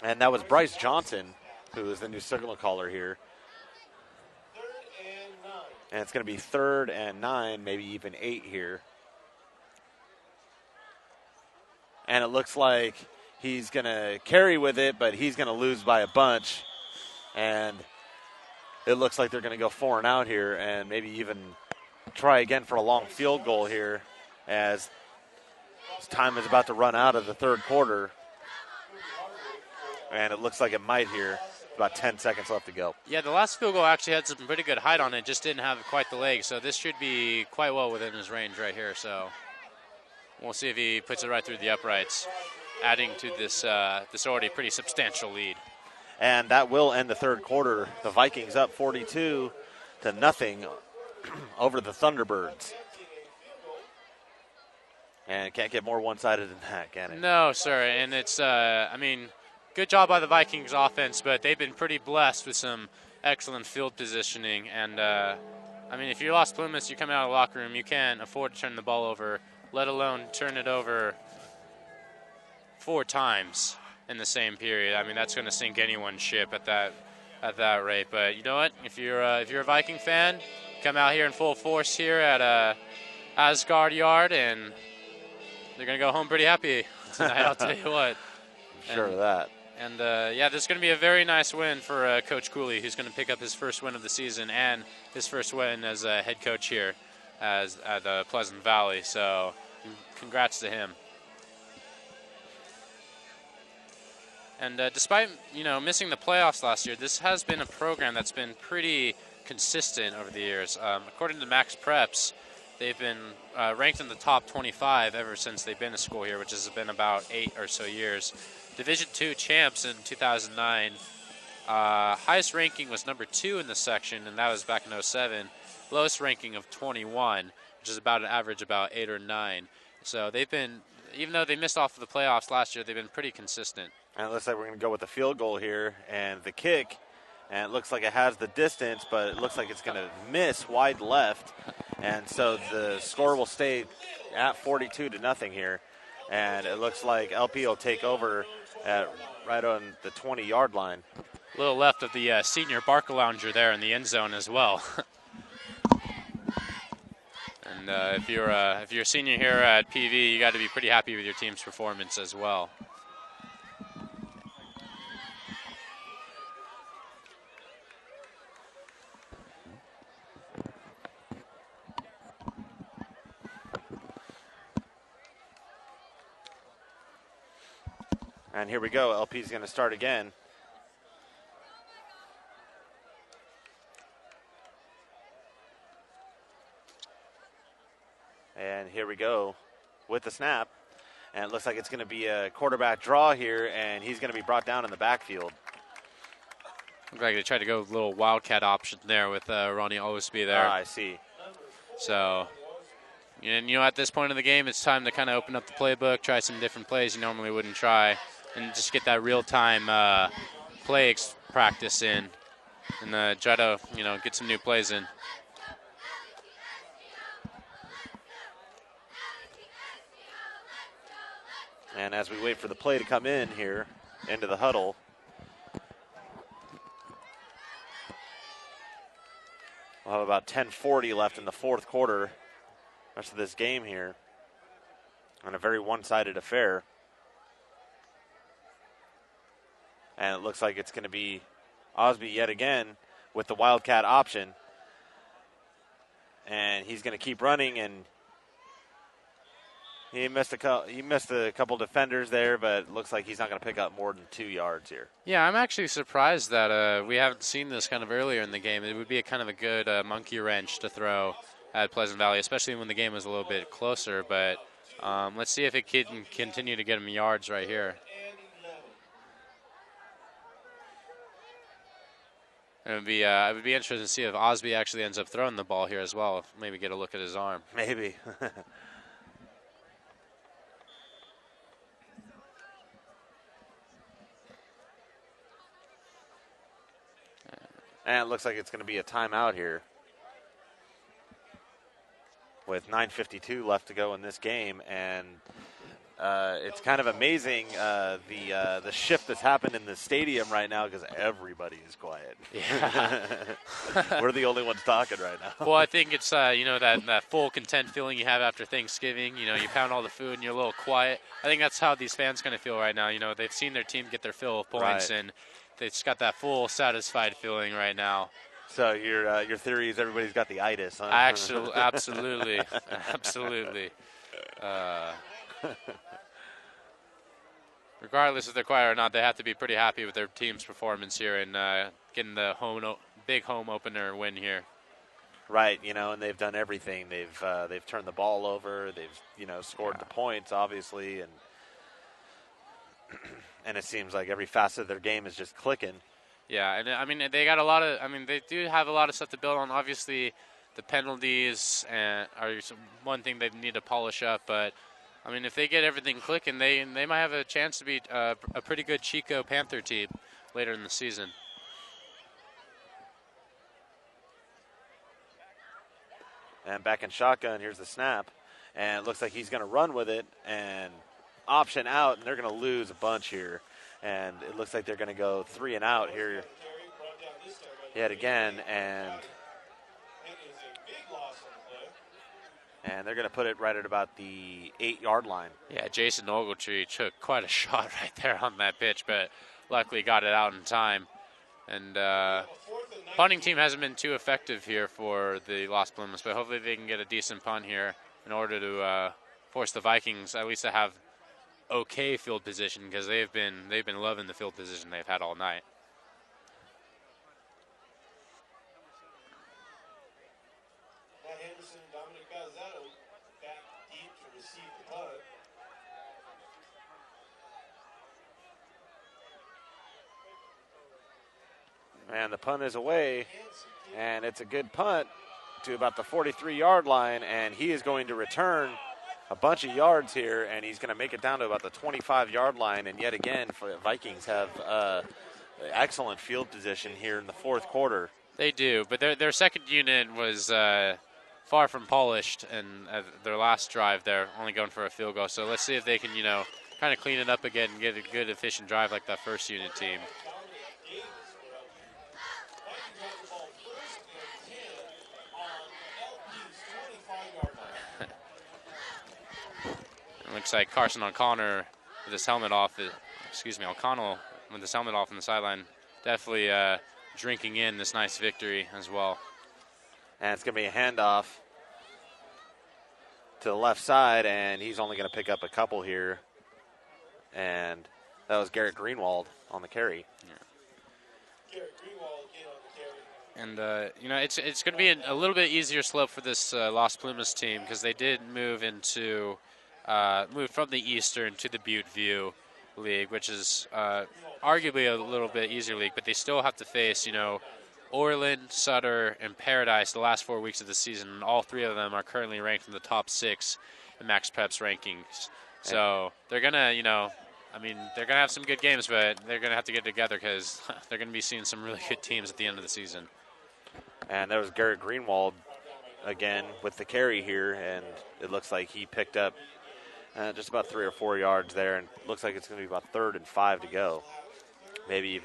And that was Bryce Johnson, who is the new signal caller here. And it's going to be 3rd and 9, maybe even 8 here. And it looks like he's going to carry with it, but he's going to lose by a bunch. And it looks like they're going to go 4 and out here and maybe even try again for a long field goal here as time is about to run out of the third quarter. And it looks like it might here. About 10 seconds left to go. Yeah, the last field goal actually had some pretty good height on it, just didn't have quite the leg. So this should be quite well within his range right here. So we'll see if he puts it right through the uprights, adding to this this already pretty substantial lead. And that will end the third quarter. The Vikings up 42-0 over the Thunderbirds. And it can't get more one-sided than that, can it? No, sir. And it's, good job by the Vikings offense, but they've been pretty blessed with some excellent field positioning. And, if you're Las Plumas, you come out of the locker room, you can't afford to turn the ball over, let alone turn it over 4 times in the same period. That's going to sink anyone's ship at that rate. But you know what? If you're a Viking fan, come out here in full force here at Asgard Yard, and they're going to go home pretty happy tonight, I'll tell you what. I'm sure of that. And, this is going to be a very nice win for Coach Cooley, who's going to pick up his first win of the season and his first win as a head coach here at Pleasant Valley. So congrats to him. And despite, missing the playoffs last year, this has been a program that's been pretty consistent over the years. According to Max Preps, they've been ranked in the top 25 ever since they've been to school here, which has been about 8 or so years. Division II champs in 2009. Highest ranking was number 2 in the section, and that was back in 07. Lowest ranking of 21, which is about an average about 8 or 9. So they've been, even though they missed off of the playoffs last year, they've been pretty consistent. And it looks like we're going to go with the field goal here and the kick. And it looks like it has the distance, but it looks like it's going to miss wide left. And so the score will stay at 42-0 here. And it looks like LP will take over at right on the 20-yard line. A little left of the senior Barcalounger there in the end zone as well. And if you're a senior here at PV, you got to be pretty happy with your team's performance as well. And here we go. LP's going to start again. And here we go with the snap. And it looks like it's going to be a quarterback draw here, and he's going to be brought down in the backfield. Looks like they tried to go with a little wildcat option there with Ronnie Osby there. I see. So, at this point in the game, it's time to kind of open up the playbook, try some different plays you normally wouldn't try, and just get that real-time play practice in and try to, get some new plays in. And as we wait for the play to come in here into the huddle, we'll have about 10:40 left in the fourth quarter. Rest of this game here on a very one-sided affair. And it looks like it's going to be Osby yet again with the wildcat option. And he's going to keep running, and he missed a couple defenders there, but it looks like he's not going to pick up more than 2 yards here. Yeah, I'm actually surprised that we haven't seen this kind of earlier in the game. It would be a kind of a good monkey wrench to throw at Pleasant Valley, especially when the game was a little bit closer. But let's see if it can continue to get him yards right here. It would be interesting to see if Osby actually ends up throwing the ball here as well. Maybe get a look at his arm. Maybe. And it looks like it's going to be a timeout here with 9:52 left to go in this game. And it's kind of amazing the shift that's happened in the stadium right now because everybody is quiet. Yeah. We're the only ones talking right now. Well, I think it's that full content feeling you have after Thanksgiving. You pound all the food and you're a little quiet. I think that's how these fans kind of feel right now. They've seen their team get their fill of points, Right. and they've just got that full satisfied feeling right now. So your theory is everybody's got the itis, huh? Actually, absolutely, absolutely. Regardless if they're quiet or not, they have to be pretty happy with their team's performance here and getting the big home opener win here. Right, and they've done everything. They've turned the ball over. They've scored the points, obviously, and and it seems like every facet of their game is just clicking. Yeah, and I mean they got a lot of. I mean they do have a lot of stuff to build on. Obviously, the penalties are one thing they need to polish up. But I mean, if they get everything clicking, they might have a chance to beat a pretty good Chico Panther team later in the season. And back in shotgun, here's the snap, and it looks like he's going to run with it and option out, and they're going to lose a bunch here. And it looks like they're going to go 3 and out here yet again, and they're going to put it right at about the 8-yard line. Yeah, Jason Ogletree took quite a shot right there on that pitch, but luckily got it out in time. And punting team hasn't been too effective here for the Las Plumas, but hopefully they can get a decent punt here in order to force the Vikings at least to have okay field position, because they've been loving the field position they've had all night. Henderson, Dominic Battezzato back deep to receive the punt. And the punt is away, and it's a good punt to about the 43-yard line, and he is going to return a bunch of yards here, and he's going to make it down to about the 25-yard line. And yet again, for the Vikings have excellent field position here in the fourth quarter. They do, but their second unit was far from polished, and their last drive they're only going for a field goal. So let's see if they can, kind of clean it up again and get a good, efficient drive like that first unit team. It looks like Carson O'Connor with his helmet off. O'Connell with his helmet off on the sideline, definitely drinking in this nice victory as well. And it's going to be a handoff to the left side, and he's only going to pick up a couple here. And that was Garrett Greenwald on the carry. Yeah. And, it's going to be a little bit easier slope for this Las Plumas team, because they did move from the Eastern to the Butte View League, which is arguably a little bit easier league, but they still have to face, Orland, Sutter, and Paradise the last 4 weeks of the season. And all three of them are currently ranked in the top 6 in Max Prep's rankings. So they're going to, they're going to have some good games, but they're going to have to get together because they're going to be seeing some really good teams at the end of the season. And that was Garrett Greenwald again with the carry here, and it looks like he picked up just about 3 or 4 yards there, and looks like it's going to be about 3rd and 5 to go. Maybe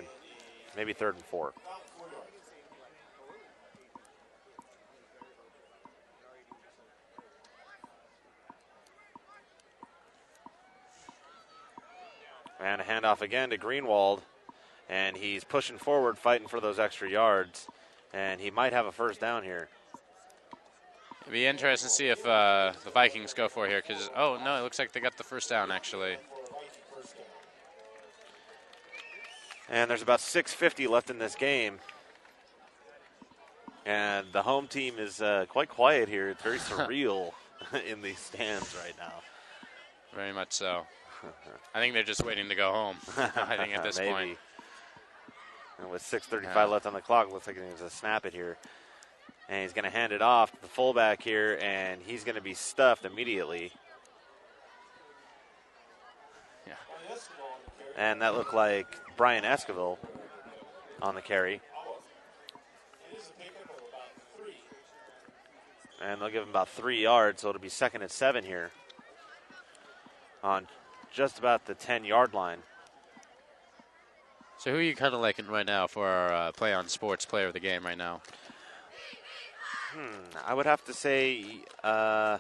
3rd and 4. And a handoff again to Greenwald, and he's pushing forward, fighting for those extra yards, and he might have a first down here. It'd be interesting to see if the Vikings go for it here, because, oh, no, it looks like they got the first down, actually. And there's about 6:50 left in this game. And the home team is quite quiet here. It's very surreal in these stands right now. Very much so. I think they're just waiting to go home, I think, at this point. And with 6:35 left on the clock, looks like there's a snap it here. And he's going to hand it off to the fullback here, and he's going to be stuffed immediately. Yeah. And that looked like Brian Esquivel on the carry. And they'll give him about 3 yards, so it'll be 2nd and 7 here on just about the 10-yard line. So who are you kind of liking right now for our Play on Sports Player of the Game right now? I would have to say, I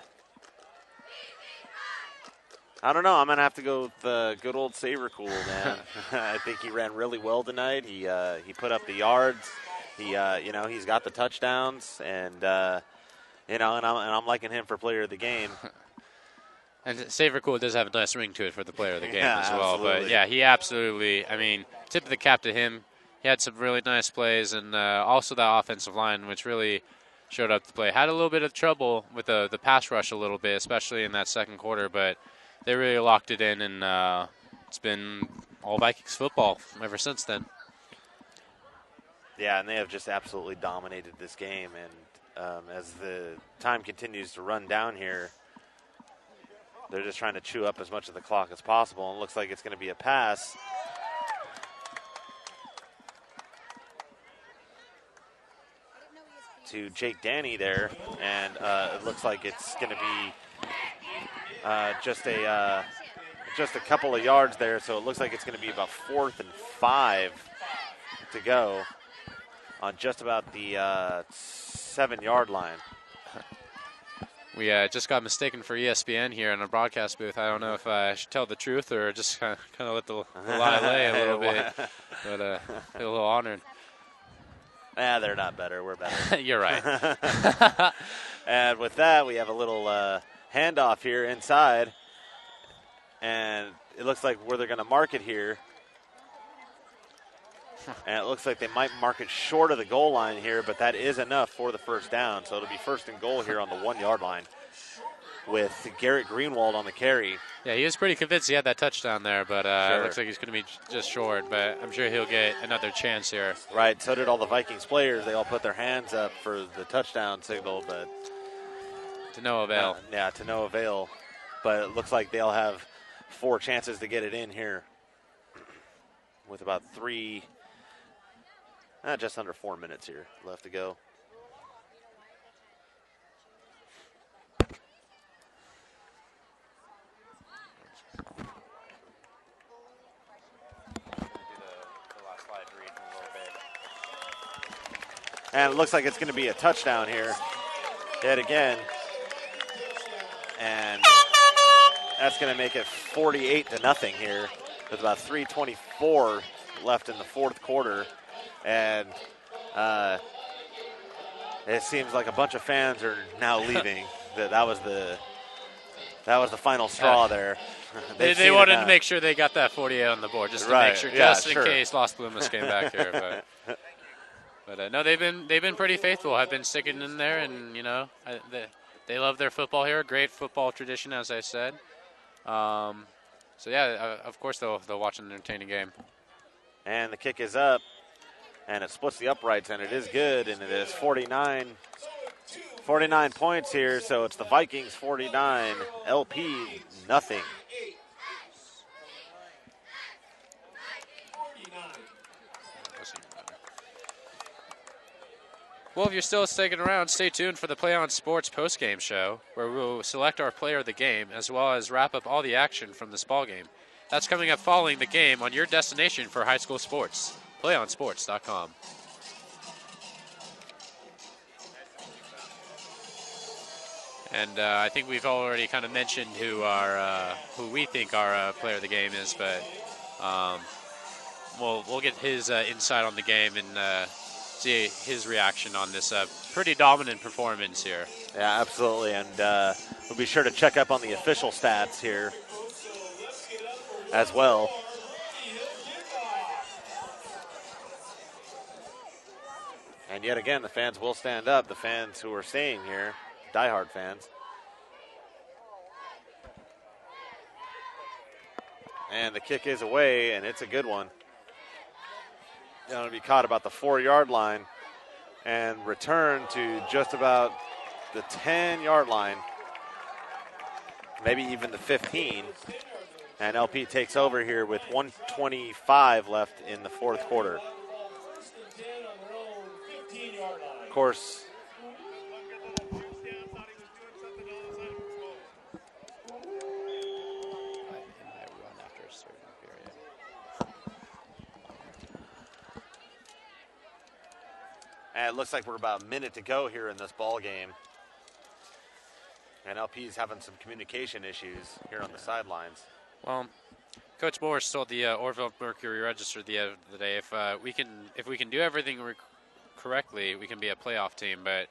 don't know. I'm going to have to go with the good old Sabercool, man. I think he ran really well tonight. He put up the yards. He's got the touchdowns, and I'm liking him for player of the game. And Sabercool does have a nice ring to it for the player of the game as well. Absolutely. But, yeah, he absolutely, tip of the cap to him. He had some really nice plays, and also that offensive line, which really showed up to play. Had a little bit of trouble with the pass rush a little bit, especially in that second quarter, but they really locked it in, and it's been all Vikings football ever since then. Yeah, and they have just absolutely dominated this game. And as the time continues to run down here, they're just trying to chew up as much of the clock as possible. And it looks like it's going to be a pass. To Jake Danny there, and it looks like it's going to be just a couple of yards there, so it looks like it's going to be about 4th and 5 to go on just about the 7-yard line. We just got mistaken for ESPN here in a broadcast booth. I don't know if I should tell the truth or just kind of let the lie lay a little bit, but I feel a little honored. They're not better. We're better. You're right. And with that, we have a little handoff here inside. And it looks like where they're going to mark it here. And it looks like they might mark it short of the goal line here, but that is enough for the first down. So it'll be 1st and goal here on the 1-yard line with Garrett Greenwald on the carry. Yeah, he was pretty convinced he had that touchdown there, but Sure. It looks like he's going to be just short, but I'm sure he'll get another chance here. Right, so did all the Vikings players. They all put their hands up for the touchdown signal, but to no avail. To no avail. But it looks like they'll have 4 chances to get it in here with about just under 4 minutes here left to go. And it looks like it's going to be a touchdown here. Yet again. And that's going to make it 48-0 here with about 3:24 left in the 4th quarter. And it seems like a bunch of fans are now leaving. That was the final straw there. They wanted to make sure they got that 48 on the board, just to make sure, in case Las Plumas came back here. But no, they've been pretty faithful. I've been sticking in there, and they love their football here. Great football tradition, as I said. So yeah, of course they'll watch an entertaining game. And the kick is up, and it splits the uprights, and it is good, and it is 49 points here. So it's the Vikings 49, LP nothing. Well, if you're still sticking around, stay tuned for the Play On Sports postgame show, where we'll select our player of the game, as well as wrap up all the action from this ball game. That's coming up following the game on your destination for high school sports, playonsports.com. And I think we've already kind of mentioned who we think our player of the game is, but we'll get his insight on the game and see his reaction on this pretty dominant performance here. Yeah, absolutely, and we'll be sure to check up on the official stats here as well. And yet again, the fans will stand up, the fans who are staying here, diehard fans. And the kick is away, and it's a good one. Going to be caught about the 4-yard line and return to just about the 10-yard line, maybe even the 15. And LP takes over here with 1:25 left in the 4th quarter. Of course, And it looks like we're about a minute to go here in this ball game. And LP's having some communication issues here on the sidelines. Well, Coach Morris told the Orville Mercury Register the other day, if we can do everything correctly, we can be a playoff team. But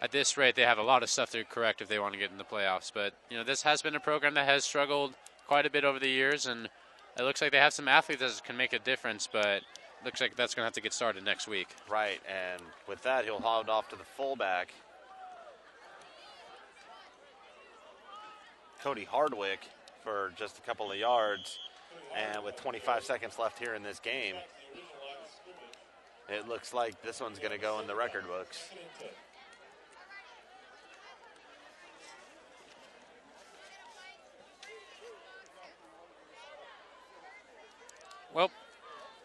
at this rate, they have a lot of stuff to correct if they want to get in the playoffs. But this has been a program that has struggled quite a bit over the years, and it looks like they have some athletes that can make a difference. But looks like that's going to have to get started next week. Right, and with that, he'll haul it off to the fullback, Cody Hardwick, for just a couple of yards. And with 25 seconds left here in this game, it looks like this one's going to go in the record books. Well,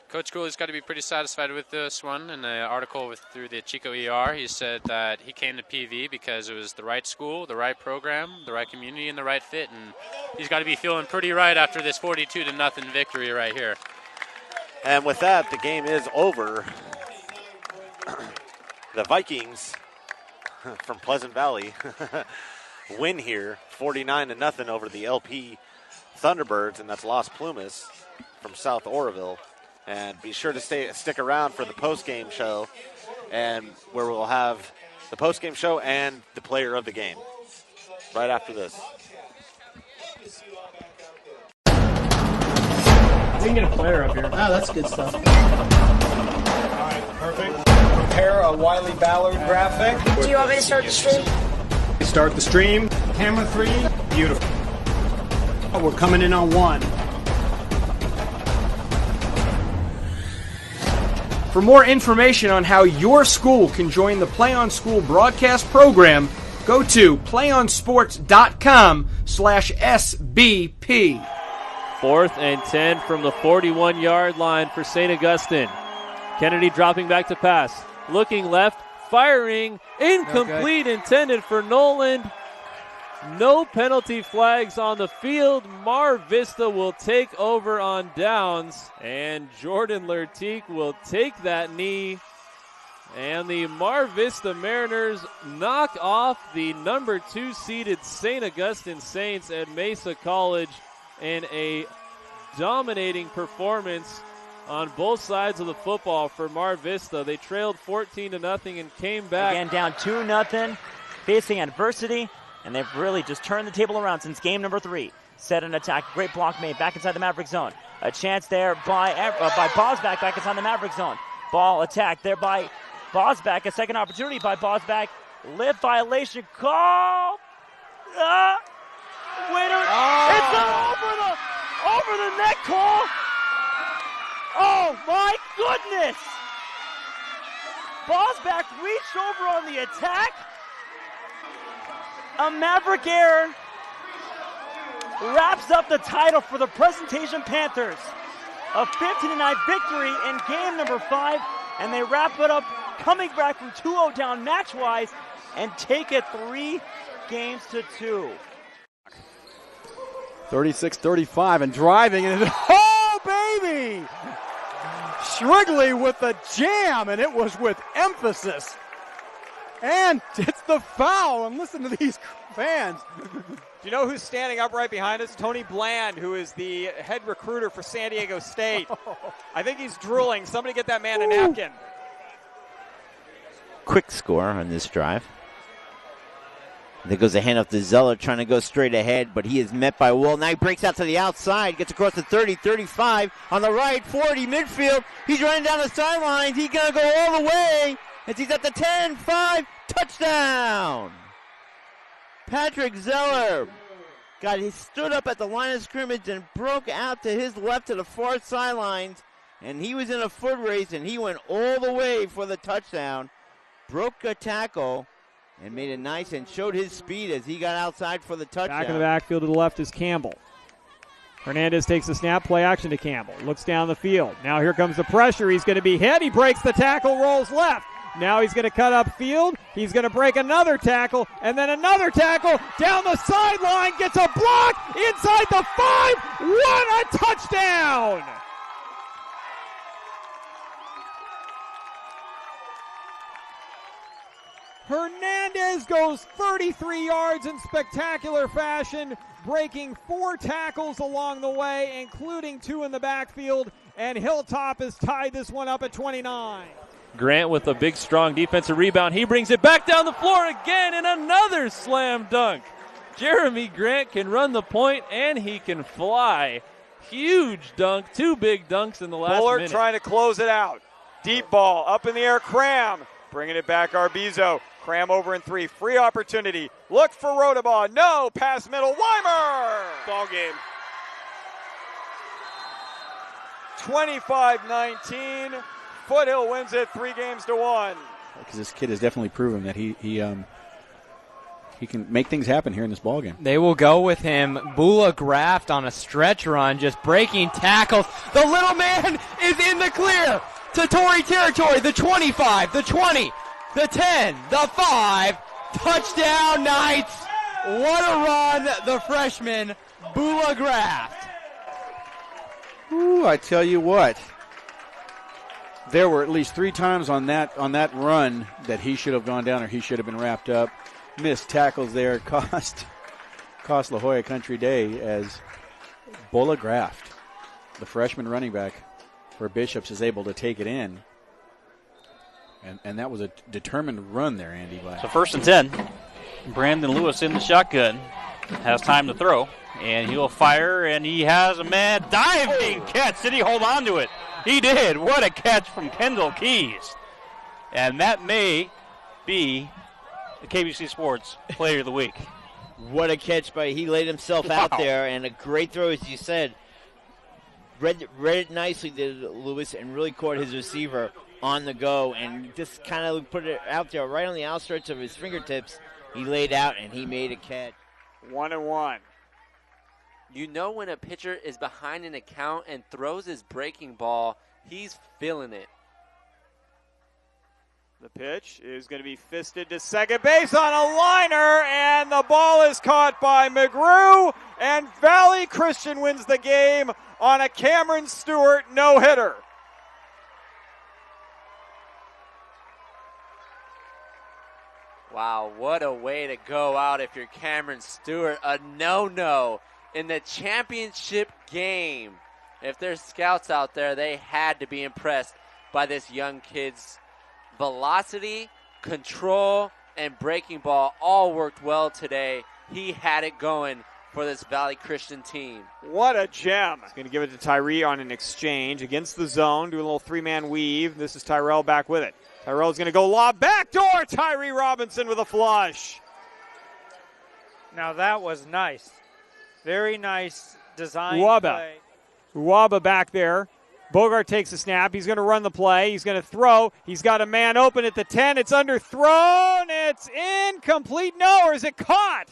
Coach Cooley's got to be pretty satisfied with this one. In the article through the Chico ER, he said that he came to PV because it was the right school, the right program, the right community, and the right fit. And he's got to be feeling pretty right after this 42-0 victory right here. And with that, the game is over. The Vikings from Pleasant Valley win here 49-0 over the LP Thunderbirds, and that's Las Plumas from South Oroville. And be sure to stick around for the post-game show, and where we'll have the post-game show and the player of the game right after this. We can get a player up here. Oh, that's good stuff. All right, perfect. Prepare a Wiley Ballard graphic. Do you want me to start the stream? Start the stream. Camera 3. Beautiful. Oh, we're coming in on 1. For more information on how your school can join the Play On School broadcast program, go to playonsports.com/SBP. 4th and 10 from the 41-yard line for St. Augustine. Kennedy dropping back to pass. Looking left, firing, incomplete, intended for Noland. No penalty flags on the field. Mar Vista will take over on downs, and Jordan Lertique will take that knee. And the Mar Vista Mariners knock off the number 2 seeded St. Augustine Saints at Mesa College in a dominating performance on both sides of the football for Mar Vista. They trailed 14-0 and came back. Again, down 2-0, facing adversity. And they've really just turned the table around since game number 3. Set an attack. Great block made back inside the Maverick zone. A chance there by Bosback back inside the Maverick zone. Ball attacked there by Bosback. A second opportunity by Bosback. Lift violation call. Winner. It's an over the neck call. Oh my goodness. Bosback reached over on the attack. A Maverick error wraps up the title for the Presentation Panthers. A 15-9 victory in game number 5, and they wrap it up coming back from 2-0 down match-wise and take it 3-2. 36-35 and driving, and oh, baby! Shrigley with the jam, and it was with emphasis. And it's the foul, and listen to these fans. Do you know who's standing up right behind us? Tony Bland, who is the head recruiter for San Diego State. I think he's drooling. Somebody get that man a napkin. Quick score on this drive. There goes a handoff to Zeller, trying to go straight ahead, but he is met by Wool. Now he breaks out to the outside, gets across the 30, 35, on the right, 40, midfield. He's running down the sidelines. He's going to go all the way. As he's at the 10, 5, touchdown! Patrick Zeller he stood up at the line of scrimmage and broke out to his left to the far sidelines, and he was in a foot race, and he went all the way for the touchdown, broke a tackle, and made it nice and showed his speed as he got outside for the touchdown. Back in the backfield to the left is Campbell. Hernandez takes the snap, play action to Campbell. Looks down the field. Now here comes the pressure. He's going to be hit. He breaks the tackle, rolls left. Now he's going to cut upfield. He's going to break another tackle, and then another tackle down the sideline. Gets a block inside the 5. What a touchdown! Hernandez goes 33 yards in spectacular fashion, breaking 4 tackles along the way, including 2 in the backfield, and Hilltop has tied this one up at 29. Grant with a big, strong defensive rebound. He brings it back down the floor again, and another slam dunk. Jeremy Grant can run the point, and he can fly. Huge dunk, 2 big dunks in the last Bullard minute. trying to close it out. Deep ball, up in the air, Cram. Bringing it back, Arbizo. Cram over in 3, free opportunity. Look for Rodabaugh, no, pass middle, Weimer! Ball game. 25-19. Foothill wins it 3-1. Because this kid has definitely proven that he can make things happen here in this ball game. They will go with him. Bula Graft on a stretch run, just breaking tackles. The little man is in the clear to Tory territory. The 25, the 20, the 10, the 5. Touchdown Knights. What a run, the freshman, Bula Graft. Ooh, I tell you what. There were at least 3 times on that run that he should have gone down or he should have been wrapped up. Missed tackles there cost La Jolla Country Day as Bula Graft, the freshman running back for Bishops, is able to take it in. And that was a determined run there, Andy. So 1st and 10. Brandon Lewis in the shotgun. Has time to throw. And he'll fire, and he has a mad diving catch. Did he hold on to it? He did. What a catch from Kendall Keys. And that may be the KBC Sports Player of the Week. What a catch he laid himself out there, and a great throw, as you said. Read it nicely, did Lewis, and really caught his receiver on the go, and just kind of put it out there right on the outstretch of his fingertips. He laid out, and he made a catch. 1-1. You know when a pitcher is behind an account and throws his breaking ball, he's feeling it. The pitch is going to be fisted to second base on a liner, and the ball is caught by McGrew, and Valley Christian wins the game on a Cameron Stewart no-hitter. Wow, what a way to go out if you're Cameron Stewart. A no-no in the championship game. If there's scouts out there, they had to be impressed by this young kid's velocity, control, and breaking ball all worked well today. He had it going for this Valley Christian team. What a gem. He's going to give it to Tyree on an exchange against the zone, do a little 3-man weave. This is Tyrell back with it. Tyrell's going to go lob backdoor. Tyree Robinson with a flush. Now that was nice. Very nice design play. Uwaba back there. Bogart takes a snap. He's going to run the play. He's going to throw. He's got a man open at the 10. It's underthrown. It's incomplete. No, or is it caught?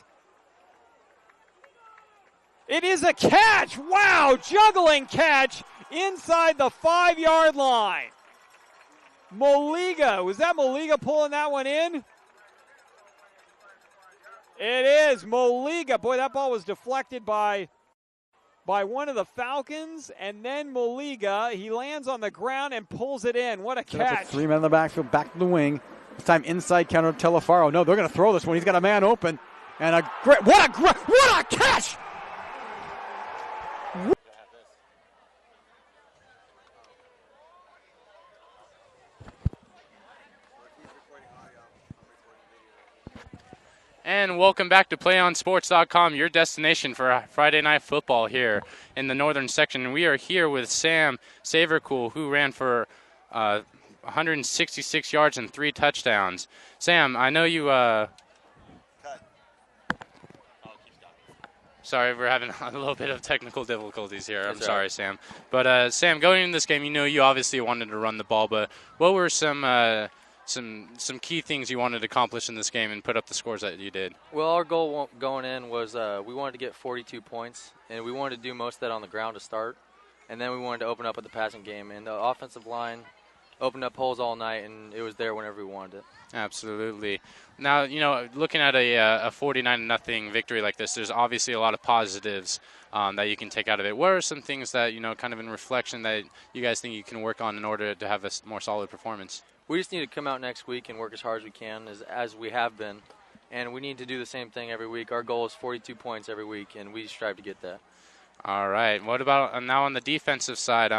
It is a catch. Wow, juggling catch inside the 5-yard line. Moliga. Was that Moliga pulling that one in? It is Moliga. Boy, that ball was deflected by one of the Falcons, and then Moliga, he lands on the ground and pulls it in. What a catch. 3 men in the backfield, back to the wing. This time inside counter Telefaro. No, they're going to throw this one. He's got a man open. And what a catch! And welcome back to PlayOnSports.com, your destination for Friday Night Football here in the northern section. We are here with Sam Savercool, who ran for 166 yards and 3 touchdowns. Sam, I know you... Sorry, we're having a little bit of technical difficulties here. I'm sorry, Sam. But, Sam, going into this game, you know you obviously wanted to run the ball, but what were some key things you wanted to accomplish in this game and put up the scores that you did? Well, our goal going in was we wanted to get 42 points, and we wanted to do most of that on the ground to start, and then we wanted to open up with the passing game. And the offensive line opened up holes all night, and it was there whenever we wanted it. Absolutely. Now, you know, looking at a 49-0 victory like this, there's obviously a lot of positives that you can take out of it. What are some things that, you know, kind of in reflection that you guys think you can work on in order to have a more solid performance? We just need to come out next week and work as hard as we can, as we have been. And we need to do the same thing every week. Our goal is 42 points every week, and we strive to get that. All right. What about now on the defensive side?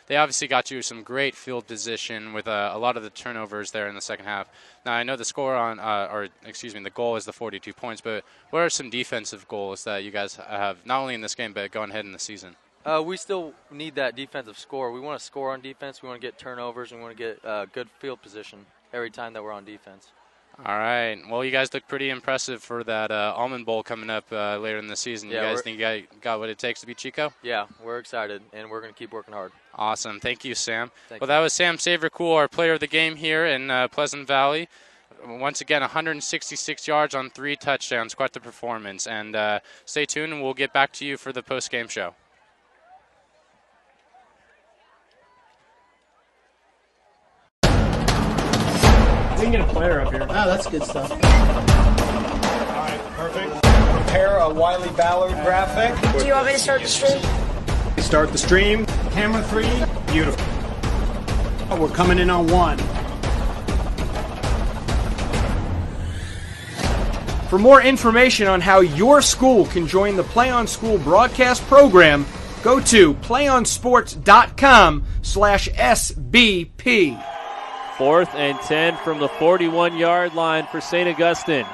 They obviously got you some great field position with a lot of the turnovers there in the second half. Now, I know the score the goal is the 42 points, but what are some defensive goals that you guys have, not only in this game, but going ahead in the season? We still need that defensive score. We want to score on defense. We want to get turnovers. We want to get good field position every time that we're on defense. All right. Well, you guys look pretty impressive for that Almond Bowl coming up later in the season. Yeah, you guys think you got what it takes to beat Chico? Yeah, we're excited, and we're going to keep working hard. Awesome. Thank you, Sam. Thank well, you. that was Sam Savercool, our player of the game here in Pleasant Valley. Once again, 166 yards on 3 touchdowns. Quite the performance. And stay tuned, and we'll get back to you for the post-game show. We can get a player up here. Oh, that's good stuff. All right, perfect. Prepare a Wiley Ballard graphic. Do you want me to start the stream? Start the stream. Camera 3. Beautiful. We're coming in on 1. For more information on how your school can join the Play on School broadcast program, go to playonsports.com/SBP. 4th and 10 from the 41-yard line for St. Augustine.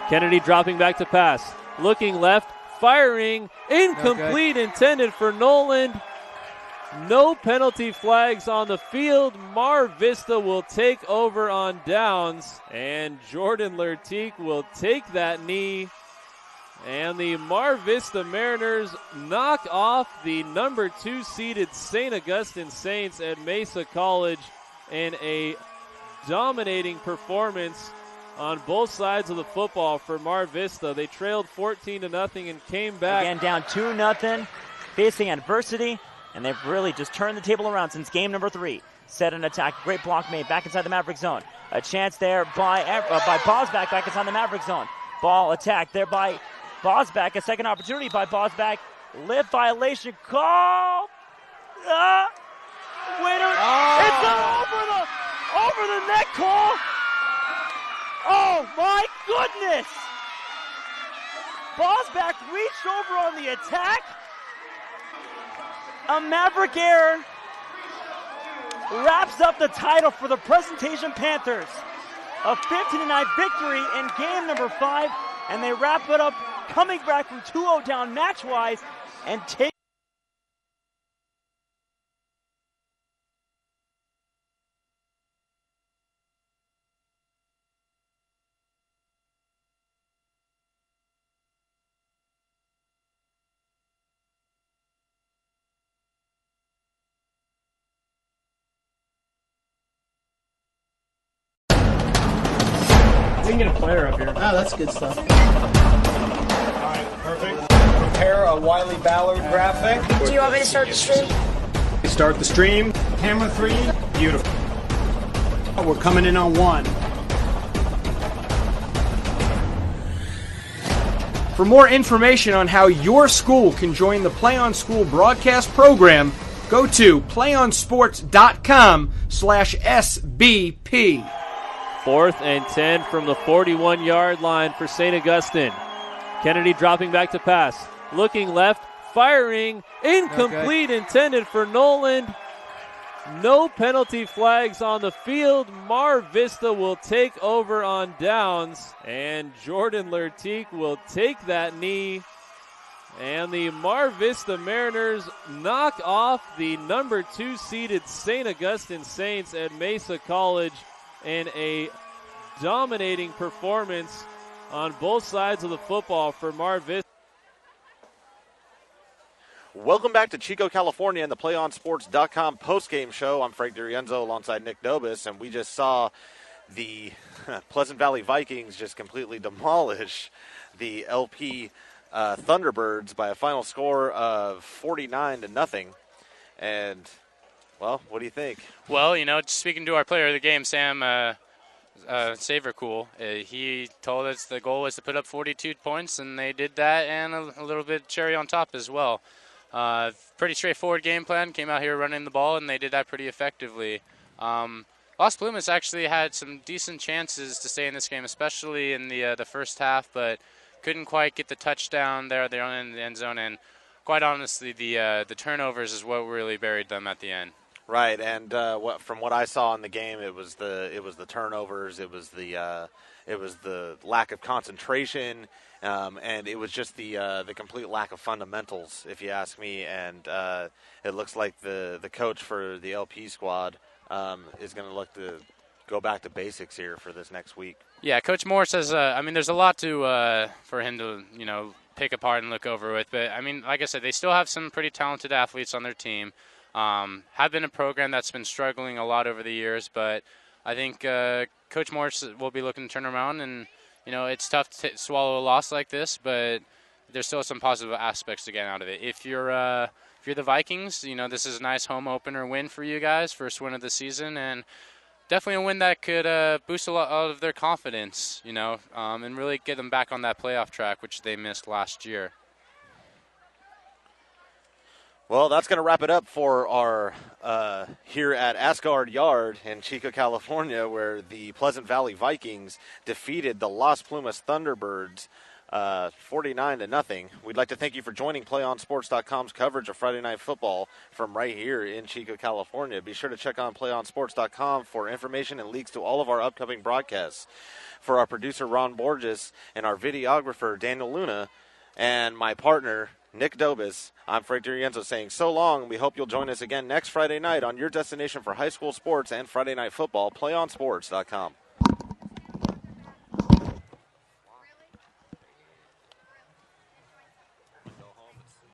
Kennedy dropping back to pass. Looking left, firing, incomplete, intended for Noland. No penalty flags on the field. Mar Vista will take over on downs, and Jordan Lertique will take that knee. And the Mar Vista Mariners knock off the number 2 seeded St. Augustine Saints at Mesa College in a dominating performance on both sides of the football for Mar Vista. They trailed 14-0 and came back. Again, down 2-0, facing adversity, and they've really just turned the table around since game number 3. Set an attack, great block made back inside the Maverick zone. A chance there by Bosback back inside the Maverick zone. Ball attacked there by Bosback. A second opportunity by Bosback. Lip violation call. It's over the neck call. Oh my goodness! Bosback reached over on the attack. A Maverick error wraps up the title for the Presentation Panthers. A 15-9 victory in game number 5, and they wrap it up coming back from 2-0 down match-wise and take. We can get a player up here. Oh, that's good stuff. All right, perfect. Prepare a Wiley Ballard graphic. Do you want me to start the stream? Start the stream. Camera 3. Beautiful. We're coming in on 1. For more information on how your school can join the Play on School broadcast program, go to playonsports.com/SBP. 4th and 10 from the 41-yard line for St. Augustine. Kennedy dropping back to pass. Looking left, firing, incomplete, intended for Noland. No penalty flags on the field. Mar Vista will take over on downs, and Jordan Lertique will take that knee. And the Mar Vista Mariners knock off the number 2 seeded St. Augustine Saints at Mesa College in a dominating performance on both sides of the football for Mar Vista. Welcome back to Chico, California, and the PlayOnSports.com postgame show. I'm Frank DiRienzo alongside Nick Dobis, and we just saw the Pleasant Valley Vikings just completely demolish the LP Thunderbirds by a final score of 49-0. And, well, what do you think? Well, speaking to our player of the game, Sam Savercool, he told us the goal was to put up 42 points, and they did that, and a little bit cherry on top as well. Pretty straightforward game plan. Came out here running the ball, and they did that pretty effectively. Las Plumas actually had some decent chances to stay in this game, especially in the first half, but couldn't quite get the touchdown there. They're in the end zone, and quite honestly, the turnovers is what really buried them at the end. Right, and from what I saw in the game, it was the turnovers, it was the lack of concentration, and it was just the complete lack of fundamentals, if you ask me. And it looks like the coach for the LP squad is going to look to go back to basics here for this next week. Yeah, Coach Moore says, there's a lot for him to, pick apart and look over with. But, like I said, they still have some pretty talented athletes on their team. Have been a program that's been struggling a lot over the years. But I think Coach Moore will be looking to turn around. And, it's tough to swallow a loss like this, but there's still some positive aspects to get out of it. If you're the Vikings, this is a nice home opener win for you guys, first win of the season, and definitely a win that could boost a lot of their confidence, and really get them back on that playoff track, which they missed last year. Well, that's going to wrap it up for our here at Asgard Yard in Chico, California, where the Pleasant Valley Vikings defeated the Las Plumas Thunderbirds 49-0. We'd like to thank you for joining PlayOnSports.com's coverage of Friday Night Football from right here in Chico, California. Be sure to check on PlayOnSports.com for information and leaks to all of our upcoming broadcasts. For our producer, Ron Borges, and our videographer, Daniel Luna, and my partner, Nick Dobis, I'm Frank DiRienzo saying so long. We hope you'll join us again next Friday night on your destination for high school sports and Friday Night Football, PlayOnSports.com.